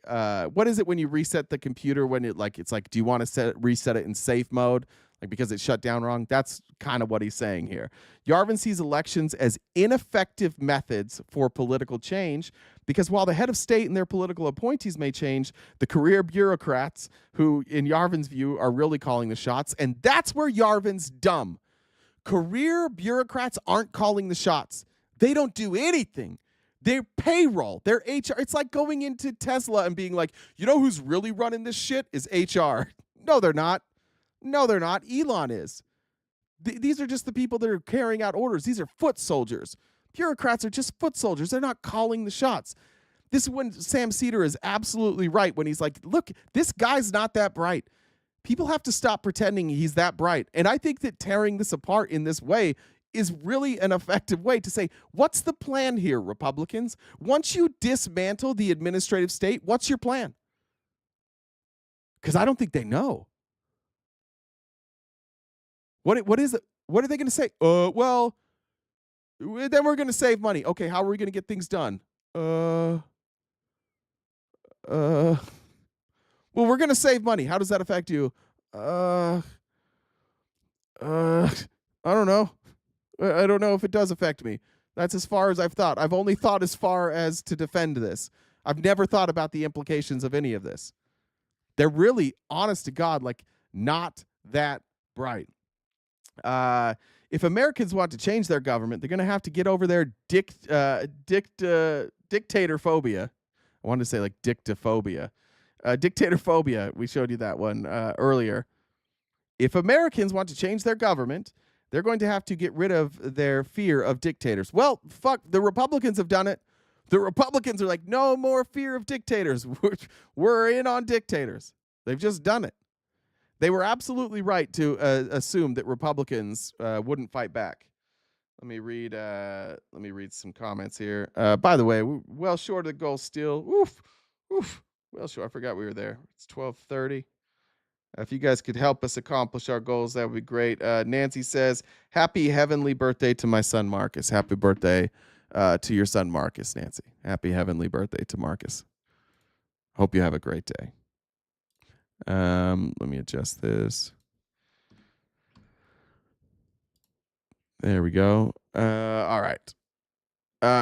what is it when you reset the computer when it's like, do you want to reset it in safe mode? Like because it shut down wrong? That's kind of what he's saying here. Yarvin sees elections as ineffective methods for political change because while the head of state and their political appointees may change, the career bureaucrats, who in Yarvin's view are really calling the shots, and that's where Yarvin's dumb. Career bureaucrats aren't calling the shots. They don't do anything. They're payroll. They're HR. It's like going into Tesla and being like, you know who's really running this shit is HR. No, they're not. No, they're not. Elon is. These are just the people that are carrying out orders. These are foot soldiers. Bureaucrats are just foot soldiers. They're not calling the shots. This is when Sam Cedar is absolutely right when he's like, look, this guy's not that bright. People have to stop pretending he's that bright. And I think that tearing this apart in this way is really an effective way to say, what's the plan here, Republicans? Once you dismantle the administrative state, what's your plan? Because I don't think they know. What is it? What are they going to say? Well, then we're going to save money. Okay, how are we going to get things done? Well, we're going to save money. How does that affect you? I don't know. I don't know if it does affect me. That's as far as I've thought. I've only thought as far as to defend this. I've never thought about the implications of any of this. They're really, honest to God, like not that bright. If Americans want to change their government, they're going to have to get over their dictatorphobia. I wanted to say like dictaphobia. Dictatorphobia. We showed you that one earlier. If Americans want to change their government, they're going to have to get rid of their fear of dictators. Well, fuck, the Republicans have done it. The Republicans are like, no more fear of dictators. We're in on dictators. They've just done it. They were absolutely right to assume that Republicans wouldn't fight back. Let me read some comments here. By the way, we're well short of the goal still. Oof. Well short. I forgot we were there. It's 12:30. If you guys could help us accomplish our goals, that would be great. Nancy says, happy heavenly birthday to my son, Marcus. Happy birthday to your son, Marcus, Nancy. Happy heavenly birthday to Marcus. Hope you have a great day. Let me adjust this. There we go. All right.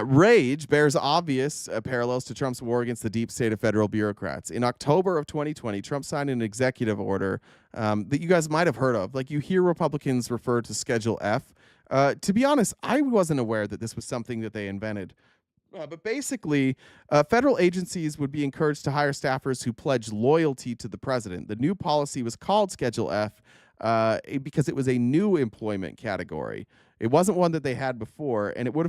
Rage bears obvious parallels to Trump's war against the deep state of federal bureaucrats. In October of 2020, Trump signed an executive order that you guys might have heard of. Like you hear Republicans refer to Schedule F. To be honest, I wasn't aware that this was something that they invented. But basically, federal agencies would be encouraged to hire staffers who pledge loyalty to the president. The new policy was called Schedule F because it was a new employment category. It wasn't one that they had before, and it would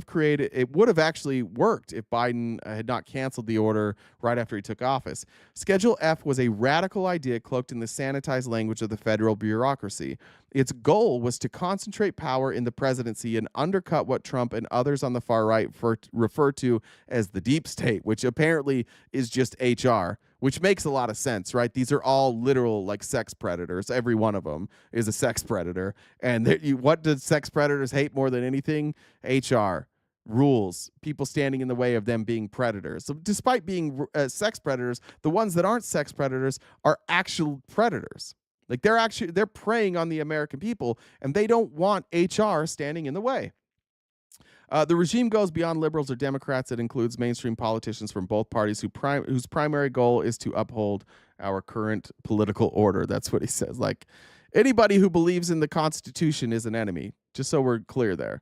have actually worked if Biden had not canceled the order right after he took office. Schedule F was a radical idea cloaked in the sanitized language of the federal bureaucracy. Its goal was to concentrate power in the presidency and undercut what Trump and others on the far right refer to as the deep state, which apparently is just HR, which makes a lot of sense, right? These are all literal like sex predators. Every one of them is a sex predator. And what do sex predators hate more than anything? HR, rules, people standing in the way of them being predators. So despite being sex predators, the ones that aren't sex predators are actual predators. Like they're preying on the American people, and they don't want HR standing in the way. The regime goes beyond liberals or Democrats. It includes mainstream politicians from both parties whose primary goal is to uphold our current political order. That's what he says. Like anybody who believes in the Constitution is an enemy, just so we're clear there.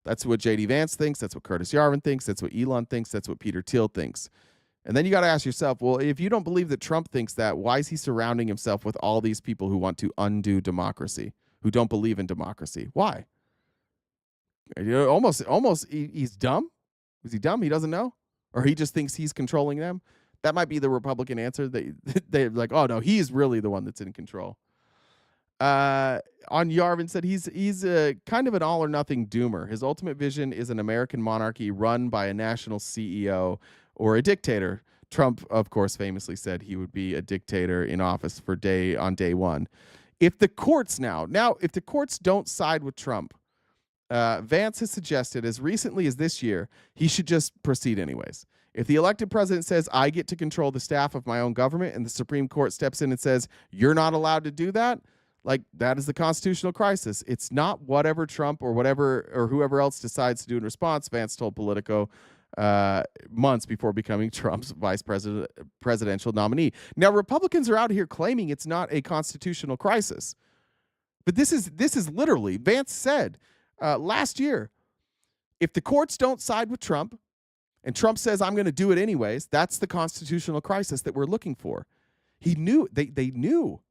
That's what J.D. Vance thinks. That's what Curtis Yarvin thinks. That's what Elon thinks. That's what Peter Thiel thinks. And then you got to ask yourself, well, if you don't believe that Trump thinks that, why is he surrounding himself with all these people who want to undo democracy, who don't believe in democracy? Why? Almost he's dumb. Is he dumb? He doesn't know? Or he just thinks he's controlling them? That might be the Republican answer. They're like, oh, no, he's really the one that's in control. On Yarvin said he's a kind of an all or nothing doomer. His ultimate vision is an American monarchy run by a national CEO or a dictator. Trump, of course, famously said he would be a dictator in office on day one. If the courts if the courts don't side with Trump, Vance has suggested as recently as this year, he should just proceed anyways. If the elected president says, I get to control the staff of my own government, and the Supreme Court steps in and says, you're not allowed to do that, like, that is the constitutional crisis. It's not whatever Trump or whoever else decides to do in response, Vance told Politico months before becoming Trump's presidential nominee. Now, Republicans are out here claiming it's not a constitutional crisis. But this is literally, Vance said last year, if the courts don't side with Trump, and Trump says, I'm going to do it anyways, that's the constitutional crisis that we're looking for. He knew, they knew.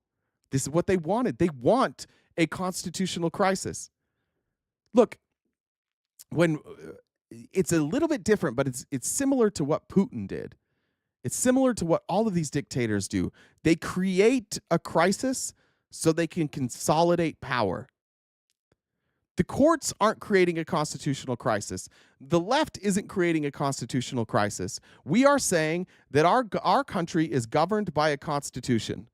This is what they wanted. They want a constitutional crisis. Look, when it's a little bit different, but it's similar to what Putin did. It's similar to what all of these dictators do. They create a crisis so they can consolidate power. The courts aren't creating a constitutional crisis. The left isn't creating a constitutional crisis. We are saying that our country is governed by a constitution,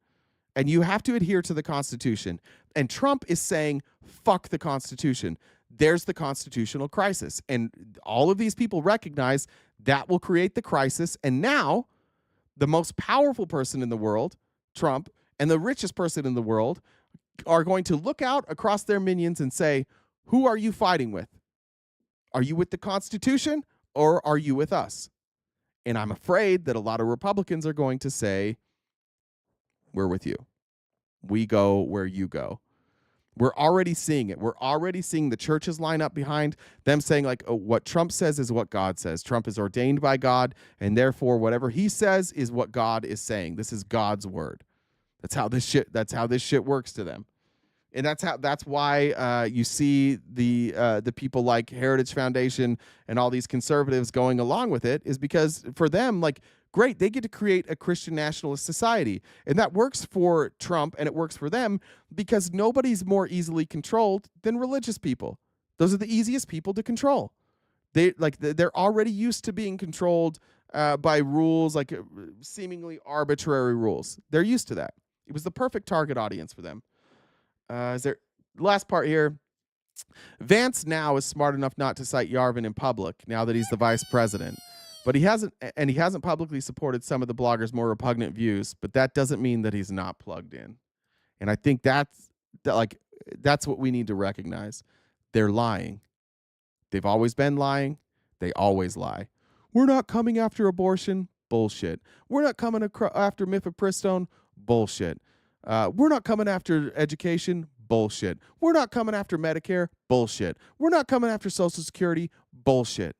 and you have to adhere to the Constitution. And Trump is saying, fuck the Constitution. There's the constitutional crisis. And all of these people recognize that will create the crisis. And now the most powerful person in the world, Trump, and the richest person in the world are going to look out across their minions and say, who are you fighting with? Are you with the Constitution or are you with us? And I'm afraid that a lot of Republicans are going to say, we're with you. We go where you go. We're already seeing it. We're already seeing the churches line up behind them saying, like, oh, what Trump says is what God says. Trump is ordained by God, and therefore whatever he says is what God is saying. This is God's word. That's how this shit works to them. And that's why you see the people like Heritage Foundation and all these conservatives going along with it, is because for them, like, great, they get to create a Christian nationalist society. And that works for Trump and it works for them because nobody's more easily controlled than religious people. Those are the easiest people to control. They're already used to being controlled by rules, like seemingly arbitrary rules. They're used to that. It was the perfect target audience for them. Last part here. Vance now is smart enough not to cite Yarvin in public now that he's the vice president. But he hasn't publicly supported some of the bloggers' more repugnant views, but that doesn't mean that he's not plugged in. And I think that's what we need to recognize. They're lying. They've always been lying. They always lie. We're not coming after abortion. Bullshit. We're not coming after mifepristone. Bullshit. We're not coming after education. Bullshit. We're not coming after Medicare. Bullshit. We're not coming after Social Security. Bullshit.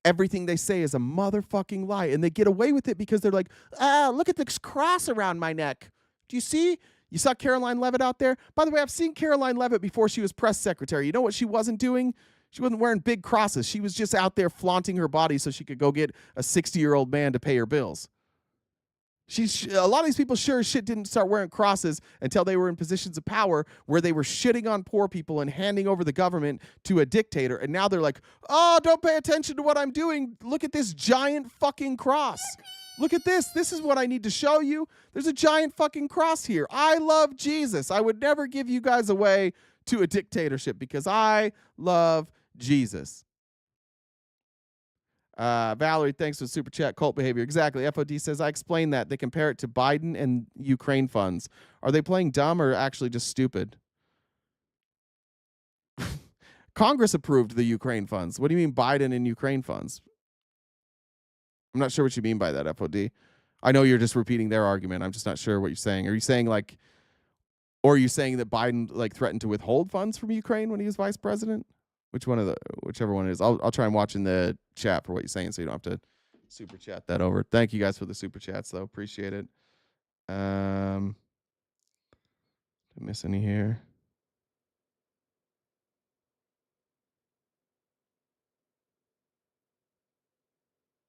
Everything they say is a motherfucking lie, and they get away with it because they're like, look at this cross around my neck. Do you see? You saw Caroline Leavitt out there? By the way, I've seen Caroline Leavitt before she was press secretary. You know what she wasn't doing? She wasn't wearing big crosses. She was just out there flaunting her body so she could go get a 60-year-old man to pay her bills. A lot of these people sure as shit didn't start wearing crosses until they were in positions of power where they were shitting on poor people and handing over the government to a dictator. And now they're like, oh, don't pay attention to what I'm doing. Look at this giant fucking cross. Look at this. This is what I need to show you. There's a giant fucking cross here. I love Jesus. I would never give you guys away to a dictatorship because I love Jesus. Valerie, thanks for the super chat. Cult behavior. Exactly. FOD says, I explained that. They compare it to Biden and Ukraine funds. Are they playing dumb or actually just stupid? Congress approved the Ukraine funds. What do you mean Biden and Ukraine funds? I'm not sure what you mean by that, FOD. I know you're just repeating their argument. I'm just not sure what you're saying. Are you saying or are you saying that Biden threatened to withhold funds from Ukraine when he was vice president? Whichever one it is. I'll try and watch in the chat for what you're saying so you don't have to super chat that over. Thank you guys for the super chats, though. Appreciate it. Did I miss any here?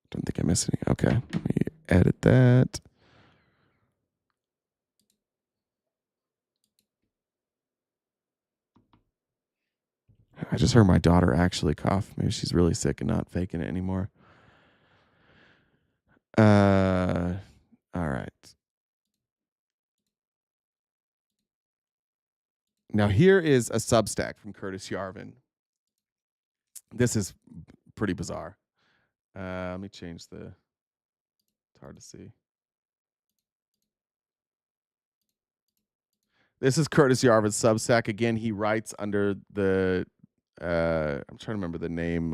Don't think I missed any. Okay, let me edit that. I just heard my daughter actually cough. Maybe she's really sick and not faking it anymore. All right. Now here is a Substack from Curtis Yarvin. This is pretty bizarre. Let me change the. It's hard to see. This is Curtis Yarvin's Substack. Again, he writes under the. I'm trying to remember the name.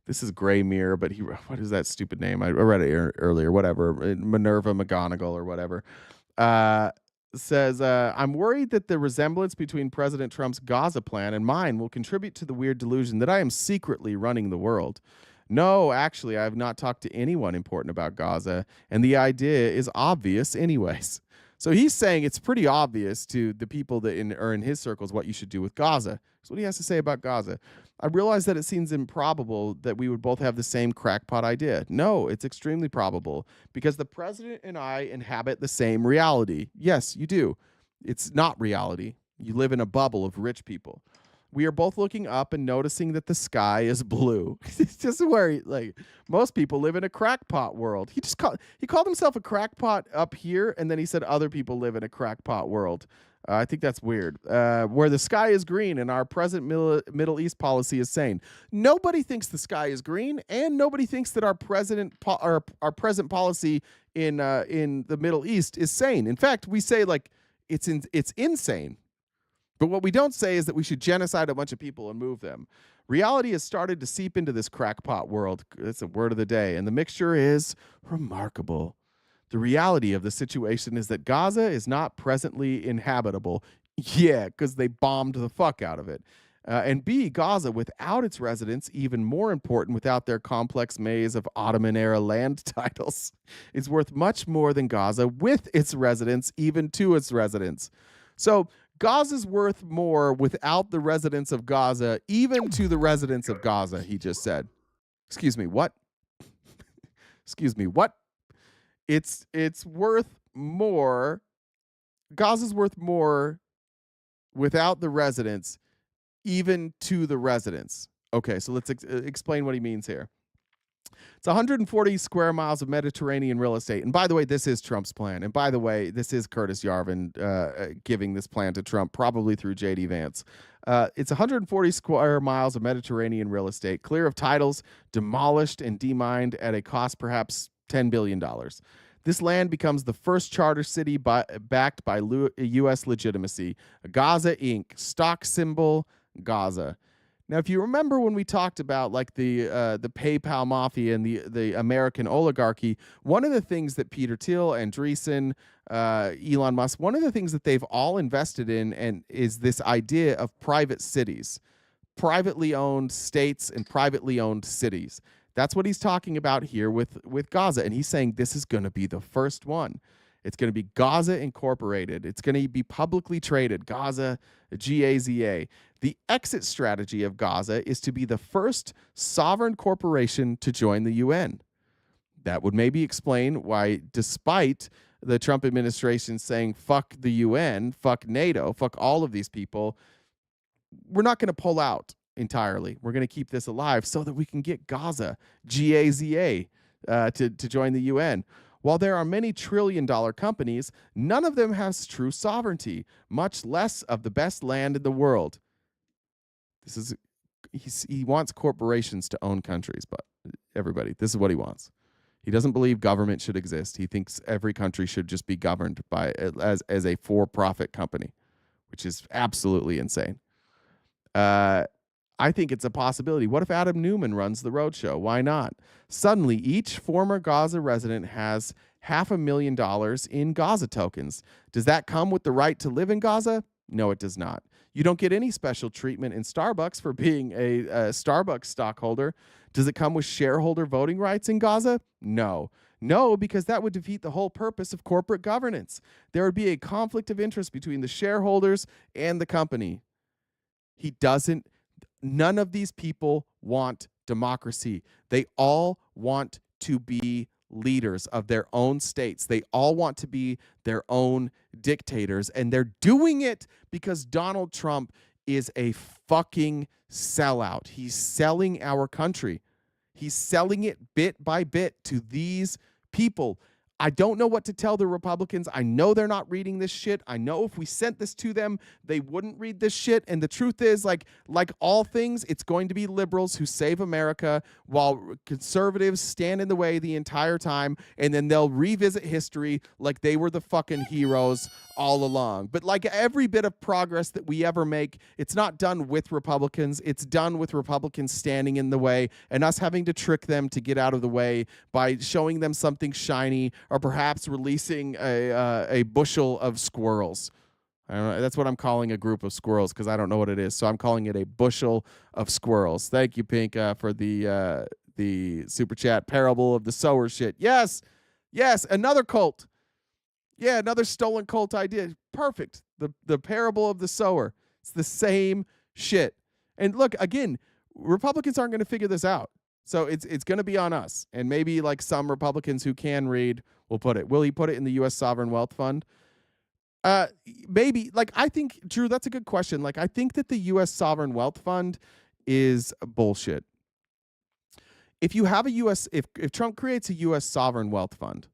This is Gray Mirror, but what is that stupid name? I read it earlier. Whatever, Minerva McGonagall or whatever. Says, I'm worried that the resemblance between President Trump's Gaza plan and mine will contribute to the weird delusion that I am secretly running the world. No, actually, I have not talked to anyone important about Gaza, and the idea is obvious anyways. So he's saying it's pretty obvious to the people that are in his circles what you should do with Gaza. That's what he has to say about Gaza. I realize that it seems improbable that we would both have the same crackpot idea. No, it's extremely probable because the president and I inhabit the same reality. Yes, you do. It's not reality. You live in a bubble of rich people. We are both looking up and noticing that the sky is blue. It's just where most people live in a crackpot world. He called himself a crackpot up here, and then he said other people live in a crackpot world. I think that's weird. Where the sky is green and our present Middle East policy is sane. Nobody thinks the sky is green, and nobody thinks that our present policy in the Middle East is sane. In fact, we say it's insane. But what we don't say is that we should genocide a bunch of people and move them. Reality has started to seep into this crackpot world. It's a word of the day. And the mixture is remarkable. The reality of the situation is that Gaza is not presently inhabitable. Yeah, because they bombed the fuck out of it. And B, Gaza, without its residents, even more important, without their complex maze of Ottoman-era land titles, is worth much more than Gaza with its residents, even to its residents. So Gaza's worth more without the residents of Gaza, even to the residents of Gaza, he just said. Excuse me, what? Excuse me, what? It's worth more. Gaza's worth more without the residents, even to the residents. Okay, so let's explain what he means here. It's 140 square miles of Mediterranean real estate. And by the way, this is Trump's plan. And by the way, this is Curtis Yarvin giving this plan to Trump, probably through J.D. Vance. It's 140 square miles of Mediterranean real estate, clear of titles, demolished and demined at a cost perhaps $10 billion. This land becomes the first charter city backed by U.S. legitimacy. Gaza Inc., stock symbol, Gaza. Now, if you remember when we talked about the PayPal mafia and the American oligarchy, one of the things that Peter Thiel, Andreessen, Elon Musk, one of the things that they've all invested in and is this idea of private cities, privately owned states and privately owned cities. That's what he's talking about here with Gaza, and he's saying this is going to be the first one. It's going to be Gaza Incorporated. It's going to be publicly traded, Gaza, Gaza. The exit strategy of Gaza is to be the first sovereign corporation to join the UN. That would maybe explain why, despite the Trump administration saying, fuck the UN, fuck NATO, fuck all of these people, we're not going to pull out entirely. We're going to keep this alive so that we can get Gaza, Gaza, to join the UN. While there are many trillion-dollar companies, none of them has true sovereignty, much less of the best land in the world. He wants corporations to own countries, but everybody, this is what he wants. He doesn't believe government should exist. He thinks every country should just be governed as a for-profit company, which is absolutely insane. I think it's a possibility. What if Adam Newman runs the roadshow? Why not? Suddenly, each former Gaza resident has $500,000 in Gaza tokens. Does that come with the right to live in Gaza? No, it does not. You don't get any special treatment in Starbucks for being a Starbucks stockholder. Does it come with shareholder voting rights in Gaza? No. No, because that would defeat the whole purpose of corporate governance. There would be a conflict of interest between the shareholders and the company. None of these people want democracy. They all want to be leaders of their own states. They all want to be their own dictators, and they're doing it because Donald Trump is a fucking sellout. He's selling our country. He's selling it bit by bit to these people. I don't know what to tell the Republicans. I know they're not reading this shit. I know if we sent this to them, they wouldn't read this shit. And the truth is, like all things, it's going to be liberals who save America while conservatives stand in the way the entire time. And then they'll revisit history like they were the fucking heroes all along. But like every bit of progress that we ever make, it's not done with Republicans. It's done with Republicans standing in the way and us having to trick them to get out of the way by showing them something shiny or perhaps releasing a bushel of squirrels. I don't know, that's what I'm calling a group of squirrels because I don't know what it is. So I'm calling it a bushel of squirrels. Thank you, Pink, for the super chat. Parable of the sower shit. Yes, another cult. Yeah, another stolen cult idea. Perfect. The parable of the sower. It's the same shit. And look, again, Republicans aren't going to figure this out. So it's going to be on us. And maybe like some Republicans who can read will put it. Will he put it in the U.S. Sovereign Wealth Fund? Maybe. Like, I think, Drew, that's a good question. Like, I think that the U.S. Sovereign Wealth Fund is bullshit. If you have a U.S. If Trump creates a U.S. Sovereign Wealth Fund,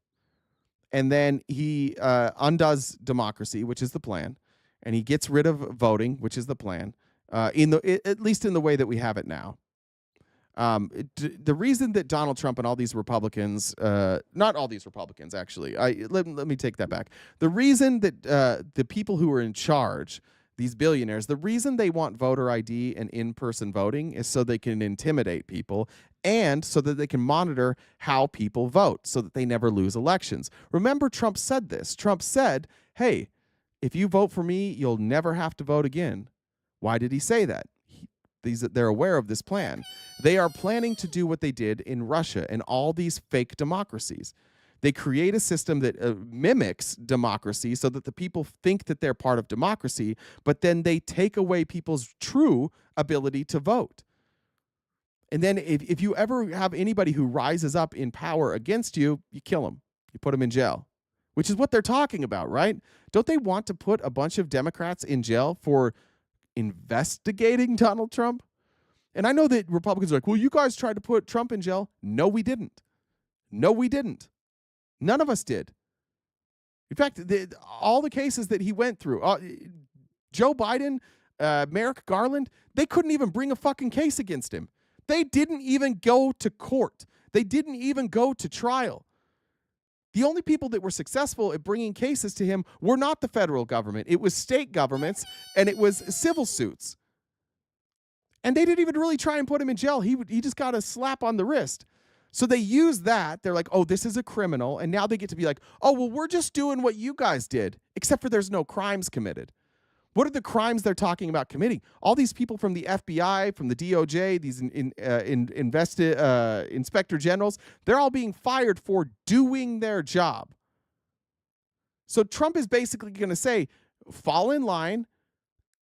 and then he undoes democracy, which is the plan, and he gets rid of voting, which is the plan, at least in the way that we have it now. The reason that Donald Trump and all these Republicans, not all these Republicans, actually, let me take that back. The reason that the people who are in charge, these billionaires, the reason they want voter ID and in-person voting is so they can intimidate people and so that they can monitor how people vote so that they never lose elections. Remember, Trump said this. Trump said, hey, if you vote for me, you'll never have to vote again. Why did he say that? They're aware of this plan. They are planning to do what they did in Russia and all these fake democracies. They create a system that mimics democracy so that the people think that they're part of democracy, but then they take away people's true ability to vote. And then if you ever have anybody who rises up in power against you, you kill them. You put them in jail, which is what they're talking about, right? Don't they want to put a bunch of Democrats in jail for investigating Donald Trump? And I know that Republicans are like, well, you guys tried to put Trump in jail. No, we didn't. No, we didn't. None of us did. In fact, all the cases that he went through, Joe Biden, Merrick Garland, they couldn't even bring a fucking case against him. They didn't even go to court. They didn't even go to trial. The only people that were successful at bringing cases to him were not the federal government. It was state governments, and it was civil suits. And they didn't even really try and put him in jail. He just got a slap on the wrist. So they use that. They're like, oh, this is a criminal. And now they get to be like, oh, well, we're just doing what you guys did, except for there's no crimes committed. What are the crimes they're talking about committing? All these people from the FBI, from the DOJ, these inspector generals, they're all being fired for doing their job. So Trump is basically going to say, fall in line,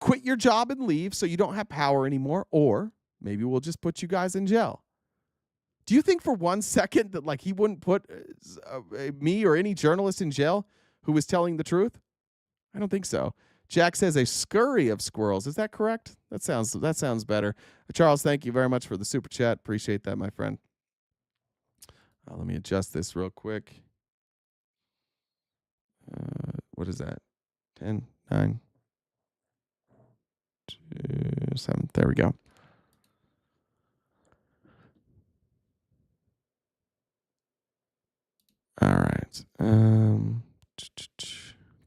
quit your job and leave so you don't have power anymore, or maybe we'll just put you guys in jail. Do you think for 1 second that like he wouldn't put me or any journalist in jail who was telling the truth? I don't think so. Jack says a scurry of squirrels. Is that correct? That sounds better. Charles, thank you very much for the super chat. Appreciate that, my friend. Let me adjust this real quick. What is that? 10, 9, 2, 7. There we go. All right.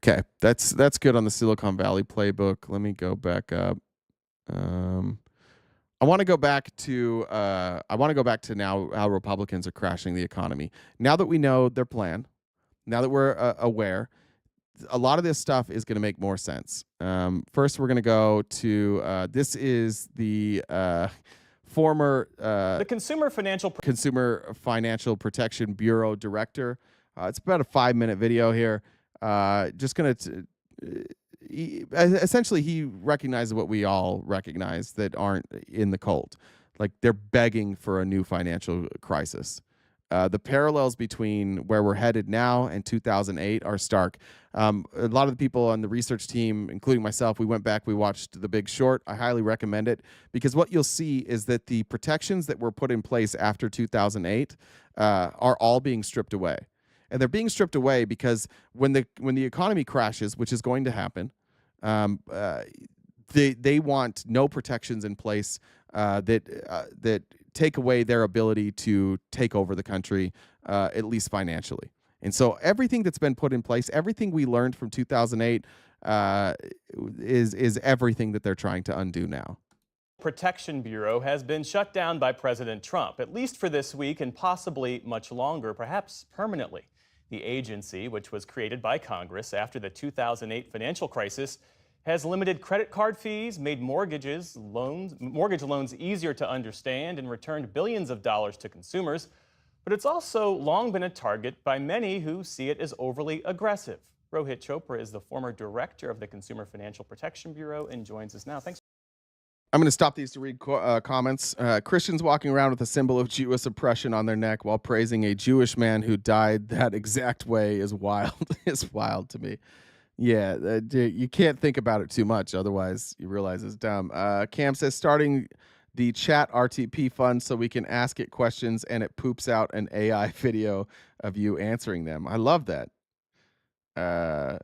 Okay, that's good on the Silicon Valley playbook. Let me go back up. I want to go back to now how Republicans are crashing the economy. Now that we know their plan, now that we're aware, a lot of this stuff is going to make more sense. First, we're going to go to this is the former the Consumer Financial Protection Bureau director. It's about a 5-minute video here. Just going to essentially he recognizes what we all recognize that aren't in the cult. Like they're begging for a new financial crisis. The parallels between where we're headed now and 2008 are stark. A lot of the people on the research team, including myself, we went back, we watched The Big Short. I highly recommend it because what you'll see is that the protections that were put in place after 2008 are all being stripped away. And they're being stripped away because when the economy crashes, which is going to happen, they want no protections in place that take away their ability to take over the country, at least financially. And so everything that's been put in place, everything we learned from 2008 is everything that they're trying to undo now. Protection Bureau has been shut down by President Trump, at least for this week and possibly much longer, perhaps permanently. The agency, which was created by Congress after the 2008 financial crisis, has limited credit card fees, made mortgage loans easier to understand, and returned billions of dollars to consumers. But it's also long been a target by many who see it as overly aggressive. Rohit Chopra is the former director of the Consumer Financial Protection Bureau and joins us now. Thanks. I'm going to stop these to read comments. Christians walking around with a symbol of Jewish oppression on their neck while praising a Jewish man who died that exact way is wild. It's wild to me. Yeah, you can't think about it too much, otherwise you realize it's dumb. Cam says, starting the chat RTP fund so we can ask it questions and it poops out an AI video of you answering them. I love that. I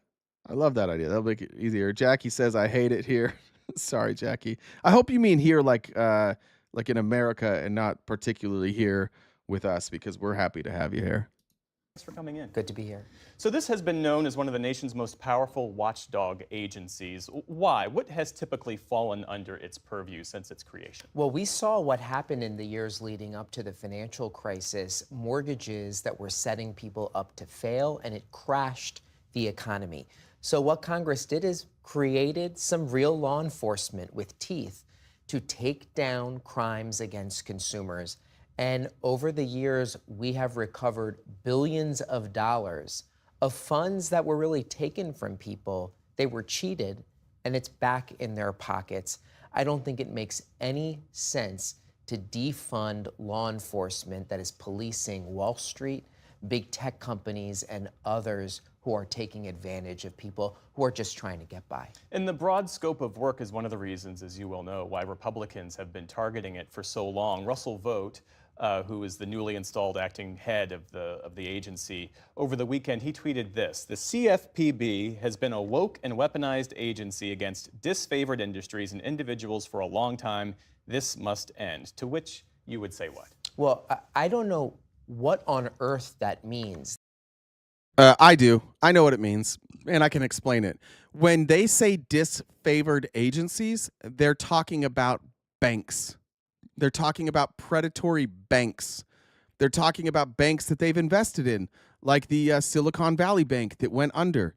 love that idea. That'll make it easier. Jackie says, I hate it here. Sorry, Jackie. I hope you mean here like in America and not particularly here with us, because we're happy to have you here. Thanks for coming in. Good to be here. So this has been known as one of the nation's most powerful watchdog agencies. Why? What has typically fallen under its purview since its creation? Well, we saw what happened in the years leading up to the financial crisis, mortgages that were setting people up to fail, and it crashed the economy. So what Congress did is created some real law enforcement with teeth to take down crimes against consumers. And over the years, we have recovered billions of dollars of funds that were really taken from people. They were cheated, and it's back in their pockets. I don't think it makes any sense to defund law enforcement that is policing Wall Street, big tech companies, and others who are taking advantage of people who are just trying to get by. And the broad scope of work is one of the reasons, as you well know, why Republicans have been targeting it for so long. Russell Vogt, who is the newly installed acting head of the agency, over the weekend he tweeted this: the CFPB has been a woke and weaponized agency against disfavored industries and individuals for a long time. This must end. To which you would say what? Well, I don't know what on earth that means. I do. I know what it means, and I can explain it. When they say disfavored agencies, they're talking about banks. They're talking about predatory banks. They're talking about banks that they've invested in, like the Silicon Valley Bank that went under.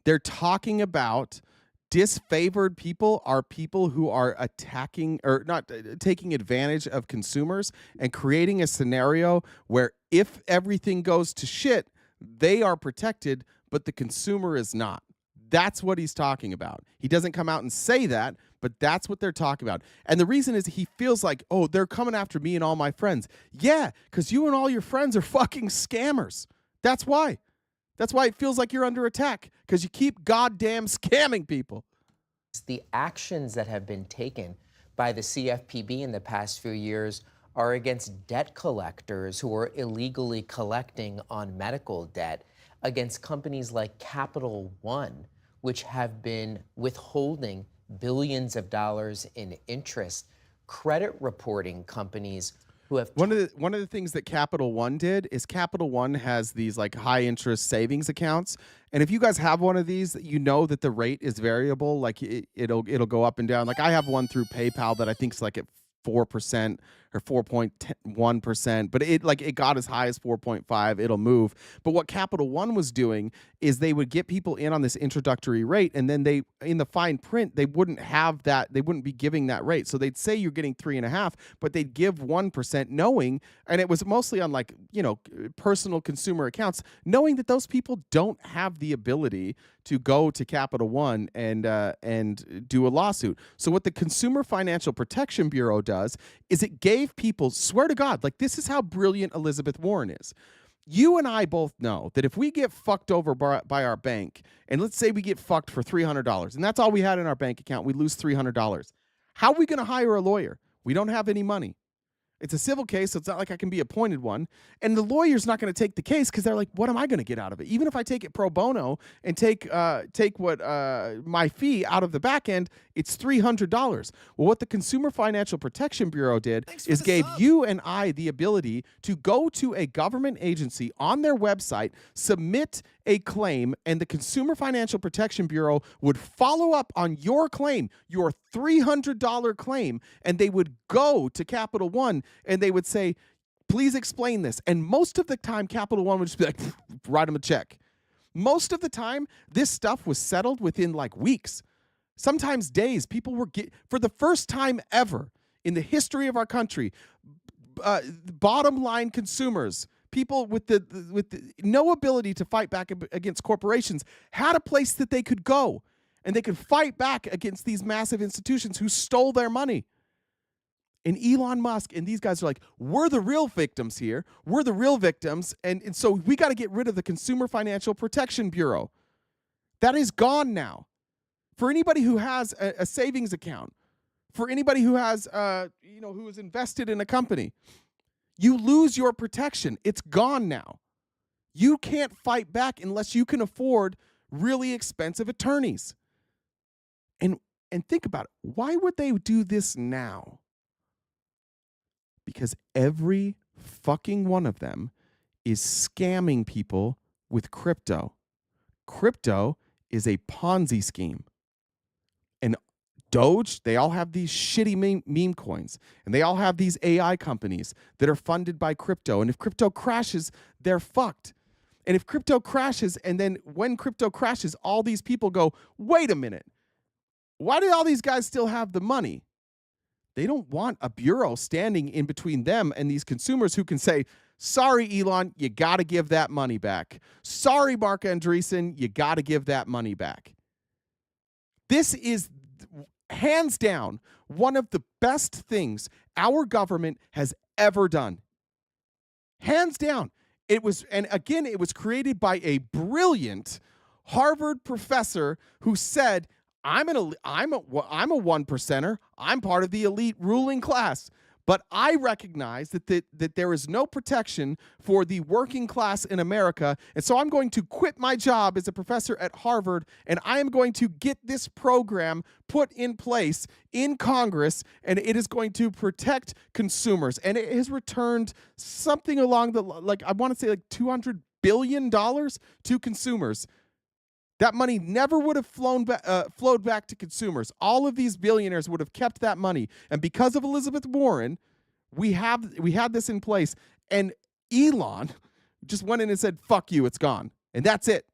They're talking about disfavored people are people who are attacking or not taking advantage of consumers and creating a scenario where if everything goes to shit, they are protected, but the consumer is not. That's what he's talking about. He doesn't come out and say that, but that's what they're talking about. And the reason is he feels like, oh, they're coming after me and all my friends. Yeah, because you and all your friends are fucking scammers. That's why. That's why it feels like you're under attack, because you keep goddamn scamming people. The actions that have been taken by the CFPB in the past few years are against debt collectors who are illegally collecting on medical debt, against companies like Capital One, which have been withholding billions of dollars in interest, credit reporting companies who have... One of the things that Capital One did is Capital One has these like high interest savings accounts. And if you guys have one of these, you know that the rate is variable. Like it'll go up and down. Like I have one through PayPal that I think is like at 4% or 4.1%, but it got as high as 4.5. It'll move. But what Capital One was doing is they would get people in on this introductory rate, and then they, in the fine print, they wouldn't have that, they wouldn't be giving that rate. So they'd say you're getting 3.5, but they'd give 1%, knowing, and it was mostly on like, personal consumer accounts, knowing that those people don't have the ability to go to Capital One and do a lawsuit. So what the Consumer Financial Protection Bureau does is it gave people, swear to God, like this is how brilliant Elizabeth Warren is. You and I both know that if we get fucked over by our bank, and let's say we get fucked for $300, and that's all we had in our bank account, we lose $300. How are we going to hire a lawyer? We don't have any money. It's a civil case, so it's not like I can be appointed one. And the lawyer's not going to take the case because they're like, what am I going to get out of it? Even if I take it pro bono and take what my fee out of the back end, it's $300. Well, what the Consumer Financial Protection Bureau did is gave you and I the ability to go to a government agency on their website, submit a claim, and the Consumer Financial Protection Bureau would follow up on your claim, your $300 claim, and they would go to Capital One and they would say, please explain this. And most of the time, Capital One would just be like, write them a check. Most of the time, this stuff was settled within like weeks, sometimes days. People were for the first time ever in the history of our country, bottom line consumers, people with no ability to fight back against corporations, had a place that they could go and they could fight back against these massive institutions who stole their money. And Elon Musk and these guys are like, we're the real victims here. We're the real victims. And so we got to get rid of the Consumer Financial Protection Bureau. That is gone now. For anybody who has a savings account, for anybody who has, who is invested in a company, you lose your protection. It's gone now. You can't fight back unless you can afford really expensive attorneys. And think about it. Why would they do this now? Because every fucking one of them is scamming people with crypto. Crypto is a Ponzi scheme. And Doge, they all have these shitty meme coins. And they all have these AI companies that are funded by crypto. And if crypto crashes, they're fucked. And if crypto crashes, and then when crypto crashes, all these people go, wait a minute. Why do all these guys still have the money? They don't want a bureau standing in between them and these consumers who can say, sorry, Elon, you got to give that money back. Sorry, Mark Andreessen, you got to give that money back. This is hands down one of the best things our government has ever done. Hands down. It was created by a brilliant Harvard professor who said, I'm a 1%er. I'm part of the elite ruling class. But I recognize that there is no protection for the working class in America. And so I'm going to quit my job as a professor at Harvard, and I am going to get this program put in place in Congress, and it is going to protect consumers. And it has returned something along the, I want to say $200 billion to consumers. That money never would have flowed back to consumers. All of these billionaires would have kept that money. And because of Elizabeth Warren, we had this in place. And Elon just went in and said, fuck you, it's gone. And that's it.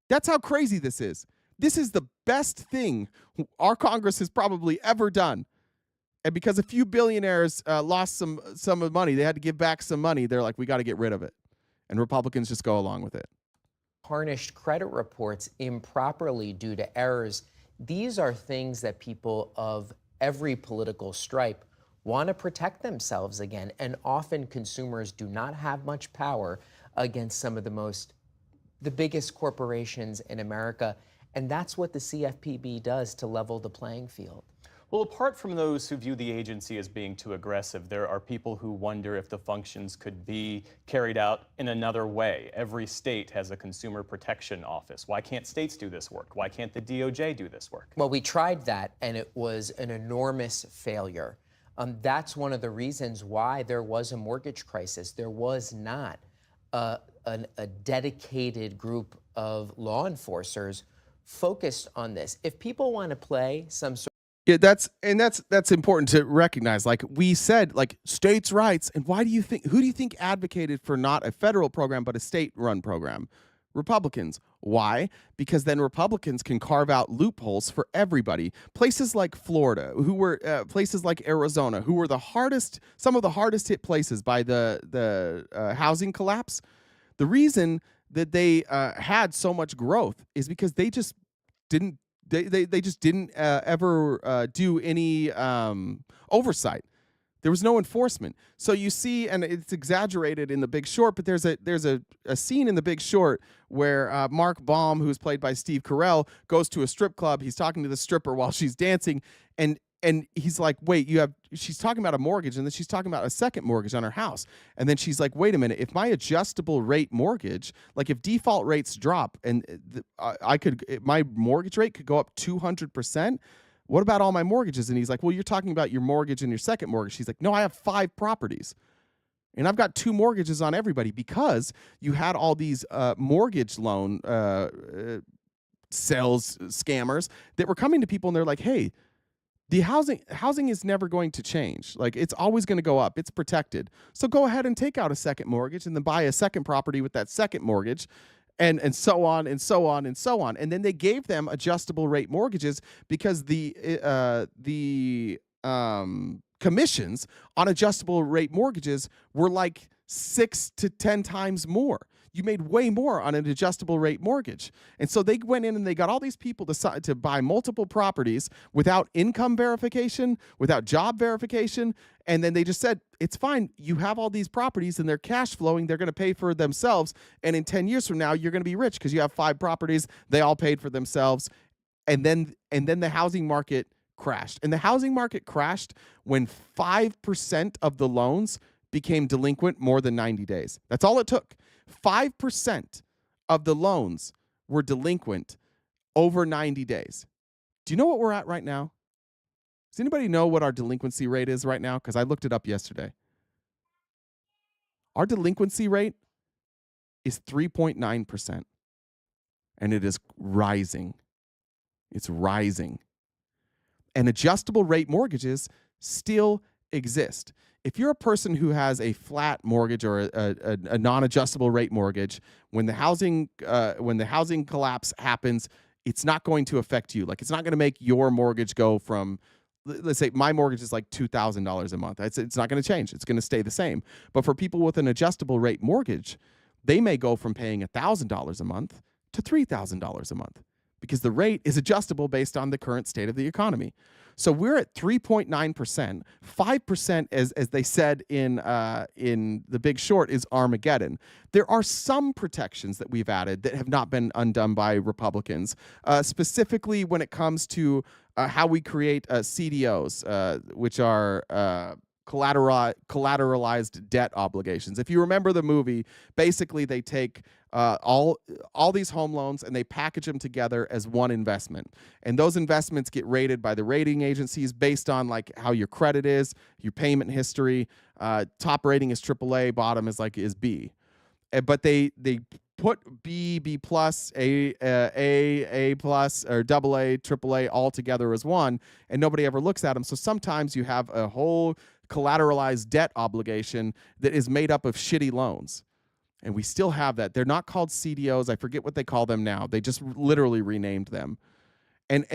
That's how crazy this is. This is the best thing our Congress has probably ever done. And because a few billionaires lost some of the money, they had to give back some money. They're like, we got to get rid of it. And Republicans just go along with it. Tarnished credit reports improperly due to errors. These are things that people of every political stripe want to protect themselves again. And often consumers do not have much power against some of the biggest corporations in America. And that's what the CFPB does to level the playing field. Well, apart from those who view the agency as being too aggressive, there are people who wonder if the functions could be carried out in another way. Every state has a consumer protection office. Why can't states do this work? Why can't the DOJ do this work? Well, we tried that, and it was an enormous failure. That's one of the reasons why there was a mortgage crisis. There was not a dedicated group of law enforcers focused on this. If people want to play some sort Yeah, that's important to recognize. Like we said, like states' rights. And who do you think advocated for not a federal program but a state-run program? Republicans. Why? Because then Republicans can carve out loopholes for everybody. Places like Florida, places like Arizona, who were some of the hardest hit places by the housing collapse. The reason that they had so much growth is because they just didn't they just didn't ever do any oversight. There was no enforcement. So you see, and it's exaggerated in The Big Short, but there's a scene in The Big Short where Mark Baum, who's played by Steve Carell, goes to a strip club. He's talking to the stripper while she's dancing, and he's like, wait, she's talking about a mortgage, and then she's talking about a second mortgage on her house. And then she's like, wait a minute, if my adjustable rate mortgage, like if default rates drop and my mortgage rate could go up 200%, what about all my mortgages? And he's like, well, you're talking about your mortgage and your second mortgage. She's like, no, I have 5 properties. And I've got 2 mortgages on everybody because you had all these mortgage loan sales scammers that were coming to people, and they're like, hey, the housing is never going to change. Like, it's always going to go up. It's protected. So go ahead and take out a second mortgage and then buy a second property with that second mortgage, and so on and so on and so on. And then they gave them adjustable rate mortgages because the commissions on adjustable rate mortgages were like 6 to 10 times more. You made way more on an adjustable rate mortgage. And so they went in and they got all these people to buy multiple properties without income verification, without job verification. And then they just said, it's fine. You have all these properties and they're cash flowing. They're going to pay for themselves. And in 10 years from now, you're going to be rich because you have 5 properties. They all paid for themselves. And then the housing market crashed. And the housing market crashed when 5% of the loans became delinquent more than 90 days. That's all it took. 5% of the loans were delinquent over 90 days. Do you know what we're at right now? Does anybody know what our delinquency rate is right now? Because I looked it up yesterday. Our delinquency rate is 3.9%, and it is rising. It's rising. And adjustable rate mortgages still exist. If you're a person who has a flat mortgage or a non-adjustable rate mortgage, when the housing collapse happens, it's not going to affect you. Like, it's not going to make your mortgage go from, let's say my mortgage is like $2,000 a month. It's not going to change. It's going to stay the same. But for people with an adjustable rate mortgage, they may go from paying $1,000 a month to $3,000 a month because the rate is adjustable based on the current state of the economy. So we're at 3.9%. 5%, as they said in The Big Short, is Armageddon. There are some protections that we've added that have not been undone by Republicans, specifically when it comes to how we create CDOs, which are collateralized debt obligations. If you remember the movie, basically they take all these home loans and they package them together as one investment. And those investments get rated by the rating agencies based on like how your credit is, your payment history. Top rating is AAA, bottom is B. But they put B plus, A plus, or AA, AAA all together as one, and nobody ever looks at them. So sometimes you have a whole collateralized debt obligation that is made up of shitty loans. And we still have that. They're not called CDOs. I forget what they call them now. They just literally renamed them. And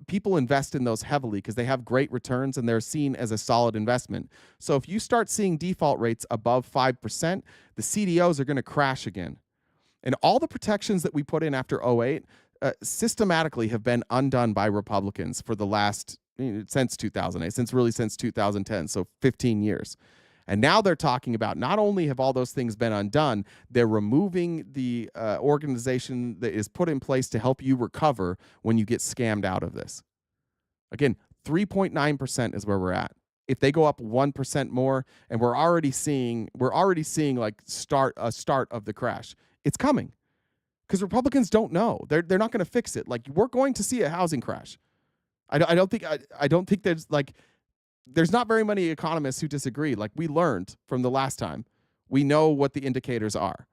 people invest in those heavily because they have great returns and they're seen as a solid investment. So if you start seeing default rates above 5%, the CDOs are going to crash again. And all the protections that we put in after 2008 systematically have been undone by Republicans for the last, since 2008, since 2010, so 15 years. And now they're talking about not only have all those things been undone, they're removing the organization that is put in place to help you recover when you get scammed out of this. Again, 3.9% is where we're at. If they go up 1% more, and we're already seeing like a start of the crash. It's coming because Republicans don't know. They're not going to fix it. Like, we're going to see a housing crash. I don't think there's not very many economists who disagree. Like, we learned from the last time. We know what the indicators are.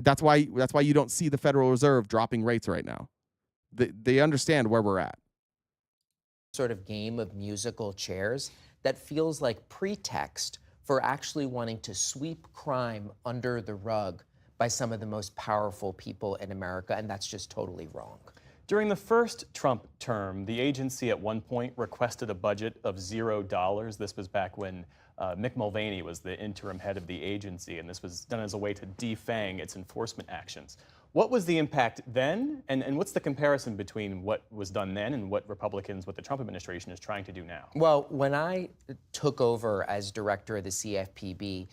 That's why you don't see the Federal Reserve dropping rates right now. They understand where we're at. sort of game of musical chairs that feels like pretext for actually wanting to sweep crime under the rug by some of the most powerful people in America, and that's just totally wrong. During the first Trump term, the agency at one point requested a budget of $0. This was back when Mick Mulvaney was the interim head of the agency, and this was done as a way to defang its enforcement actions. What was the impact then, and what's the comparison between what was done then and what the Trump administration is trying to do now? Well, when I took over as director of the CFPB,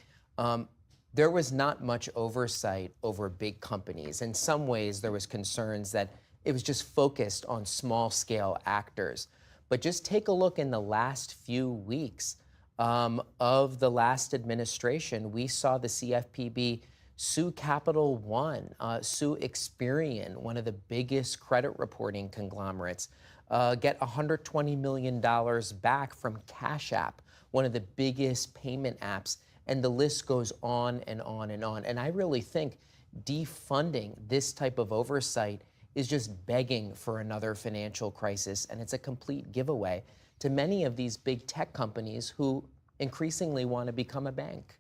there was not much oversight over big companies. In some ways, there was concerns that it was just focused on small-scale actors. But just take a look in the last few weeks of the last administration, we saw the CFPB sue Capital One, sue Experian, one of the biggest credit reporting conglomerates, get $120 million back from Cash App, one of the biggest payment apps, and the list goes on and on and on. And I really think defunding this type of oversight is just begging for another financial crisis, and it's a complete giveaway to many of these big tech companies who increasingly want to become a bank.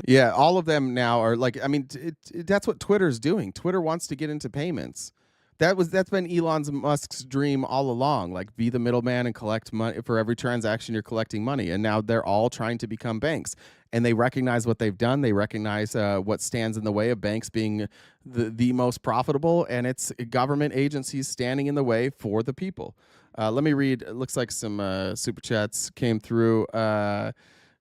Yeah, all of them now are like, I mean, that's what Twitter's doing. Twitter wants to get into payments. That's been Elon Musk's dream all along, like be the middleman and collect money for every transaction you're collecting money. And now they're all trying to become banks, and they recognize what they've done. They recognize what stands in the way of banks being the most profitable, and it's government agencies standing in the way for the people. Let me read. It looks like some super chats came through.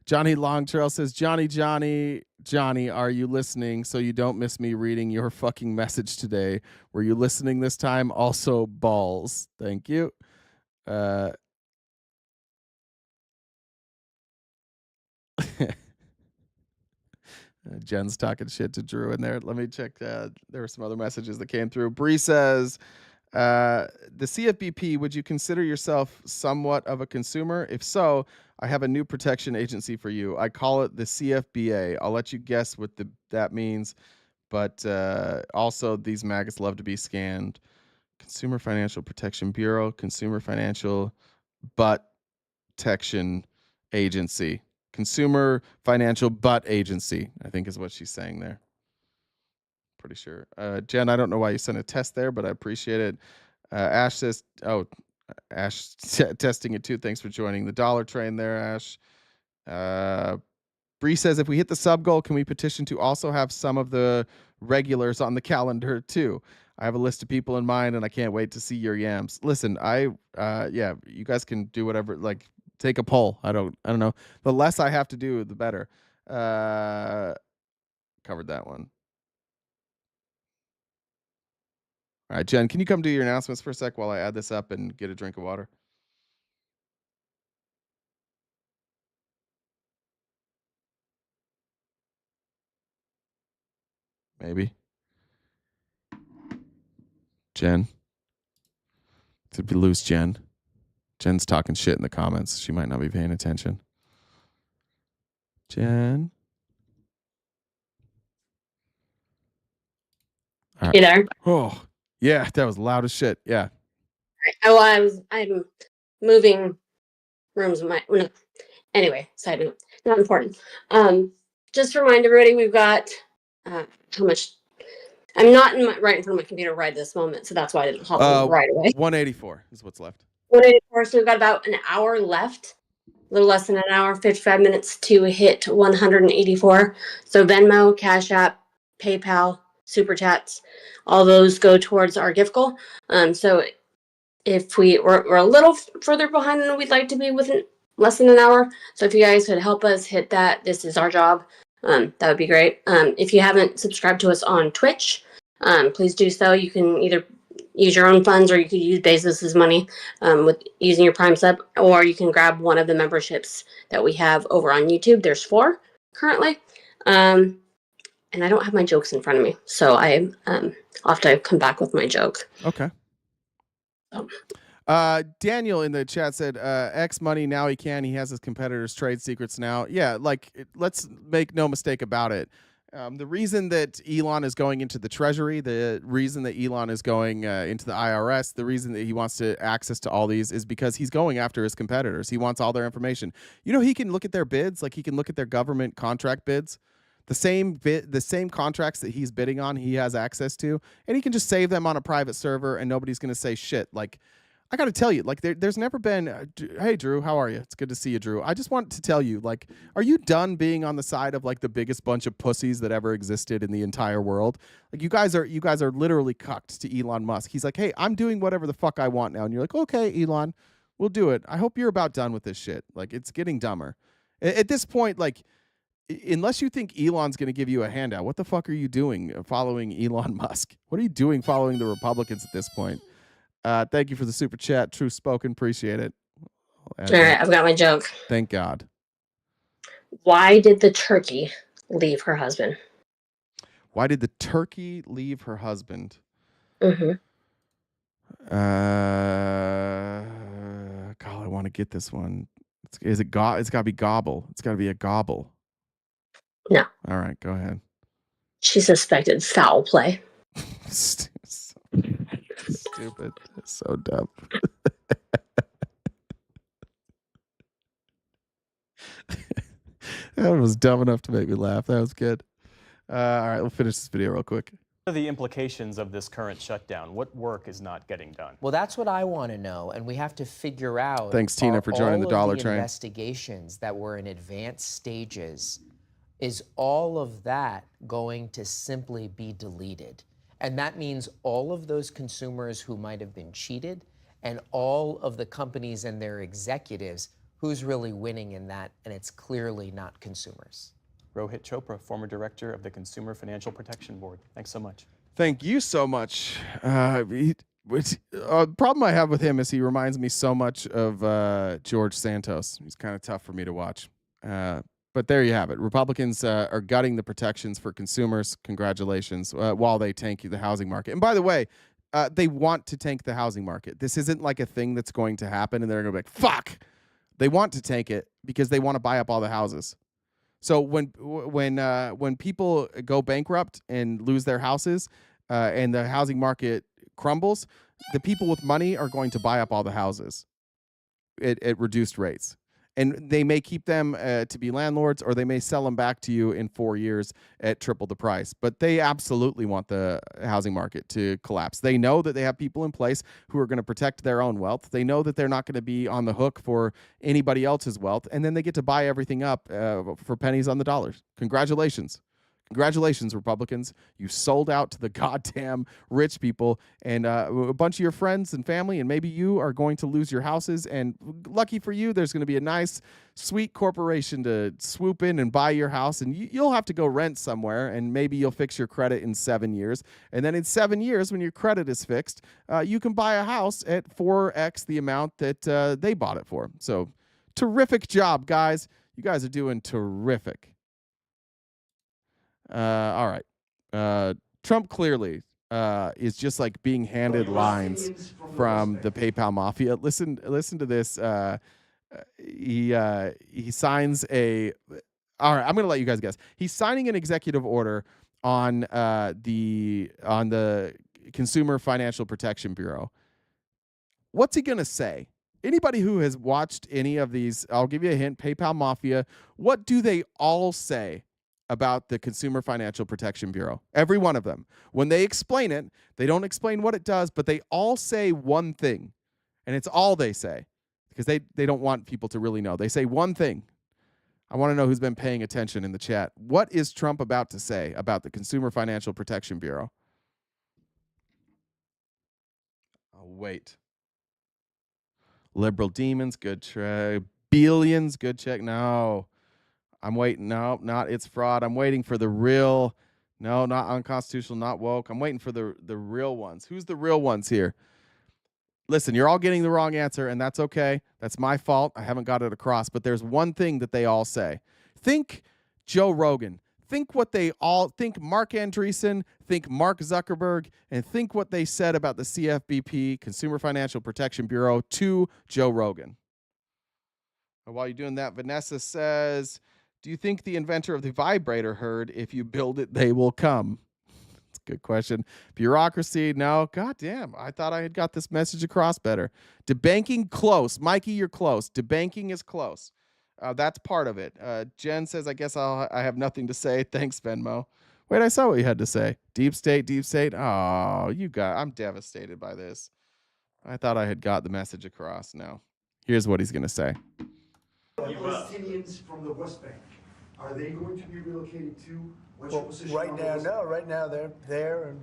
Johnny Longtrail says, Johnny, are you listening so you don't miss me reading your fucking message today? Were you listening this time? Also, balls. Thank you. Jen's talking shit to Drew in there. Let me check. There were some other messages that came through. Bree says, the CFBP, would you consider yourself somewhat of a consumer? If so, I have a new protection agency for you. I call it the CFBA. I'll let you guess what that means. But also, these maggots love to be scanned. Consumer Financial Protection Bureau, Consumer Financial Butt Protection Agency. Consumer Financial Butt Agency, I think is what she's saying there. Pretty sure. Jen, I don't know why you sent a test there, but I appreciate it. Ash says, Ash testing it too. Thanks for joining the dollar train there, Ash. Bree says, if we hit the sub goal, can we petition to also have some of the regulars on the calendar too? I have a list of people in mind, and I can't wait to see your yams. Listen, yeah, you guys can do whatever. Like, take a poll. I don't know. The less I have to do, the better. Covered that one. All right, Jen, can you come do your announcements for a sec while I add this up and get a drink of water? Maybe. Jen? Did we lose Jen? Jen's talking shit in the comments. She might not be paying attention. Jen? All right. You there? Oh, yeah, that was loud as shit. Yeah. I'm moving rooms in my anyway, side note, not important. Just to remind everybody, we've got how much. I'm not right in front of my computer right this moment, so that's why I didn't hop on right away. 184 is what's left. 184, so we've got about an hour left, a little less than an hour, 55 minutes to hit 184. So Venmo, Cash App, PayPal, Super Chats, all those go towards our gift goal. So if we're a little further behind than we'd like to be within less than an hour. So if you guys could help us hit that, this is our job. That would be great. If you haven't subscribed to us on Twitch, please do so. You can either use your own funds or you could use Bezos's money with using your Prime sub, or you can grab one of the memberships that we have over on YouTube. There's 4 currently. And I don't have my jokes in front of me, so I'll have to come back with my joke. Okay. Daniel in the chat said, X money, now he can. He has his competitors' trade secrets now. Yeah, like, let's make no mistake about it. The reason that Elon is going into the Treasury, the reason that Elon is going into the IRS, the reason that he wants to access to all these is because he's going after his competitors. He wants all their information. You know, he can look at their bids, like he can look at their government contract bids. The same contracts that he's bidding on, he has access to, and he can just save them on a private server, and nobody's going to say shit. Like, I got to tell you, like, there's never been, hey, Drew, how are you? It's good to see you, Drew. I just want to tell you, like, are you done being on the side of, like, the biggest bunch of pussies that ever existed in the entire world? Like, you guys are literally cucked to Elon Musk. He's like, hey, I'm doing whatever the fuck I want now. And you're like, okay, Elon, we'll do it. I hope you're about done with this shit. Like, it's getting dumber. At this point, like, unless you think Elon's going to give you a handout, what the fuck are you doing following Elon Musk? What are you doing following the Republicans at this point? Thank you for the super chat. True spoken. Appreciate it. All right, I've got my joke. Thank God. Why did the turkey leave her husband? Why did the turkey leave her husband? Mm-hmm. God, I want to get this one. It's got to be gobble. It's got to be a gobble. No. All right, go ahead. She suspected foul play. Stupid. So dumb. That one was dumb enough to make me laugh. That was good. All right, we'll finish this video real quick. What are the implications of this current shutdown? What work is not getting done? Well, that's what I want to know, and we have to figure out. Thanks, Tina, for joining the dollar train. Investigations that were in advanced stages, is all of that going to simply be deleted? And that means all of those consumers who might have been cheated and all of the companies and their executives, who's really winning in that? And it's clearly not consumers. Rohit Chopra, former director of the Consumer Financial Protection Board. Thanks so much. Thank you so much. Problem I have with him is he reminds me so much of George Santos. He's kind of tough for me to watch. But there you have it. Republicans are gutting the protections for consumers. Congratulations. While they tank the housing market. And by the way, they want to tank the housing market. This isn't like a thing that's going to happen and they're going to be like, fuck. They want to tank it because they want to buy up all the houses. So when people go bankrupt and lose their houses and the housing market crumbles, the people with money are going to buy up all the houses at reduced rates. And they may keep them to be landlords, or they may sell them back to you in 4 years at triple the price. But they absolutely want the housing market to collapse. They know that they have people in place who are going to protect their own wealth. They know that they're not going to be on the hook for anybody else's wealth. And then they get to buy everything up for pennies on the dollars. Congratulations. Congratulations, Republicans. You sold out to the goddamn rich people, and a bunch of your friends and family, and maybe you are going to lose your houses. And lucky for you, there's going to be a nice, sweet corporation to swoop in and buy your house, and you'll have to go rent somewhere, and maybe you'll fix your credit in 7 years. And then in 7 years, when your credit is fixed, you can buy a house at 4x the amount that they bought it for. So terrific job, guys. You guys are doing terrific. All right. Trump clearly is just like being handed lines from the PayPal mafia. Listen to this. He signs a. All right, I'm gonna let you guys guess. He's signing an executive order on the Consumer Financial Protection Bureau. What's he gonna say? Anybody who has watched any of these, I'll give you a hint. PayPal mafia. What do they all say about the Consumer Financial Protection Bureau? Every one of them. When they explain it, they don't explain what it does, but they all say one thing. And it's all they say because they don't want people to really know. They say one thing. I want to know who's been paying attention in the chat. What is Trump about to say about the Consumer Financial Protection Bureau? Oh, wait. Liberal demons, good try. Billions, good check. No. I'm waiting. No, not it's fraud. I'm waiting for the real. No, not unconstitutional, not woke. I'm waiting for the real ones. Who's the real ones here? Listen, you're all getting the wrong answer, and that's okay. That's my fault. I haven't got it across. But there's one thing that they all say. Think Joe Rogan. Think what they all think. Mark Andreessen. Think Mark Zuckerberg, and think what they said about the CFPB, Consumer Financial Protection Bureau, to Joe Rogan. And while you're doing that, Vanessa says, Do you think the inventor of the vibrator heard, if you build it, they will come? That's a good question. Bureaucracy, no. God damn, I thought I had got this message across better. Debanking, close. Mikey, you're close. Debanking is close. That's part of it. Jen says, I guess I have nothing to say. Thanks, Venmo. Wait, I saw what you had to say. Deep state, deep state. Oh, I'm devastated by this. I thought I had got the message across. No. Here's what he's going to say. Palestinians from the West Bank, are they going to be relocated too? What's your position right on now, those? no. Right now, they're there, and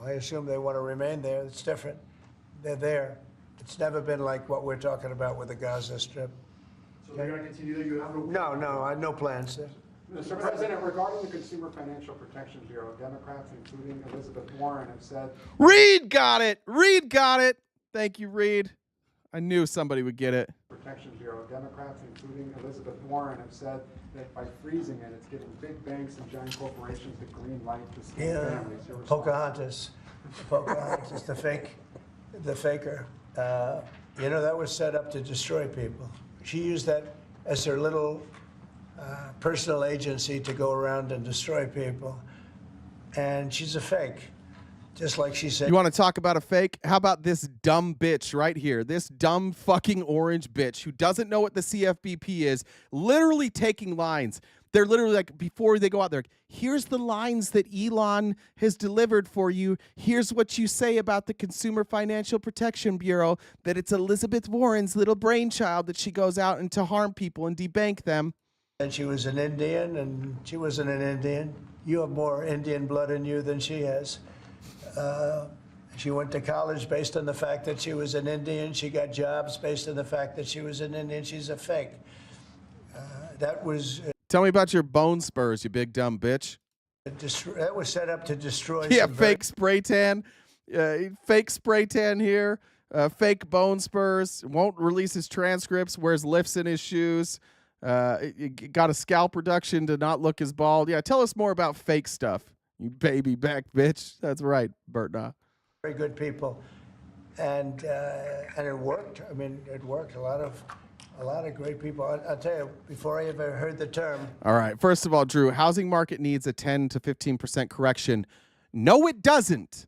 I assume they want to remain there. It's different. They're there. It's never been like what we're talking about with the Gaza Strip. So they're going to continue there? You have No plans there. Mr. President, regarding the Consumer Financial Protection Bureau, Democrats, including Elizabeth Warren, have said... Reed got it. Reed got it. Thank you, Reed. I knew somebody would get it. Protection Bureau, Democrats, including Elizabeth Warren, have said that by freezing it, it's giving big banks and giant corporations the green light to small families. Pocahontas, the faker. That was set up to destroy people. She used that as her little personal agency to go around and destroy people. And she's a fake. Just like she said. You want to talk about a fake? How about this dumb bitch right here? This dumb fucking orange bitch who doesn't know what the CFBP is, literally taking lines. They're literally like, before they go out there, here's the lines that Elon has delivered for you. Here's what you say about the Consumer Financial Protection Bureau, that it's Elizabeth Warren's little brainchild that she goes out and to harm people and debank them. And she was an Indian, and she wasn't an Indian. You have more Indian blood in you than she has. She went to college based on the fact that she was an Indian. She got jobs based on the fact that she was an Indian. She's a fake. That was... Tell me about your bone spurs, you big dumb bitch. That was set up to destroy... Yeah, fake spray tan. Fake spray tan here. Fake bone spurs. Won't release his transcripts. Wears lifts in his shoes. Got a scalp reduction to not look as bald. Yeah, tell us more about fake stuff. You baby back bitch. That's right, Bertna. Very good people, and it worked. I mean, it worked. A lot of great people. I'll tell you, before I ever heard the term. All right. First of all, Drew, housing market needs a 10 to 15% correction. No, it doesn't.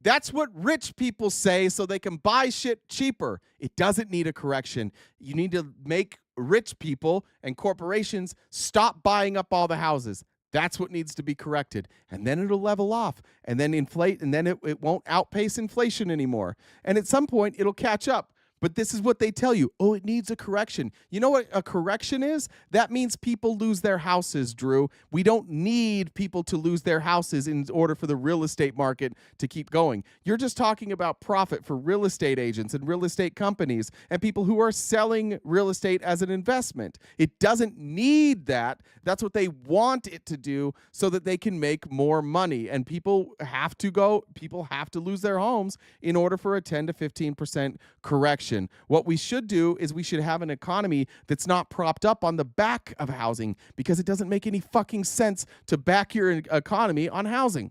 That's what rich people say so they can buy shit cheaper. It doesn't need a correction. You need to make rich people and corporations stop buying up all the houses. That's what needs to be corrected. And then it'll level off and then inflate, and then it won't outpace inflation anymore. And at some point it'll catch up. But this is what they tell you. Oh, it needs a correction. You know what a correction is? That means people lose their houses, Drew. We don't need people to lose their houses in order for the real estate market to keep going. You're just talking about profit for real estate agents and real estate companies and people who are selling real estate as an investment. It doesn't need that. That's what they want it to do so that they can make more money. And people have to lose their homes in order for a 10 to 15% correction. What we should do is we should have an economy that's not propped up on the back of housing, because it doesn't make any fucking sense to back your economy on housing.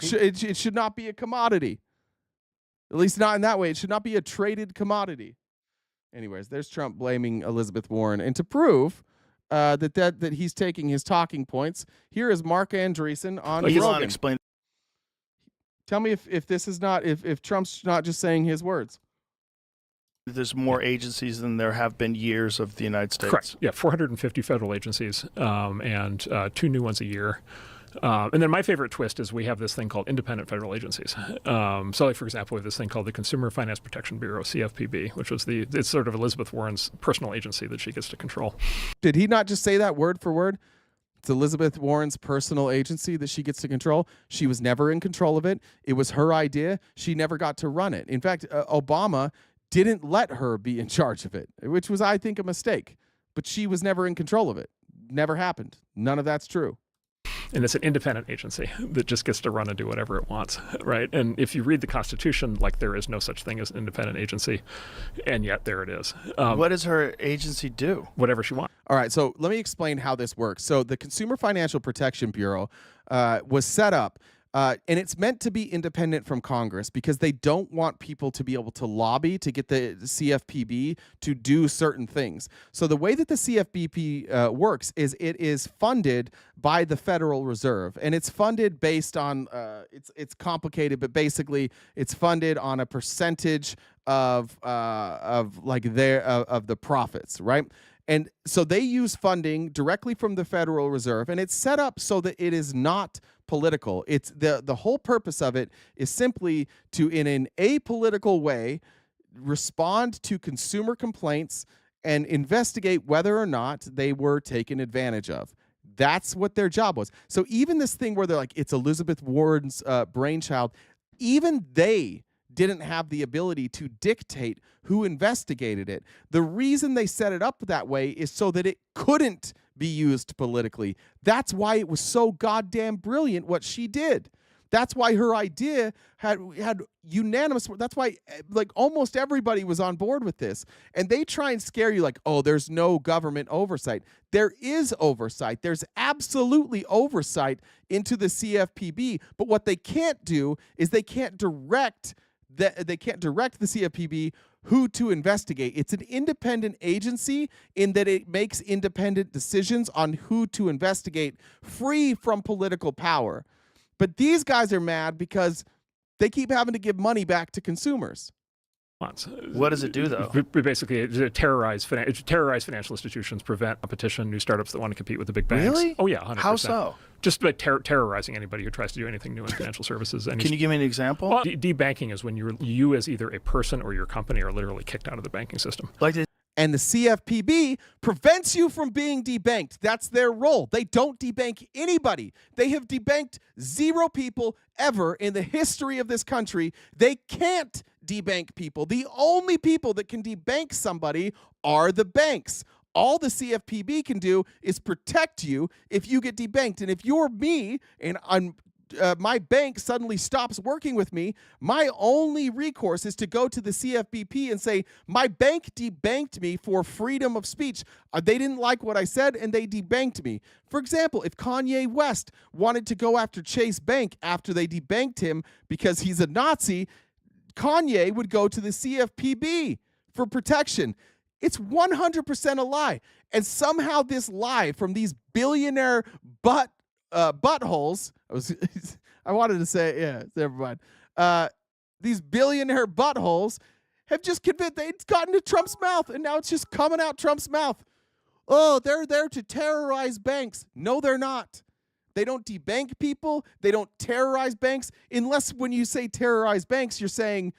It should not be a commodity. At least not in that way. It should not be a traded commodity. Anyways, there's Trump blaming Elizabeth Warren. And to prove that he's taking his talking points, here is Mark Andreessen on Rogan. Explain. Tell me if this is not, if Trump's not just saying his words. There's more agencies than there have been years of the United States. Correct. Yeah, 450 federal agencies and 2 new ones a year. And then my favorite twist is we have this thing called independent federal agencies. So like, for example, we have this thing called the Consumer Finance Protection Bureau, CFPB, which was it's sort of Elizabeth Warren's personal agency that she gets to control. Did he not just say that word for word? It's Elizabeth Warren's personal agency that she gets to control. She was never in control of it. It was her idea. She never got to run it. In fact, Obama didn't let her be in charge of it, which was, I think, a mistake. But she was never in control of it. Never happened. None of that's true. And it's an independent agency that just gets to run and do whatever it wants, right? And if you read the Constitution, like, there is no such thing as an independent agency, and yet there it is. What does her agency do? Whatever she wants. All right, so let me explain how this works. So the Consumer Financial Protection Bureau was set up And it's meant to be independent from Congress because they don't want people to be able to lobby to get the CFPB to do certain things. So the way that the CFPB works is it is funded by the Federal Reserve, and it's funded based on it's complicated, but basically it's funded on a percentage of the profits, right? And so they use funding directly from the Federal Reserve, and it's set up so that it is not political. It's the whole purpose of it is simply to, in an apolitical way, respond to consumer complaints and investigate whether or not they were taken advantage of. That's what their job was. So even this thing where they're like, it's Elizabeth Warren's brainchild, even they didn't have the ability to dictate who investigated it. The reason they set it up that way is so that it couldn't be used politically. That's why it was so goddamn brilliant what she did. That's why her idea had unanimous. That's why like almost everybody was on board with this. And they try and scare you like, oh, there's no government oversight. There is oversight. There's absolutely oversight into the CFPB. But what they can't do is they can't direct the CFPB who to investigate. It's an independent agency in that it makes independent decisions on who to investigate, free from political power. But these guys are mad because they keep having to give money back to consumers. What does it do, though? Basically, it terrorize financial institutions, prevent competition, new startups that want to compete with the big banks. Really? Oh, yeah, 100%. How so? Just by terrorizing anybody who tries to do anything new in financial services. Can you give me an example? Well, debanking is when you as either a person or your company are literally kicked out of the banking system. And the CFPB prevents you from being debanked. That's their role. They don't debank anybody. They have debanked 0 people ever in the history of this country. They can't debank people. The only people that can debank somebody are the banks. All the CFPB can do is protect you if you get debanked. And if you're me and my bank suddenly stops working with me, my only recourse is to go to the CFPB and say, my bank debanked me for freedom of speech. They didn't like what I said and they debanked me. For example, if Kanye West wanted to go after Chase Bank after they debanked him because he's a Nazi, Kanye would go to the CFPB for protection. It's 100% a lie. And somehow this lie from these billionaire buttholes, I wanted to say, yeah, never mind. These billionaire buttholes have just convinced, it's gotten to Trump's mouth, and now it's just coming out Trump's mouth. Oh, they're there to terrorize banks. No, they're not. They don't debank people. They don't terrorize banks. Unless when you say terrorize banks, you're saying,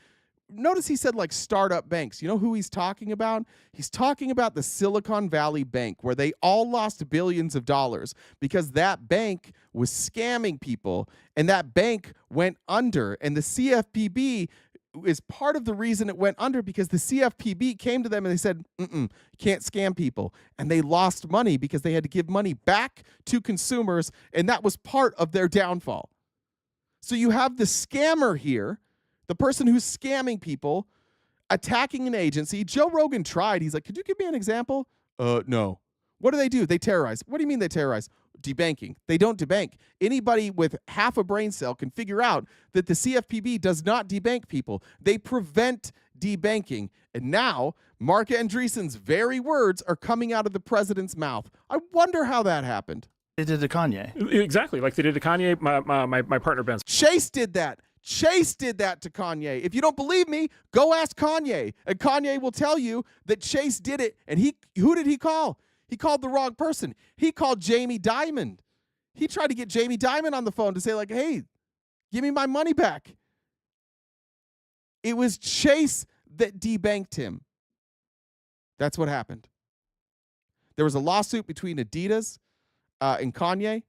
notice he said like startup banks. You know who he's talking about? He's talking about the Silicon Valley Bank, where they all lost billions of dollars because that bank was scamming people and that bank went under. And the CFPB is part of the reason it went under because the CFPB came to them and they said, you can't scam people. And they lost money because they had to give money back to consumers, and that was part of their downfall. So you have the scammer here, the person who's scamming people, attacking an agency. Joe Rogan tried. He's like, could you give me an example? No. What do? They terrorize. What do you mean they terrorize? Debanking. They don't debank. Anybody with half a brain cell can figure out that the CFPB does not debank people. They prevent debanking. And now Mark Andreessen's very words are coming out of the president's mouth. I wonder how that happened. They did to Kanye. Exactly, like they did to Kanye. My partner Ben. Chase did that. Chase did that to Kanye. If you don't believe me, go ask Kanye. And Kanye will tell you that Chase did it. And who did he call? He called the wrong person. He called Jamie Dimon. He tried to get Jamie Dimon on the phone to say like, hey, give me my money back. It was Chase that debanked him. That's what happened. There was a lawsuit between Adidas and Kanye.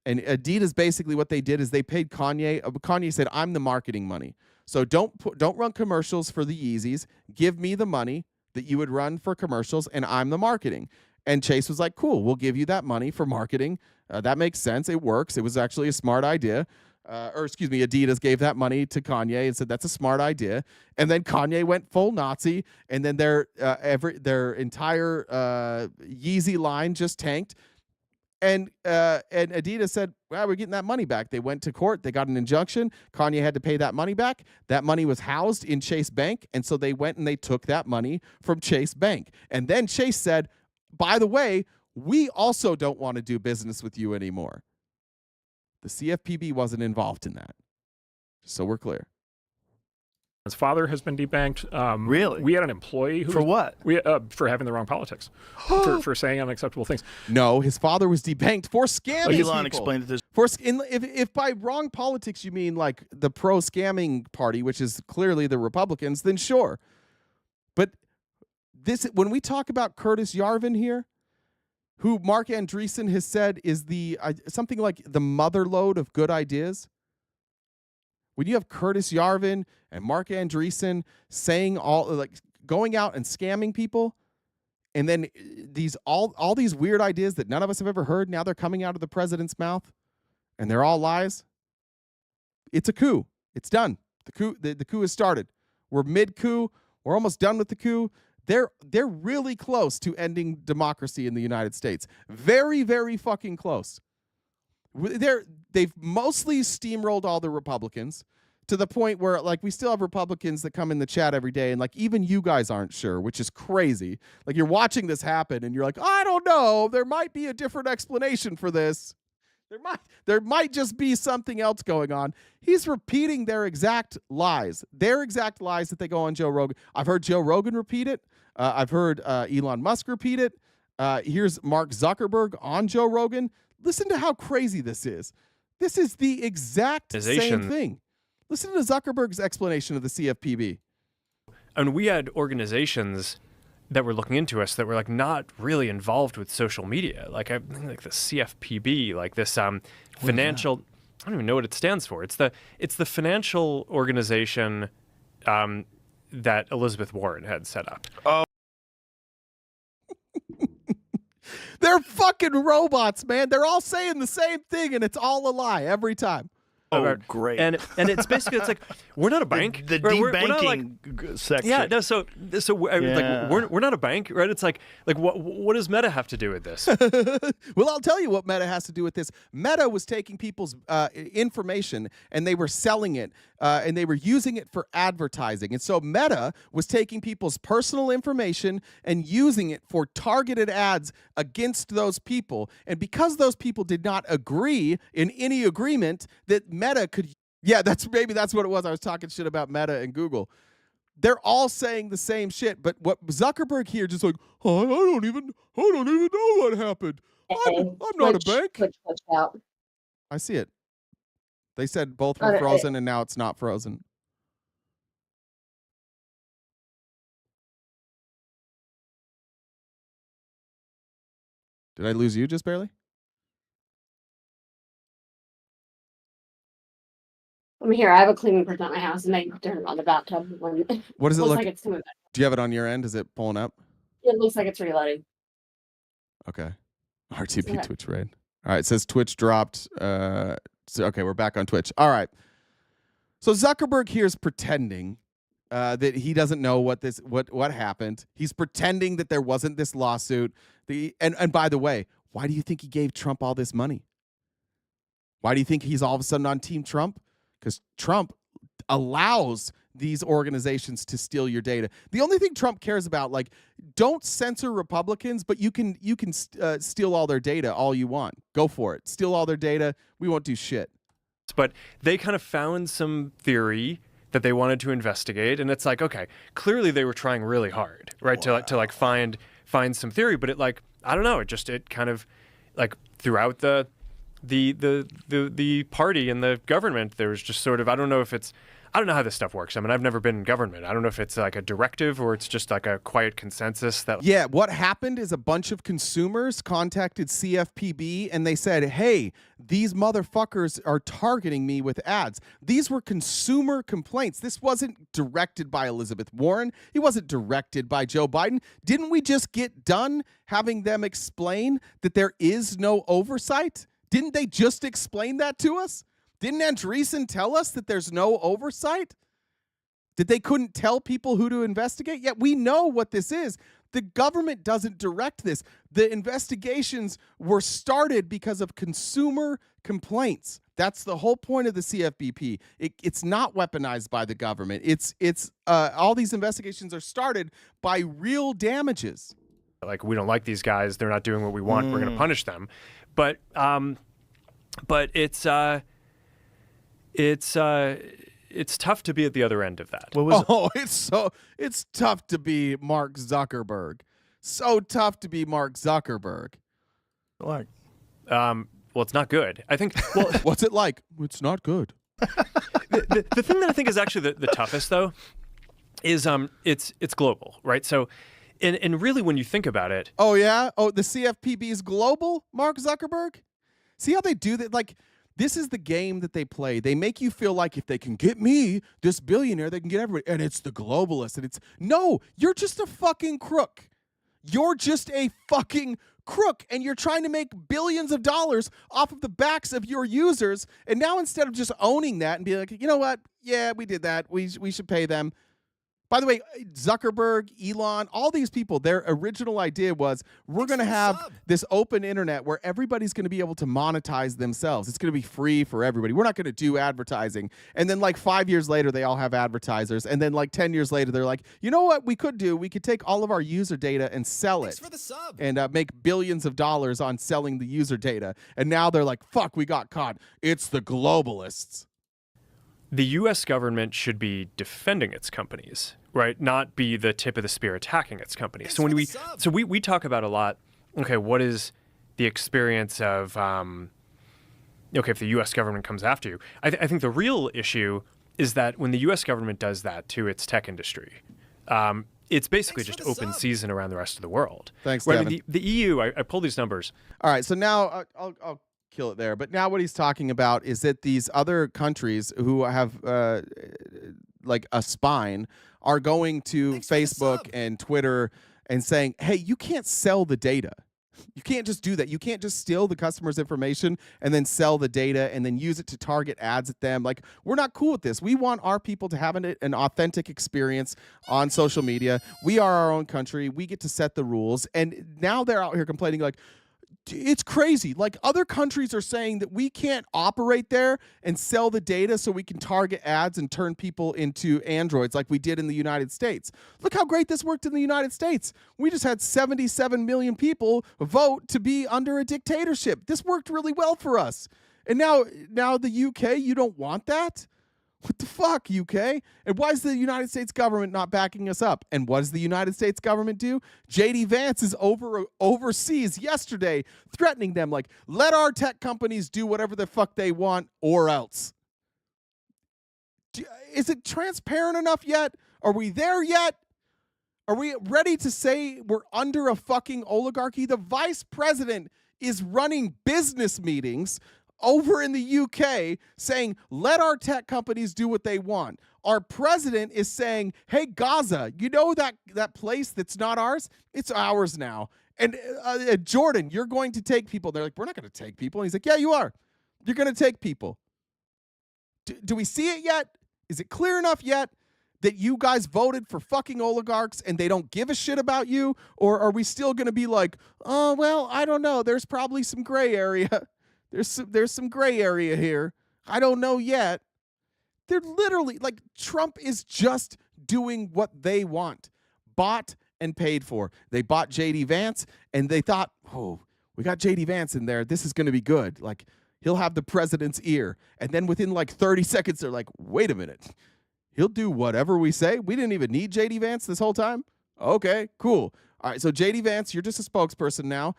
And Adidas, basically what they did is they paid Kanye. Kanye said, I'm the marketing money. So don't run commercials for the Yeezys. Give me the money that you would run for commercials, and I'm the marketing. And Chase was like, cool, we'll give you that money for marketing. That makes sense. It works. It was actually a smart idea. Adidas gave that money to Kanye and said, that's a smart idea. And then Kanye went full Nazi, and then their entire Yeezy line just tanked. And Adidas said, well, we're getting that money back. They went to court. They got an injunction. Kanye had to pay that money back. That money was housed in Chase Bank. And so they went and they took that money from Chase Bank. And then Chase said, by the way, we also don't want to do business with you anymore. The CFPB wasn't involved in that. So we're clear. His father has been debanked. Really? We had an employee who For what? For having the wrong politics, for saying unacceptable things. No, his father was debanked for scamming people. Elon explained this. If by wrong politics you mean like the pro-scamming party, which is clearly the Republicans, then sure. But when we talk about Curtis Yarvin here, who Mark Andreessen has said is the something like the motherlode of good ideas. When you have Curtis Yarvin and Mark Andreessen saying going out and scamming people, and then all these weird ideas that none of us have ever heard, now they're coming out of the president's mouth, and they're all lies. It's a coup. It's done. The coup has started. We're mid-coup. We're almost done with the coup. They're really close to ending democracy in the United States. Very, very fucking close. They've mostly steamrolled all the Republicans to the point where like we still have Republicans that come in the chat every day and like even you guys aren't sure, which is crazy. Like you're watching this happen and you're like, I don't know, there might be a different explanation for this. There might just be something else going on. He's repeating their exact lies that they go on Joe Rogan. I've heard Joe Rogan repeat it. I've heard Elon Musk repeat it. Here's Mark Zuckerberg on Joe Rogan. Listen to how crazy this is. This is the exact same thing. Listen to Zuckerberg's explanation of the CFPB. And we had organizations that were looking into us that were like not really involved with social media. Like I think like the CFPB, like this financial, I don't even know what it stands for. It's the financial organization that Elizabeth Warren had set up. Oh. They're fucking robots, man. They're all saying the same thing, and it's all a lie every time. Oh, great. And it's basically, it's like, we're not a bank. The right? We're not debanking section. Yeah, no, so like we're not a bank, right? It's like what does Meta have to do with this? Well, I'll tell you what Meta has to do with this. Meta was taking people's information and they were selling it and they were using it for advertising. And so Meta was taking people's personal information and using it for targeted ads against those people. And because those people did not agree in any agreement that Meta could, that's what it was. I was talking shit about Meta and Google. They're all saying the same shit, but what Zuckerberg here just like, oh, I don't even know what happened. I'm not a bank. Out. I see it. They said both were frozen, and now it's not frozen. Did I lose you just barely? I'm here. I have a cleaning person at my house, and they turn it on the bathtub. When What does it look like? It's coming back. Do you have it on your end? Is it pulling up? It looks like it's reloading. Okay. RTP Twitch raid. All right. It says Twitch dropped. Okay, we're back on Twitch. All right. So Zuckerberg here is pretending that he doesn't know what happened. He's pretending that there wasn't this lawsuit. And by the way, why do you think he gave Trump all this money? Why do you think he's all of a sudden on Team Trump? Because Trump allows these organizations to steal your data. The only thing Trump cares about, like, don't censor Republicans, but you can steal all their data all you want. Go for it. Steal all their data. We won't do shit. But they kind of found some theory that they wanted to investigate, and it's like, okay, clearly they were trying really hard, right, to find some theory, but I don't know, it kind of like throughout the party and the government, there was just sort of, I don't know how this stuff works. I mean, I've never been in government. I don't know if it's like a directive or it's just like a quiet consensus that. Yeah, what happened is a bunch of consumers contacted CFPB and they said, hey, these motherfuckers are targeting me with ads. These were consumer complaints. This wasn't directed by Elizabeth Warren. It wasn't directed by Joe Biden. Didn't we just get done having them explain that there is no oversight? Didn't they just explain that to us? Didn't Andreessen tell us that there's no oversight? That they couldn't tell people who to investigate? Yet we know what this is. The government doesn't direct this. The investigations were started because of consumer complaints. That's the whole point of the CFBP. It's not weaponized by the government. It's all these investigations are started by real damages. Like, we don't like these guys. They're not doing what we want. We're going to punish them. But it's tough to be at the other end of that. It's tough to be Mark Zuckerberg. So tough to be Mark Zuckerberg. Like, well, it's not good. I think. Well, what's it like? It's not good. The thing that I think is actually the toughest, though, is it's global, right? So, and really, when you think about it, oh yeah, the CFPB is global, Mark Zuckerberg. See how they do that? Like, this is the game that they play. They make you feel like if they can get me, this billionaire, they can get everybody, and it's the globalists. And it's no, you're just a fucking crook. You're just a fucking crook, and you're trying to make billions of dollars off of the backs of your users. And now, instead of just owning that and being like, you know what? Yeah, we did that. We should pay them. By the way, Zuckerberg, Elon, all these people, their original idea was we're going to have this open internet where everybody's going to be able to monetize themselves. It's going to be free for everybody. We're not going to do advertising. And then like 5 years later, they all have advertisers. And then like 10 years later, they're like, you know what we could do? We could take all of our user data and sell it and make billions of dollars on selling the user data. And now they're like, fuck, we got caught. It's the globalists. The U.S. government should be defending its companies, right? Not be the tip of the spear attacking its companies. So when we talk about a lot, okay, what is the experience of, okay, if the U.S. government comes after you? I think the real issue is that when the U.S. government does that to its tech industry, it's basically just open season around the rest of the world. Thanks, right? Devin. I mean, the EU, I pulled these numbers. All right, so now I'll kill it there. But now what he's talking about is that these other countries who have like a spine are going to Facebook and Twitter and saying, hey, you can't sell the data. You can't just do that. You can't just steal the customer's information and then sell the data and then use it to target ads at them. Like, we're not cool with this. We want our people to have an authentic experience on social media. We are our own country. We get to set the rules. And now they're out here complaining like, it's crazy. Like, other countries are saying that we can't operate there and sell the data so we can target ads and turn people into androids like we did in the United States. Look how great this worked in the United States. We just had 77 million people vote to be under a dictatorship. This worked really well for us. And now the UK, you don't want that? What the fuck, UK? And why is the United States government not backing us up? And what does the United States government do? J.D. Vance is overseas yesterday threatening them like, let our tech companies do whatever the fuck they want or else. Is it transparent enough yet? Are we there yet? Are we ready to say we're under a fucking oligarchy? The vice president is running business meetings over in the UK saying, let our tech companies do what they want. Our president is saying, hey, Gaza, you know that place that's not ours? It's ours now. And Jordan, you're going to take people. They're like, we're not going to take people. And he's like, yeah, you are. You're going to take people. Do we see it yet? Is it clear enough yet that you guys voted for fucking oligarchs and they don't give a shit about you? Or are we still going to be like, oh, well, I don't know. There's probably some gray area. There's some gray area here. I don't know yet. They're literally like, Trump is just doing what they want, bought and paid for. They bought J.D. Vance and they thought, oh, we got J.D. Vance in there. This is going to be good. Like, he'll have the president's ear. And then within like 30 seconds, they're like, wait a minute. He'll do whatever we say. We didn't even need J.D. Vance this whole time. Okay, cool. All right, so J.D. Vance, you're just a spokesperson now.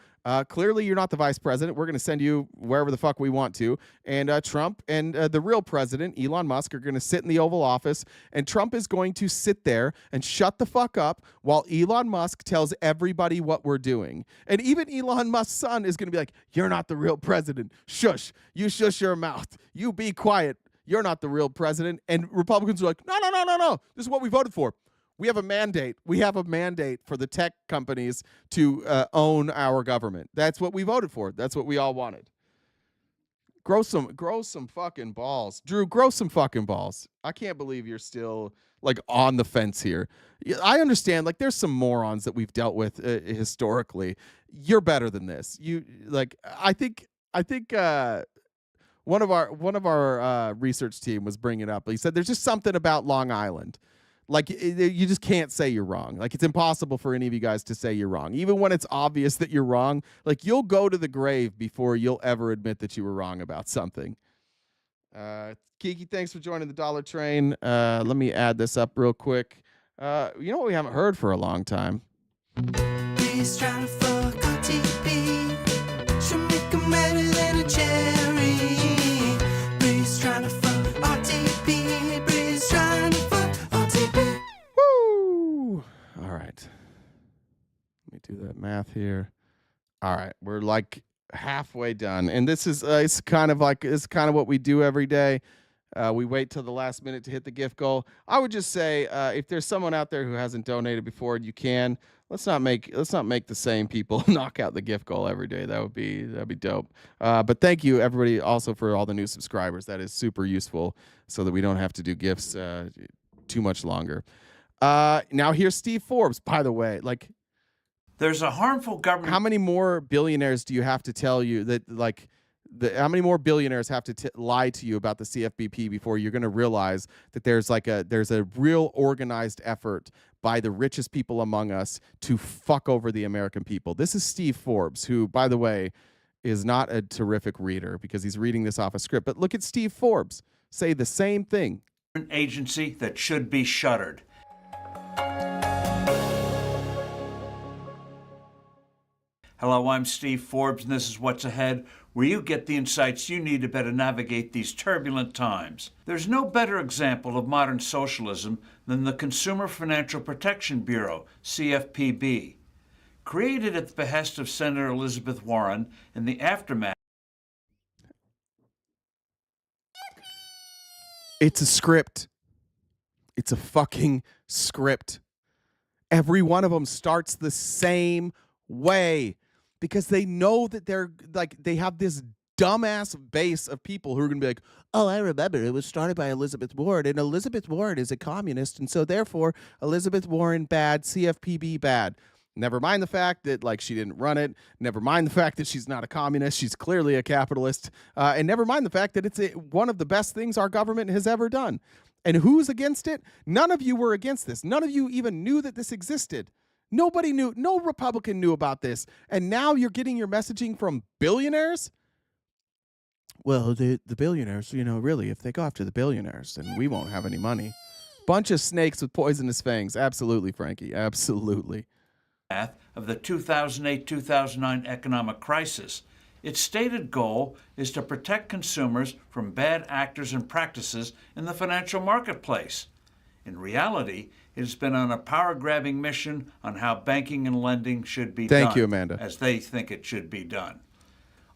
Clearly, you're not the vice president. We're going to send you wherever the fuck we want to. And Trump and the real president, Elon Musk, are going to sit in the Oval Office. And Trump is going to sit there and shut the fuck up while Elon Musk tells everybody what we're doing. And even Elon Musk's son is going to be like, you're not the real president. Shush. You shush your mouth. You be quiet. You're not the real president. And Republicans are like, no. This is what we voted for. We have a mandate. We have a mandate for the tech companies to own our government. That's what we voted for. That's what we all wanted. Grow some fucking balls. Drew, grow some fucking balls. I can't believe you're still like on the fence here. I understand, like, there's some morons that we've dealt with historically. You're better than this. You like I think one of our research team was bringing it up. He said there's just something about Long Island. Like, you just can't say you're wrong. Like, it's impossible for any of you guys to say you're wrong. Even when it's obvious that you're wrong, like, you'll go to the grave before you'll ever admit that you were wrong about something. Kiki, thanks for joining the Dollar Train. Let me add this up real quick. You know what we haven't heard for a long time? He's trying to fuck RTP. Should make him better than a cherry. Breeze trying to fuck RTP. Breeze trying to fuck RTP. Woo! All right. Let me do that math here. All right. We're like halfway done. And this is it's kind of what we do every day. We wait till the last minute to hit the gift goal. I would just say, if there's someone out there who hasn't donated before, and you can, let's not make the same people knock out the gift goal every day. That'd be dope. But thank you everybody also for all the new subscribers. That is super useful so that we don't have to do gifts too much longer. Now here's Steve Forbes. By the way, like, there's a harmful government. How many more billionaires do you have to tell you that, like, how many more billionaires have to lie to you about the CFPB before you're going to realize that there's a real organized effort by the richest people among us to fuck over the American people? This is Steve Forbes, who, by the way, is not a terrific reader because he's reading this off a script. But look at Steve Forbes say the same thing. An agency that should be shuttered. Hello, I'm Steve Forbes, and this is What's Ahead, where you get the insights you need to better navigate these turbulent times. There's no better example of modern socialism than the Consumer Financial Protection Bureau, CFPB. Created at the behest of Senator Elizabeth Warren in the aftermath. It's a script. It's a fucking script. Every one of them starts the same way, because they know that they have this dumbass base of people who are going to be like, oh, I remember it was started by Elizabeth Warren, and Elizabeth Warren is a communist, and so therefore Elizabeth Warren bad, CFPB bad. Never mind the fact that, like, she didn't run it. Never mind the fact that she's not a communist. She's clearly a capitalist. And never mind the fact that it's one of the best things our government has ever done. And who's against it? None of you were against this. None of you even knew that this existed. Nobody knew. No Republican knew about this. And now you're getting your messaging from billionaires? Well, the billionaires, really, if they go after the billionaires, then we won't have any money. Bunch of snakes with poisonous fangs. Absolutely, Frankie. Absolutely. Of the 2008-2009 economic crisis. Its stated goal is to protect consumers from bad actors and practices in the financial marketplace. In reality, it has been on a power-grabbing mission on how banking and lending should be done. Thank you, Amanda. As they think it should be done.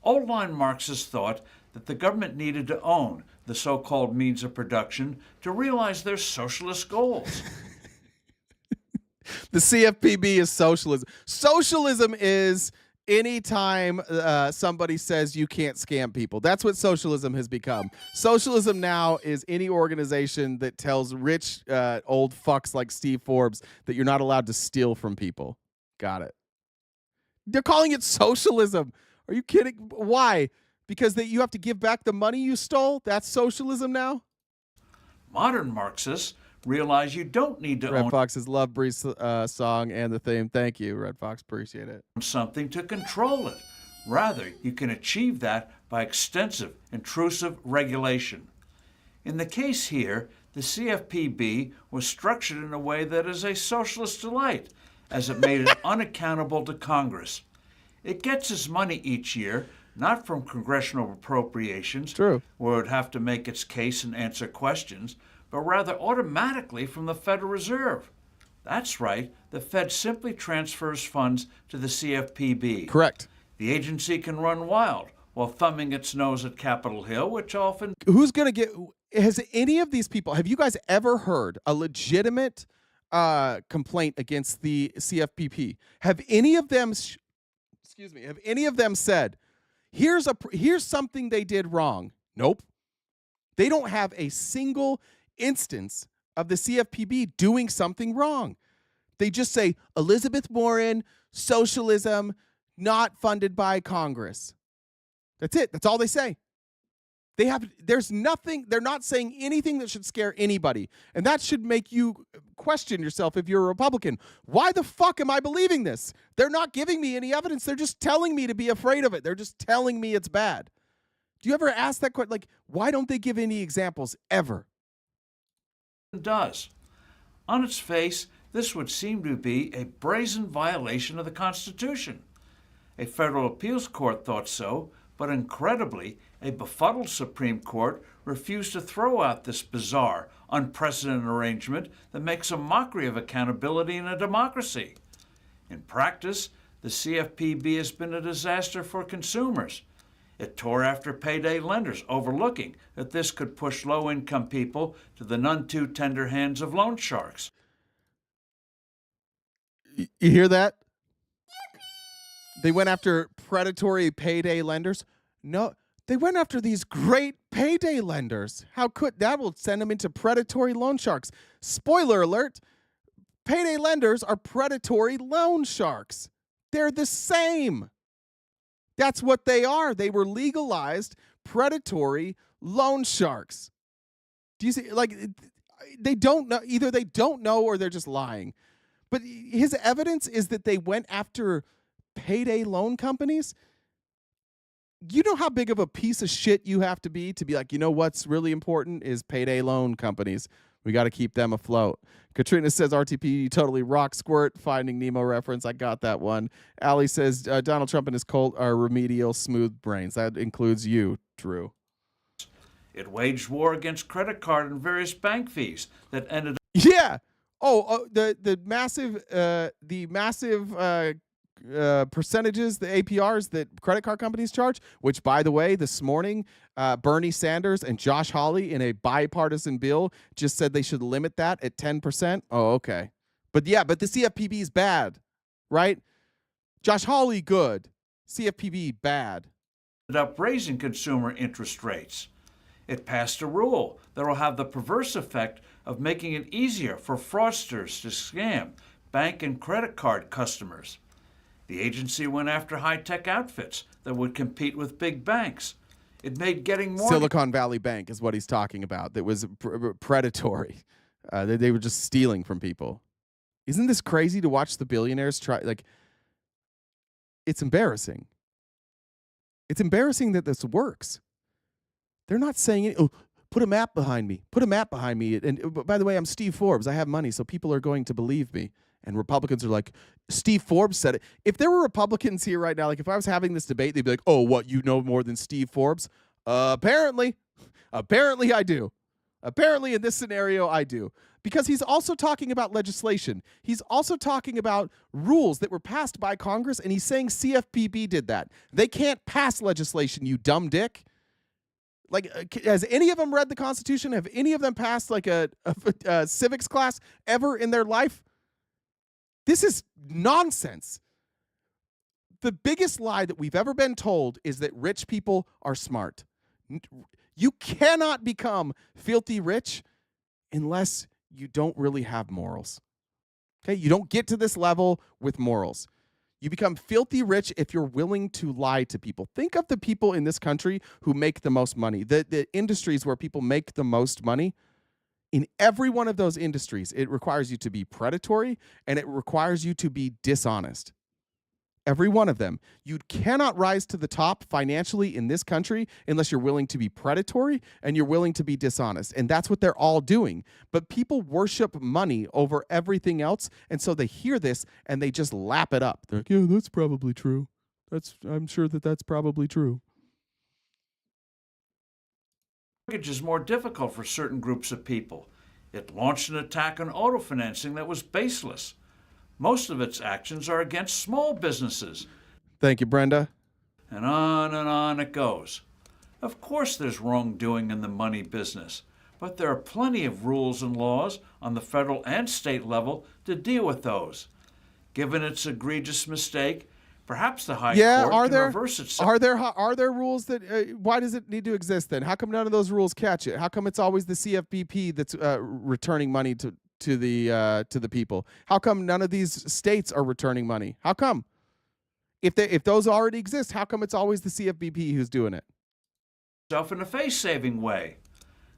Old-line Marxists thought that the government needed to own the so-called means of production to realize their socialist goals. The CFPB is socialism. Socialism is anytime somebody says you can't scam people. That's what socialism has become. Socialism now is any organization that tells rich old fucks like Steve Forbes that you're not allowed to steal from people. Got it. They're calling it socialism. Are you kidding? Why? Because you have to give back the money you stole? That's socialism now? Modern Marxists realize you don't need to Red own Fox's Love Breeze song and the theme. Thank you, Red Fox. Appreciate it. Something to control it. Rather, you can achieve that by extensive, intrusive regulation. In the case here, the CFPB was structured in a way that is a socialist delight, as it made it unaccountable to Congress. It gets its money each year, not from congressional appropriations, True, where it would have to make its case and answer questions, but rather automatically from the Federal Reserve. That's right, the Fed simply transfers funds to the CFPB. Correct. The agency can run wild while thumbing its nose at Capitol Hill, which often... Who's going to get... Has any of these people... Have you guys ever heard a legitimate complaint against the CFPB? Have any of them... Have any of them said, Here's something they did wrong. Nope. They don't have a single instance of the CFPB doing something wrong. They just say Elizabeth Warren, socialism, not funded by Congress. That's it. That's all they say. There's nothing, they're not saying anything that should scare anybody. And that should make you question yourself if you're a Republican. Why the fuck am I believing this? They're not giving me any evidence. They're just telling me to be afraid of it. They're just telling me it's bad. Do you ever ask that question? Like, why don't they give any examples ever? It does. On its face, this would seem to be a brazen violation of the Constitution. A federal appeals court thought so, but incredibly, a befuddled Supreme Court refused to throw out this bizarre, unprecedented arrangement that makes a mockery of accountability in a democracy. In practice, the CFPB has been a disaster for consumers. It tore after payday lenders, overlooking that this could push low-income people to the none-too-tender hands of loan sharks. You hear that? They went after predatory payday lenders. No, they went after these great payday lenders. How could that will send them into predatory loan sharks? Spoiler alert, payday lenders are predatory loan sharks. They're the same. That's what they are. They were legalized predatory loan sharks. Do you see? Like, they don't know. Either they don't know or they're just lying. But his evidence is that they went after payday loan companies. You know how big of a piece of shit you have to be like, you know what's really important is payday loan companies. We got to keep them afloat. Katrina says RTP totally rock squirt. Finding Nemo reference. I got that one. Allie says Donald Trump and his cult are remedial smooth brains. That includes you, Drew. It waged war against credit card and various bank fees that ended up. Yeah. The massive percentages, the APRs that credit card companies charge, which, by the way, this morning, Bernie Sanders and Josh Hawley in a bipartisan bill just said they should limit that at 10%. Oh, okay. But the CFPB is bad, right? Josh Hawley, good. CFPB, bad. Ended up raising consumer interest rates. It passed a rule that will have the perverse effect of making it easier for fraudsters to scam bank and credit card customers. The agency went after high-tech outfits that would compete with big banks. It made getting more... Silicon Valley Bank is what he's talking about. That was predatory. They were just stealing from people. Isn't this crazy to watch the billionaires try? Like, it's embarrassing. It's embarrassing that this works. They're not saying, oh, put a map behind me. Put a map behind me. And by the way, I'm Steve Forbes. I have money, so people are going to believe me. And Republicans are like, Steve Forbes said it. If there were Republicans here right now, like if I was having this debate, they'd be like, oh, what, you know more than Steve Forbes? Apparently I do. Apparently in this scenario, I do. Because he's also talking about legislation. He's also talking about rules that were passed by Congress, and he's saying CFPB did that. They can't pass legislation, you dumb dick. Like, has any of them read the Constitution? Have any of them passed like a civics class ever in their life? This is nonsense. The biggest lie that we've ever been told is that rich people are smart. You cannot become filthy rich unless you don't really have morals. Okay? You don't get to this level with morals. You become filthy rich if you're willing to lie to people. Think of the people in this country who make the most money, the industries where people make the most money. In every one of those industries, it requires you to be predatory and it requires you to be dishonest. Every one of them. You cannot rise to the top financially in this country unless you're willing to be predatory and you're willing to be dishonest. And that's what they're all doing. But people worship money over everything else. And so they hear this and they just lap it up. They're like, yeah, that's probably true. I'm sure that's probably true. Mortgage is more difficult for certain groups of people. It launched an attack on auto financing that was baseless. Most of its actions are against small businesses. Thank you, Brenda. And on it goes. Of course there's wrongdoing in the money business, but there are plenty of rules and laws on the federal and state level to deal with those. Given its egregious mistake, Perhaps the High Yeah, Court are can there reverse its are there rules that why does it need to exist then? How come none of those rules catch it? How come it's always the CFBP that's returning money to the people? How come none of these states are returning money? How come? If those already exist, how come it's always the CFBP who's doing it? itself in a face-saving way.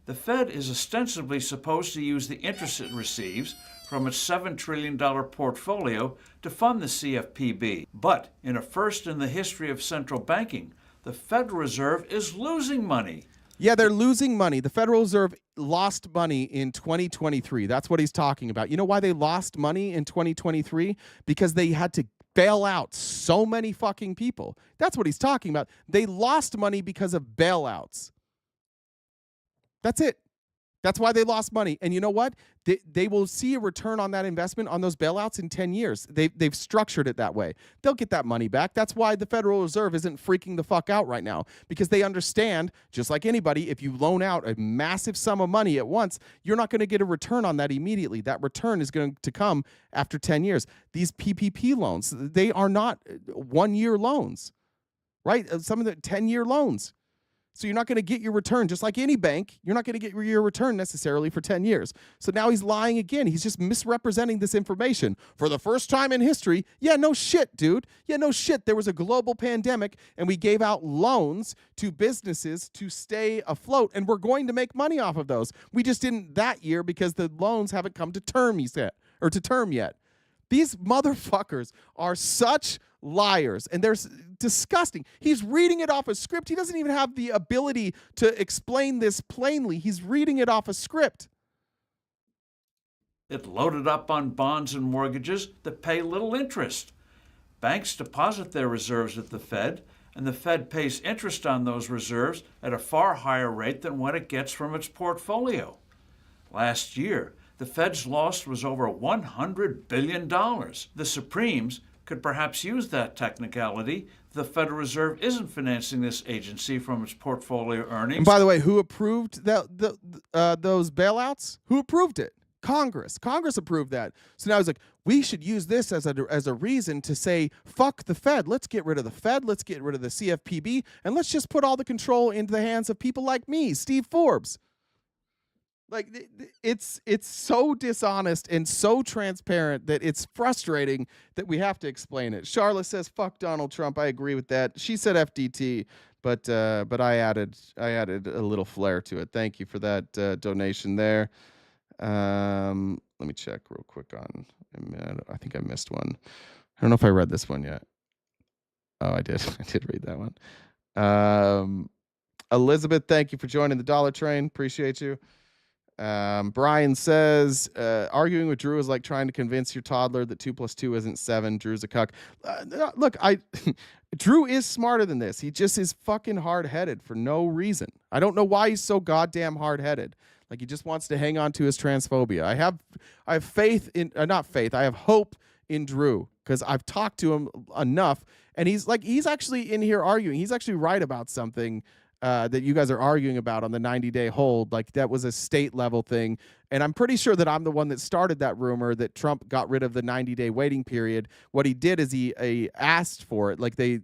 The Fed is ostensibly supposed to use the interest it receives from its $7 trillion portfolio to fund the CFPB. But in a first in the history of central banking, the Federal Reserve is losing money. Yeah, they're losing money. The Federal Reserve lost money in 2023. That's what he's talking about. You know why they lost money in 2023? Because they had to bail out so many fucking people. That's what he's talking about. They lost money because of bailouts. That's it. That's why they lost money. And you know what? They will see a return on that investment on those bailouts in 10 years. They've structured it that way. They'll get that money back. That's why the Federal Reserve isn't freaking the fuck out right now, because they understand, just like anybody, if you loan out a massive sum of money at once, you're not going to get a return on that immediately. That return is going to come after 10 years. These PPP loans, they are not 1-year loans, right? Some of the 10-year loans. So you're not going to get your return, just like any bank. You're not going to get your return necessarily for 10 years. So now he's lying again. He's just misrepresenting this information for the first time in history. Yeah, no shit, dude. Yeah, no shit. There was a global pandemic, and we gave out loans to businesses to stay afloat, and we're going to make money off of those. We just didn't that year because the loans haven't come to term yet. These motherfuckers are such liars, and they're disgusting. He's reading it off a script. He doesn't even have the ability to explain this plainly. He's reading it off a script. It loaded up on bonds and mortgages that pay little interest. Banks deposit their reserves at the Fed, and the Fed pays interest on those reserves at a far higher rate than what it gets from its portfolio. Last year, the Fed's loss was over $100 billion. The Supremes could perhaps use that technicality. The Federal Reserve isn't financing this agency from its portfolio earnings. And by the way, who approved those bailouts? Who approved it? Congress. Congress approved that. So now he's like, we should use this as a reason to say, fuck the Fed. Let's get rid of the Fed. Let's get rid of the CFPB. And let's just put all the control into the hands of people like me, Steve Forbes. Like, it's so dishonest and so transparent that it's frustrating that we have to explain it. Charlotte says, fuck Donald Trump. I agree with that. She said FDT, but I added a little flair to it. Thank you for that donation there. Let me check real quick on, I think I missed one. I don't know if I read this one yet. Oh, I did. I did read that one. Elizabeth, thank you for joining the Dollar Train. Appreciate you. Brian says, arguing with Drew is like trying to convince your toddler that 2 + 2 isn't 7. Drew's a cuck. Look, Drew is smarter than this. He just is fucking hard-headed for no reason. I don't know why he's so goddamn hard-headed. Like, he just wants to hang on to his transphobia. I have faith in, not faith, I have hope in Drew, because I've talked to him enough, and he's actually in here arguing. He's actually right about something that you guys are arguing about on the 90-day hold. Like, that was a state level thing. And I'm pretty sure that I'm the one that started that rumor that Trump got rid of the 90-day waiting period. What he did is he asked for it. Like, it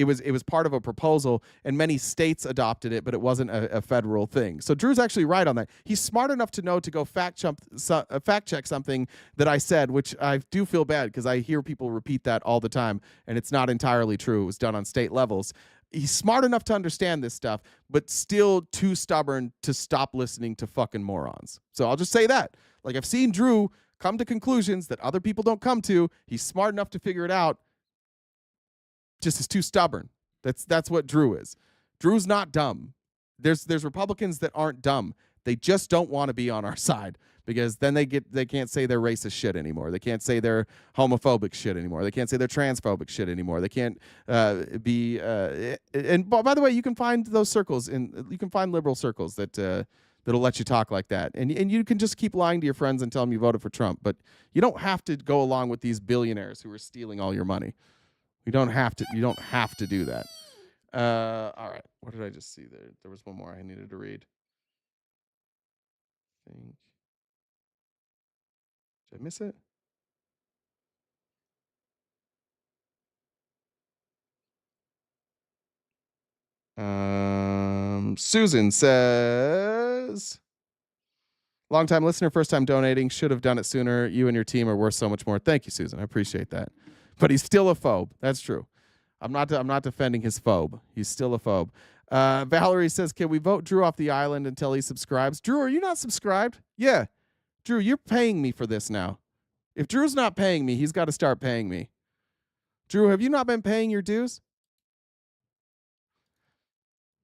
was part of a proposal, and many states adopted it, but it wasn't a federal thing. So Drew's actually right on that. He's smart enough to know to go fact check something that I said, which I do feel bad because I hear people repeat that all the time, and it's not entirely true. It was done on state levels. He's smart enough to understand this stuff, but still too stubborn to stop listening to fucking morons. So I'll just say that. Like, I've seen Drew come to conclusions that other people don't come to. He's smart enough to figure it out. Just is too stubborn. That's what Drew is. Drew's not dumb. There's Republicans that aren't dumb. They just don't want to be on our side, because then they can't say they're racist shit anymore. They can't say they're homophobic shit anymore. They can't say they're transphobic shit anymore. They can't be. And by the way, you can find those circles, and you can find liberal circles that'll let you talk like that. And you can just keep lying to your friends and tell them you voted for Trump. But you don't have to go along with these billionaires who are stealing all your money. You don't have to do that. All right. What did I just see there? There was one more I needed to read. Did I miss it? Susan says, long-time listener, first-time donating. Should have done it sooner. You and your team are worth so much more. Thank you, Susan. I appreciate that. But he's still a phobe. That's true. I'm not defending his phobe. He's still a phobe. Valerie says, can we vote Drew off the island until he subscribes? Drew, are you not subscribed? Yeah. Drew, you're paying me for this now. If Drew's not paying me, he's got to start paying me. Drew, have you not been paying your dues?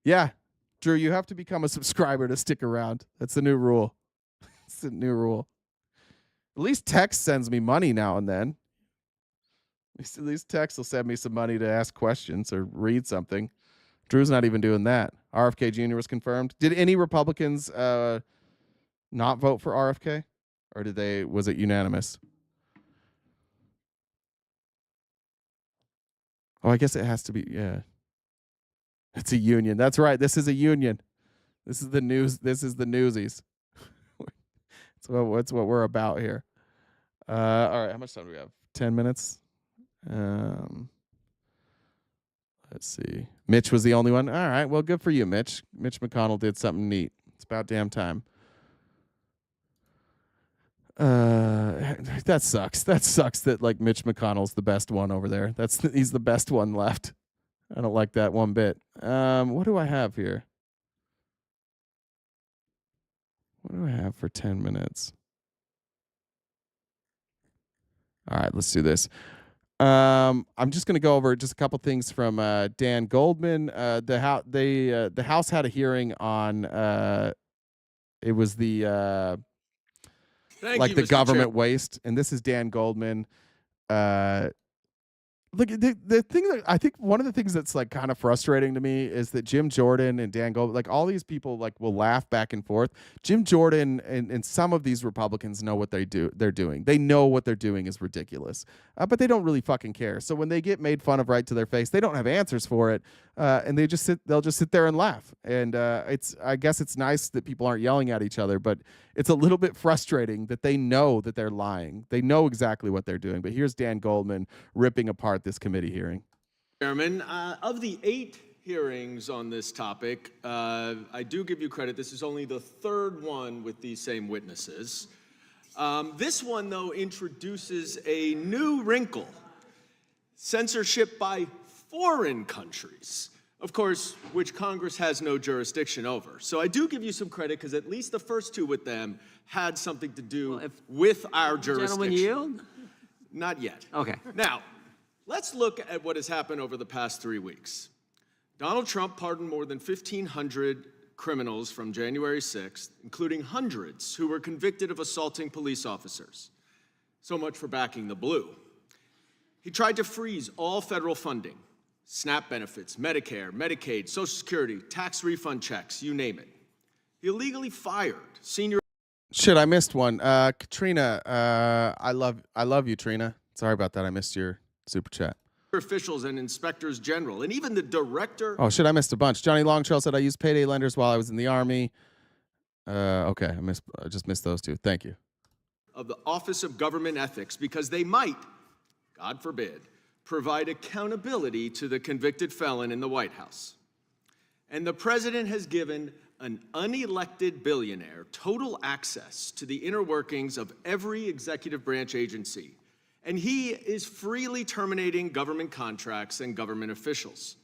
Yeah. Drew, you have to become a subscriber to stick around. That's the new rule. It's the new rule. At least Text sends me money now and then. At least Text will send me some money to ask questions or read something. Drew's not even doing that. RFK Jr. was confirmed. Did any Republicans not vote for RFK? Or was it unanimous? Oh, I guess it has to be, yeah. It's a union. That's right. This is a union. This is the news. This is the newsies. That's what we're about here. All right. How much time do we have? 10 minutes? Let's see. Mitch was the only one. All right. Well, good for you, Mitch. Mitch McConnell did something neat. It's about damn time. That sucks. That sucks that like Mitch McConnell's the best one over there. He's the best one left. I don't like that one bit. What do I have here? What do I have for 10 minutes? All right, let's do this. I'm just going to go over just a couple things from Dan Goldman. The House had a hearing on it was the the government waste, and this is Dan Goldman. Look, the thing that I think one of the things that's like kind of frustrating to me is that Jim Jordan and Dan Goldman, like all these people, like will laugh back and forth. Jim Jordan and some of these Republicans know what they're doing. They know what they're doing is ridiculous, but they don't really fucking care. So when they get made fun of right to their face, they don't have answers for it, and they'll just sit there and laugh. And I guess it's nice that people aren't yelling at each other, but it's a little bit frustrating that they know that they're lying. They know exactly what they're doing. But here's Dan Goldman ripping apart this committee hearing. Chairman, of the 8 hearings on this topic, I do give you credit. This is only the 3rd one with these same witnesses. This one, though, introduces a new wrinkle: censorship by foreign countries, of course, which Congress has no jurisdiction over. So I do give you some credit because at least the first 2 with them had something to do with our jurisdiction. Gentlemen yield? Not yet. Okay. Now, let's look at what has happened over the past 3 weeks. Donald Trump pardoned more than 1,500 criminals from January 6th, including hundreds who were convicted of assaulting police officers. So much for backing the blue. He tried to freeze all federal funding: SNAP benefits, Medicare, Medicaid, Social Security, tax refund checks, you name it. He illegally fired senior... Shit, I missed one. Katrina, I love you, Trina. Sorry about that. I missed your super chat. officials and inspectors general, and even the director... Oh, shit, I missed a bunch. Johnny Longtrail said I used payday lenders while I was in the Army. Okay, I just missed those 2. Thank you. ...of the Office of Government Ethics, because they might, God forbid, provide accountability to the convicted felon in the White House. And the president has given an unelected billionaire total access to the inner workings of every executive branch agency, and he is freely terminating government contracts and government officials.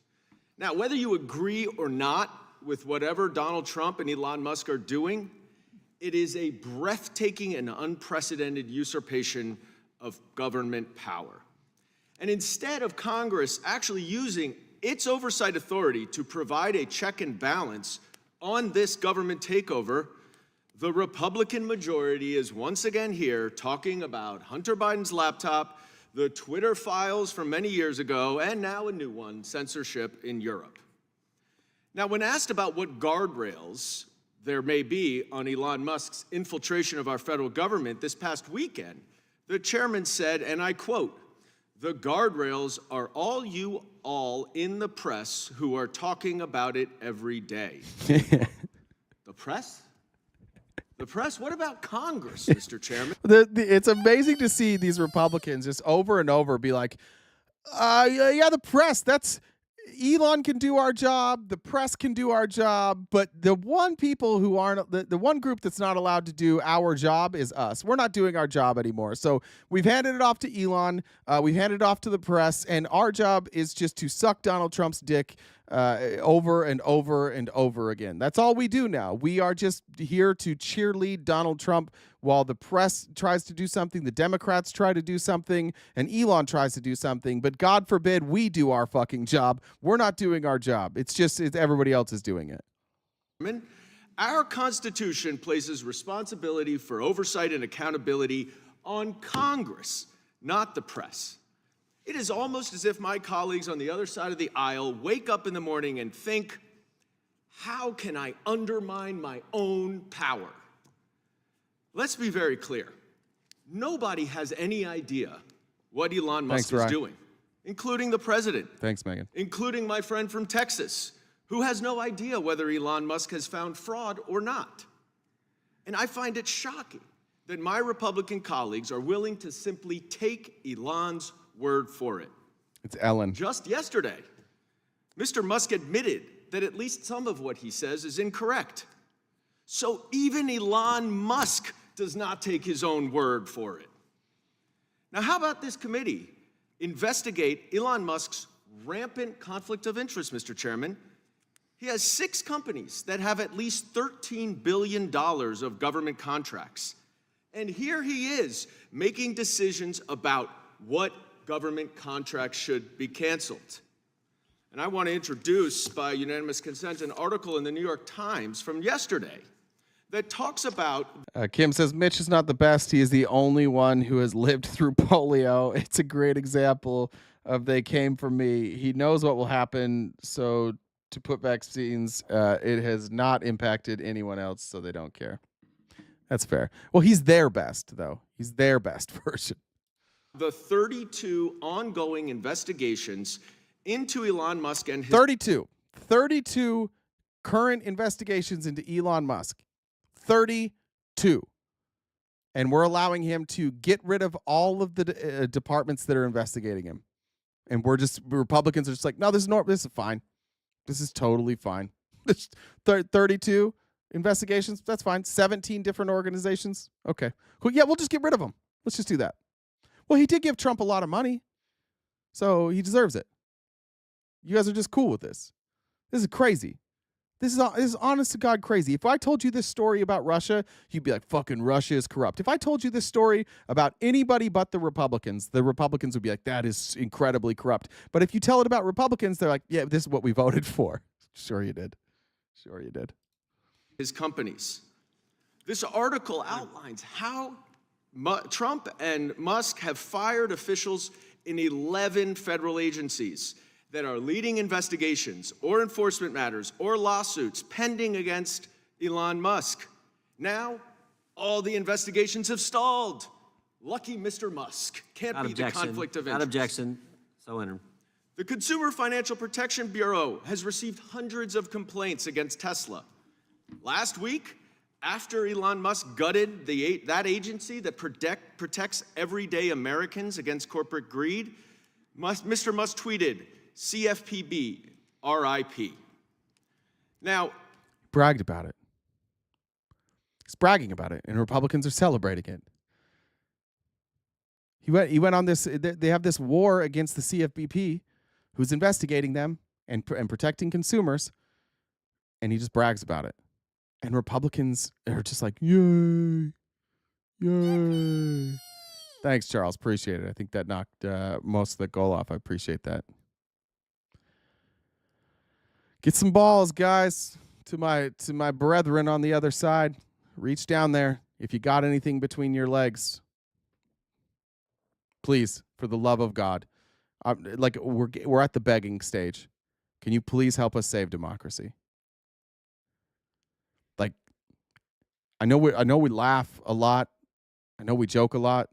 Now, whether you agree or not with whatever Donald Trump and Elon Musk are doing, it is a breathtaking and unprecedented usurpation of government power. And instead of Congress actually using its oversight authority to provide a check and balance on this government takeover, the Republican majority is once again here talking about Hunter Biden's laptop, the Twitter files from many years ago, and now a new one, censorship in Europe. Now, when asked about what guardrails there may be on Elon Musk's infiltration of our federal government this past weekend, the chairman said, and I quote, "The guardrails are all you all in the press who are talking about it every day." The press? The press? What about Congress, Mr. Chairman? It's amazing to see these Republicans just over and over be like, yeah, the press, that's, Elon can do our job, the press can do our job, but the one people who aren't, the one group that's not allowed to do our job is us. We're not doing our job anymore. So we've handed it off to Elon, we've handed it off to the press, and our job is just to suck Donald Trump's dick over and over and over again. That's all we do now. We are just here to cheerlead Donald Trump while the press tries to do something, the Democrats try to do something, and Elon tries to do something. But God forbid we do our fucking job. We're not doing our job. It's everybody else is doing it. Our Constitution places responsibility for oversight and accountability on Congress, not the press. It is almost as if my colleagues on the other side of the aisle wake up in the morning and think, how can I undermine my own power? Let's be very clear. Nobody has any idea what Elon Musk is doing, including the president. Thanks, Megan. Including my friend from Texas, who has no idea whether Elon Musk has found fraud or not. And I find it shocking that my Republican colleagues are willing to simply take Elon's word for it. It's Ellen. Just yesterday, Mr. Musk admitted that at least some of what he says is incorrect. So even Elon Musk does not take his own word for it. Now, how about this committee investigate Elon Musk's rampant conflict of interest, Mr. Chairman? He has 6 companies that have at least $13 billion of government contracts. And here he is making decisions about what government contracts should be canceled. And I want to introduce, by unanimous consent, an article in the New York Times from yesterday that talks about... Kim says, Mitch is not the best. He is the only one who has lived through polio. It's a great example of they came from me. He knows what will happen, so to put vaccines, it has not impacted anyone else, so they don't care. That's fair. Well, he's their best, though. He's their best version. The 32 ongoing investigations into Elon Musk and his... 32 current investigations into Elon Musk. 32. And we're allowing him to get rid of all of the departments that are investigating him. And Republicans are just like, no, this is fine. This is totally fine. 32 investigations, that's fine. 17 different organizations. Okay, cool. Yeah, we'll just get rid of them. Let's just do that. Well, he did give Trump a lot of money, so he deserves it. You guys are just cool with this. This is crazy. This is honest to God crazy. If I told you this story about Russia, you'd be like, fucking Russia is corrupt. If I told you this story about anybody but the Republicans would be like, that is incredibly corrupt. But if you tell it about Republicans, they're like, yeah, this is what we voted for. Sure you did. Sure you did. His companies. This article outlines how Trump and Musk have fired officials in 11 federal agencies that are leading investigations or enforcement matters or lawsuits pending against Elon Musk. Now, all the investigations have stalled. Lucky Mr. Musk. Can't be the conflict of interest. Not objection. So enter. The Consumer Financial Protection Bureau has received hundreds of complaints against Tesla. Last week, after Elon Musk gutted that agency that protects everyday Americans against corporate greed, Mr. Musk tweeted, CFPB, RIP. Now, bragged about it. He's bragging about it, and Republicans are celebrating it. He went on this. They have this war against the CFPB, who's investigating them and protecting consumers, and he just brags about it. And Republicans are just like, yay, yay. Thanks, Charles. Appreciate it. I think that knocked most of the goal off. I appreciate that. Get some balls, guys, to my brethren on the other side. Reach down there if you got anything between your legs. Please, for the love of God. We're at the begging stage. Can you please help us save democracy? Like, I know we laugh a lot. I know we joke a lot.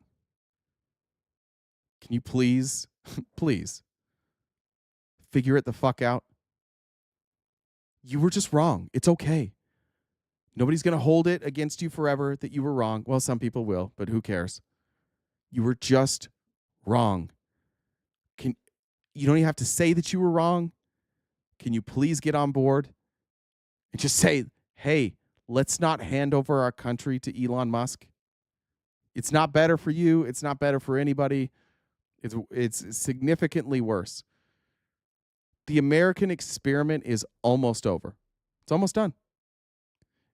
Can you please, please figure it the fuck out? You were just wrong. It's okay. Nobody's going to hold it against you forever that you were wrong. Well, some people will, but who cares? You were just wrong. You don't even have to say that you were wrong. Can you please get on board and just say, hey, let's not hand over our country to Elon Musk? It's not better for you. It's not better for anybody. It's significantly worse. The American experiment is almost over. It's almost done.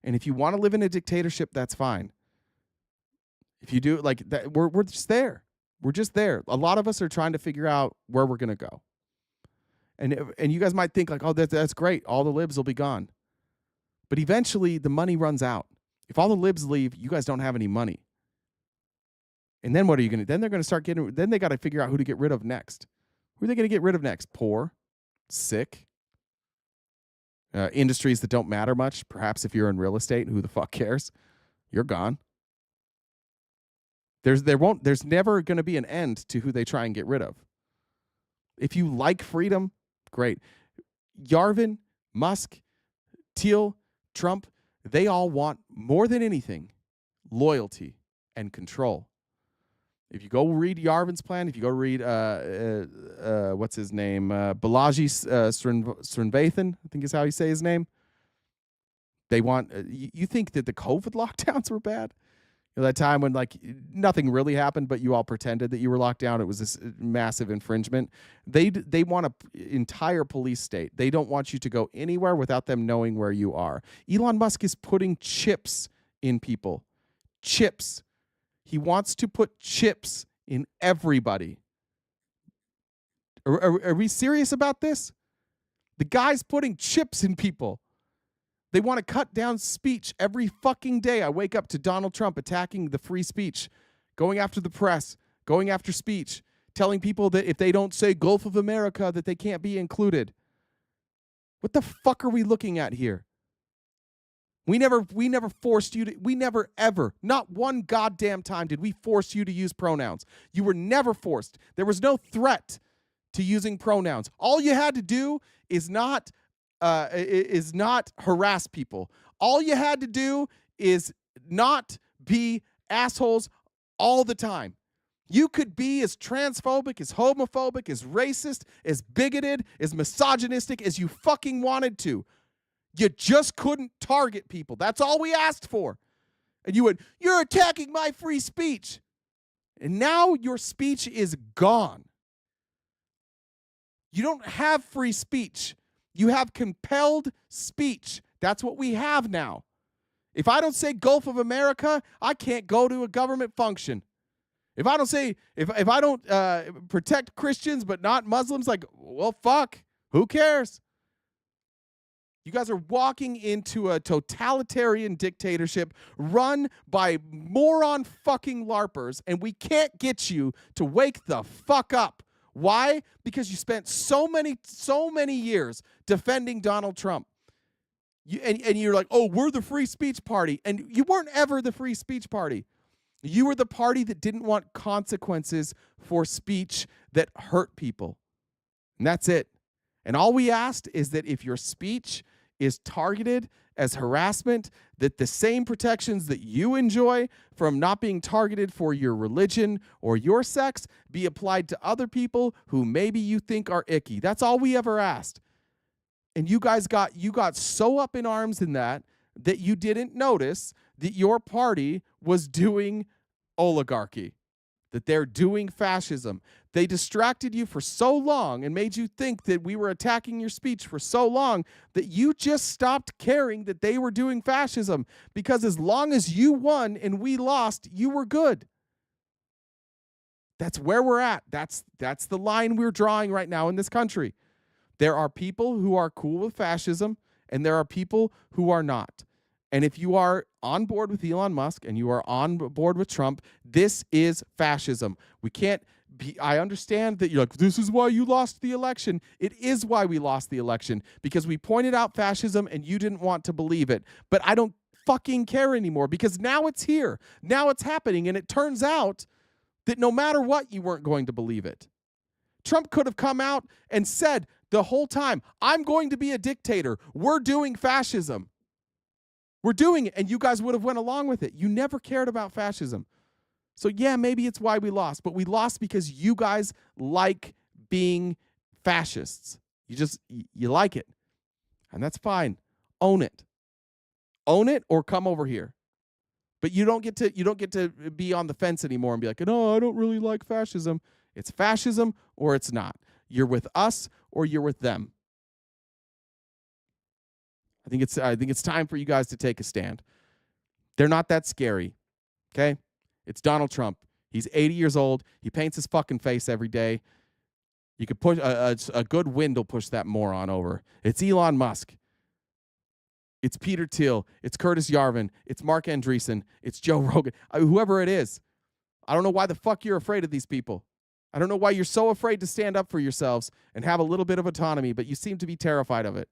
And if you want to live in a dictatorship, that's fine. If you do it like that, we're just there. We're just there. A lot of us are trying to figure out where we're going to go. And you guys might think like, oh, that's great. All the libs will be gone. But eventually the money runs out. If all the libs leave, you guys don't have any money. And then what are you going to, then they're going to start getting, then they got to figure out who to get rid of next. Who are they going to get rid of next? Poor, sick, industries that don't matter much. Perhaps if you're in real estate, who the fuck cares? You're gone. There's never going to be an end to who they try and get rid of. If you like freedom, great. Yarvin, Musk, Thiel, Trump, they all want more than anything loyalty and control. If you go read Yarvin's plan, if you go read what's his name, Balaji Srinivathan, I think is how you say his name. They want. You think that the COVID lockdowns were bad? You know, that time when like nothing really happened, but you all pretended that you were locked down. It was this massive infringement. They want an entire police state. They don't want you to go anywhere without them knowing where you are. Elon Musk is putting chips in people. Chips. He wants to put chips in everybody. Are we serious about this? The guy's putting chips in people. They want to cut down speech every fucking day. I wake up to Donald Trump attacking the free speech, going after the press, going after speech, telling people that if they don't say Gulf of America, that they can't be included. What the fuck are we looking at here? We never forced you to, we never ever, not one goddamn time did we force you to use pronouns. You were never forced. There was no threat to using pronouns. All you had to do is not harass people. All you had to do is not be assholes all the time. You could be as transphobic, as homophobic, as racist, as bigoted, as misogynistic as you fucking wanted to. You just couldn't target people. That's all we asked for. And you went, you're attacking my free speech. And now your speech is gone. You don't have free speech. You have compelled speech. That's what we have now. If I don't say Gulf of America, I can't go to a government function. If I don't say, if I don't protect Christians but not Muslims, like, well, fuck, who cares? You guys are walking into a totalitarian dictatorship run by moron fucking LARPers, and we can't get you to wake the fuck up. Why? Because you spent so many years defending Donald Trump. And you're like, oh, we're the free speech party. And you weren't ever the free speech party. You were the party that didn't want consequences for speech that hurt people. And that's it. And all we asked is that if your speech is targeted as harassment, that the same protections that you enjoy from not being targeted for your religion or your sex be applied to other people who maybe you think are icky. That's all we ever asked. And you guys got so up in arms in that you didn't notice that your party was doing oligarchy, that they're doing fascism. They distracted you for so long and made you think that we were attacking your speech for so long that you just stopped caring that they were doing fascism, because as long as you won and we lost, you were good. That's where we're at. That's the line we're drawing right now in this country. There are people who are cool with fascism and there are people who are not. And if you are on board with Elon Musk and you are on board with Trump, this is fascism. We can't be, I understand that you're like, this is why you lost the election. It is why we lost the election, because we pointed out fascism and you didn't want to believe it. But I don't fucking care anymore, because now it's here. Now it's happening. And it turns out that no matter what, you weren't going to believe it. Trump could have come out and said the whole time, I'm going to be a dictator. We're doing fascism. We're doing it, and you guys would have went along with it. You never cared about fascism. So yeah, maybe it's why we lost, but we lost because you guys like being fascists. You like it. And that's fine. Own it. Own it or come over here. But you don't get to be on the fence anymore and be like, no, I don't really like fascism. It's fascism or it's not. You're with us or you're with them. I think it's time for you guys to take a stand. They're not that scary. Okay? It's Donald Trump. He's 80 years old. He paints his fucking face every day. You could push a good wind will push that moron over. It's Elon Musk. It's Peter Thiel. It's Curtis Yarvin. It's Mark Andreessen. It's Joe Rogan. Whoever it is. I don't know why the fuck you're afraid of these people. I don't know why you're so afraid to stand up for yourselves and have a little bit of autonomy, but you seem to be terrified of it.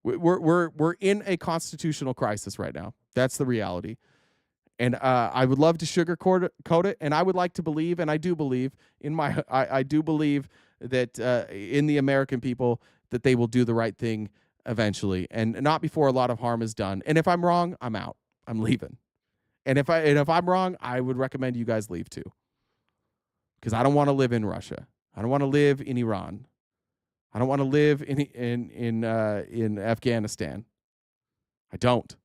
We're in a constitutional crisis right now. That's the reality. And I would love to sugarcoat it, and I would like to believe, and I do believe I do believe that in the American people that they will do the right thing eventually, and not before a lot of harm is done. And if I'm wrong, I'm out. I'm leaving. And if I'm wrong, I would recommend you guys leave too, because I don't want to live in Russia. I don't want to live in Iran. I don't want to live in Afghanistan. I don't.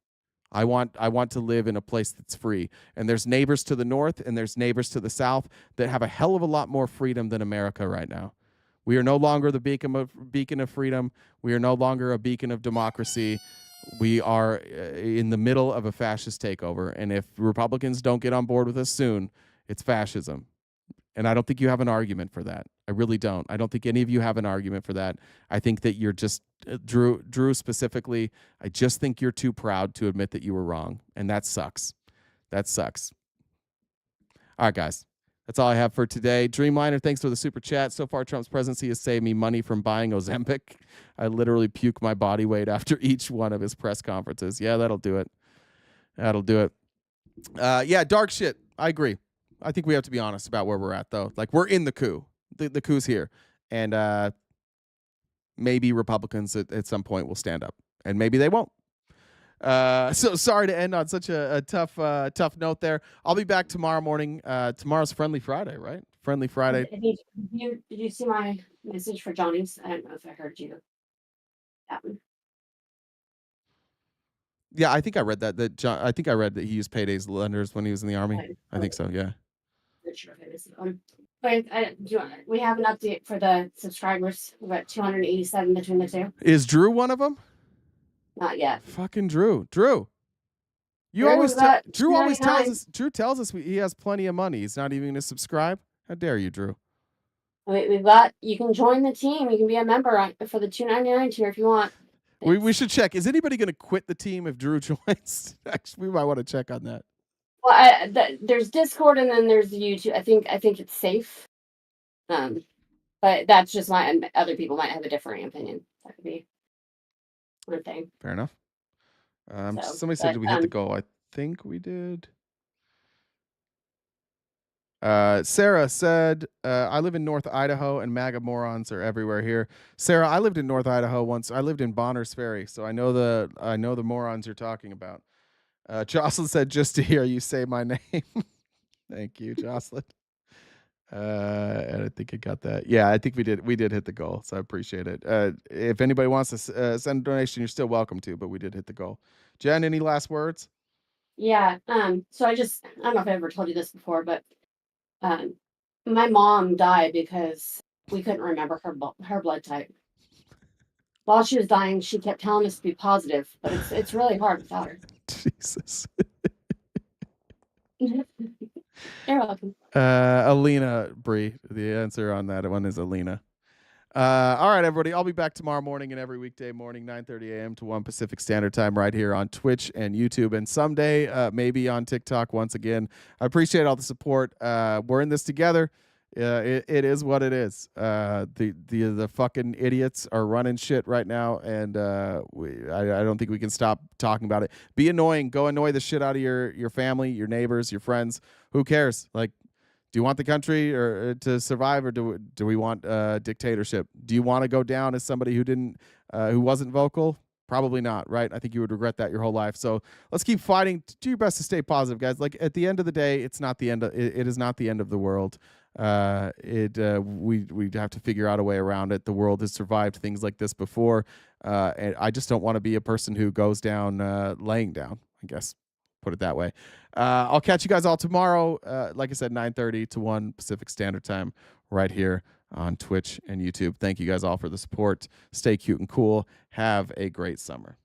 I want to live in a place that's free. And there's neighbors to the north and there's neighbors to the south that have a hell of a lot more freedom than America right now. We are no longer the beacon of freedom. We are no longer a beacon of democracy. We are in the middle of a fascist takeover. And if Republicans don't get on board with us soon, it's fascism. And I don't think you have an argument for that. I really don't. I don't think any of you have an argument for that. I think that you're just, Drew specifically, I just think you're too proud to admit that you were wrong. And that sucks. That sucks. All right, guys. That's all I have for today. Dreamliner, thanks for the super chat. So far, Trump's presidency has saved me money from buying Ozempic. I literally puke my body weight after each one of his press conferences. Yeah, that'll do it. That'll do it. Yeah, dark shit. I agree. I think we have to be honest about where we're at, though. Like, we're in the coup. The coup's here. And maybe Republicans at some point will stand up. And maybe they won't. So sorry to end on such a tough note there. I'll be back tomorrow morning. Tomorrow's Friendly Friday, right? Friendly Friday. Did you see my message for Johnny's? I don't know if I heard you. That one. Yeah, I think I read that. I think I read that he used Payday's lenders when he was in the Army. I think so, yeah. Not sure if I missed it. We have an update for the subscribers. We're at 287 between the two. Is Drew one of them? Not yet. Fucking Drew. Drew always tells us he has plenty of money. He's not even going to subscribe. How dare you, Drew? You can join the team. You can be a member for the $2.99 tier if you want. We should check. Is anybody going to quit the team if Drew joins? Actually, we might want to check on that. Well, there's Discord and then there's YouTube. I think it's safe. But that's just other people might have a different opinion. That could be one thing. Fair enough. Somebody said, did we hit the goal? I think we did. Sarah said, I live in North Idaho and MAGA morons are everywhere here. Sarah, I lived in North Idaho once. I lived in Bonners Ferry, so I know the morons you're talking about. Jocelyn said, just to hear you say my name. Thank you, Jocelyn. And I think I got that. Yeah, I think we did hit the goal, so I appreciate it. If anybody wants to send a donation, you're still welcome to, but we did hit the goal. Jen, any last words? Yeah. So I don't know if I ever told you this before, but my mom died because we couldn't remember her blood type. While she was dying, she kept telling us to be positive, but it's really hard without her. Jesus. You're welcome. Alina Bree. The answer on that one is Alina. All right, everybody. I'll be back tomorrow morning and every weekday morning, 9:30 a.m. to 1 Pacific Standard Time right here on Twitch and YouTube, and someday maybe on TikTok once again. I appreciate all the support. We're in this together. It is what it is. The fucking idiots are running shit right now, and I don't think we can stop talking about it. Be annoying. Go annoy the shit out of your family, your neighbors, your friends. Who cares? Like, do you want the country or to survive, or do we want dictatorship? Do you want to go down as somebody who wasn't vocal? Probably not, right? I think you would regret that your whole life. So let's keep fighting. Do your best to stay positive, guys. Like, at the end of the day, it's not the end. It is not the end of the world. We have to figure out a way around it. The world has survived things like this before, and I just don't want to be a person who goes down laying down, I guess. Put it that way. I'll catch you guys all tomorrow. Like I said, 9:30 to 1 Pacific Standard Time right here on Twitch and YouTube. Thank you guys all for the support. Stay cute and cool. Have a great summer.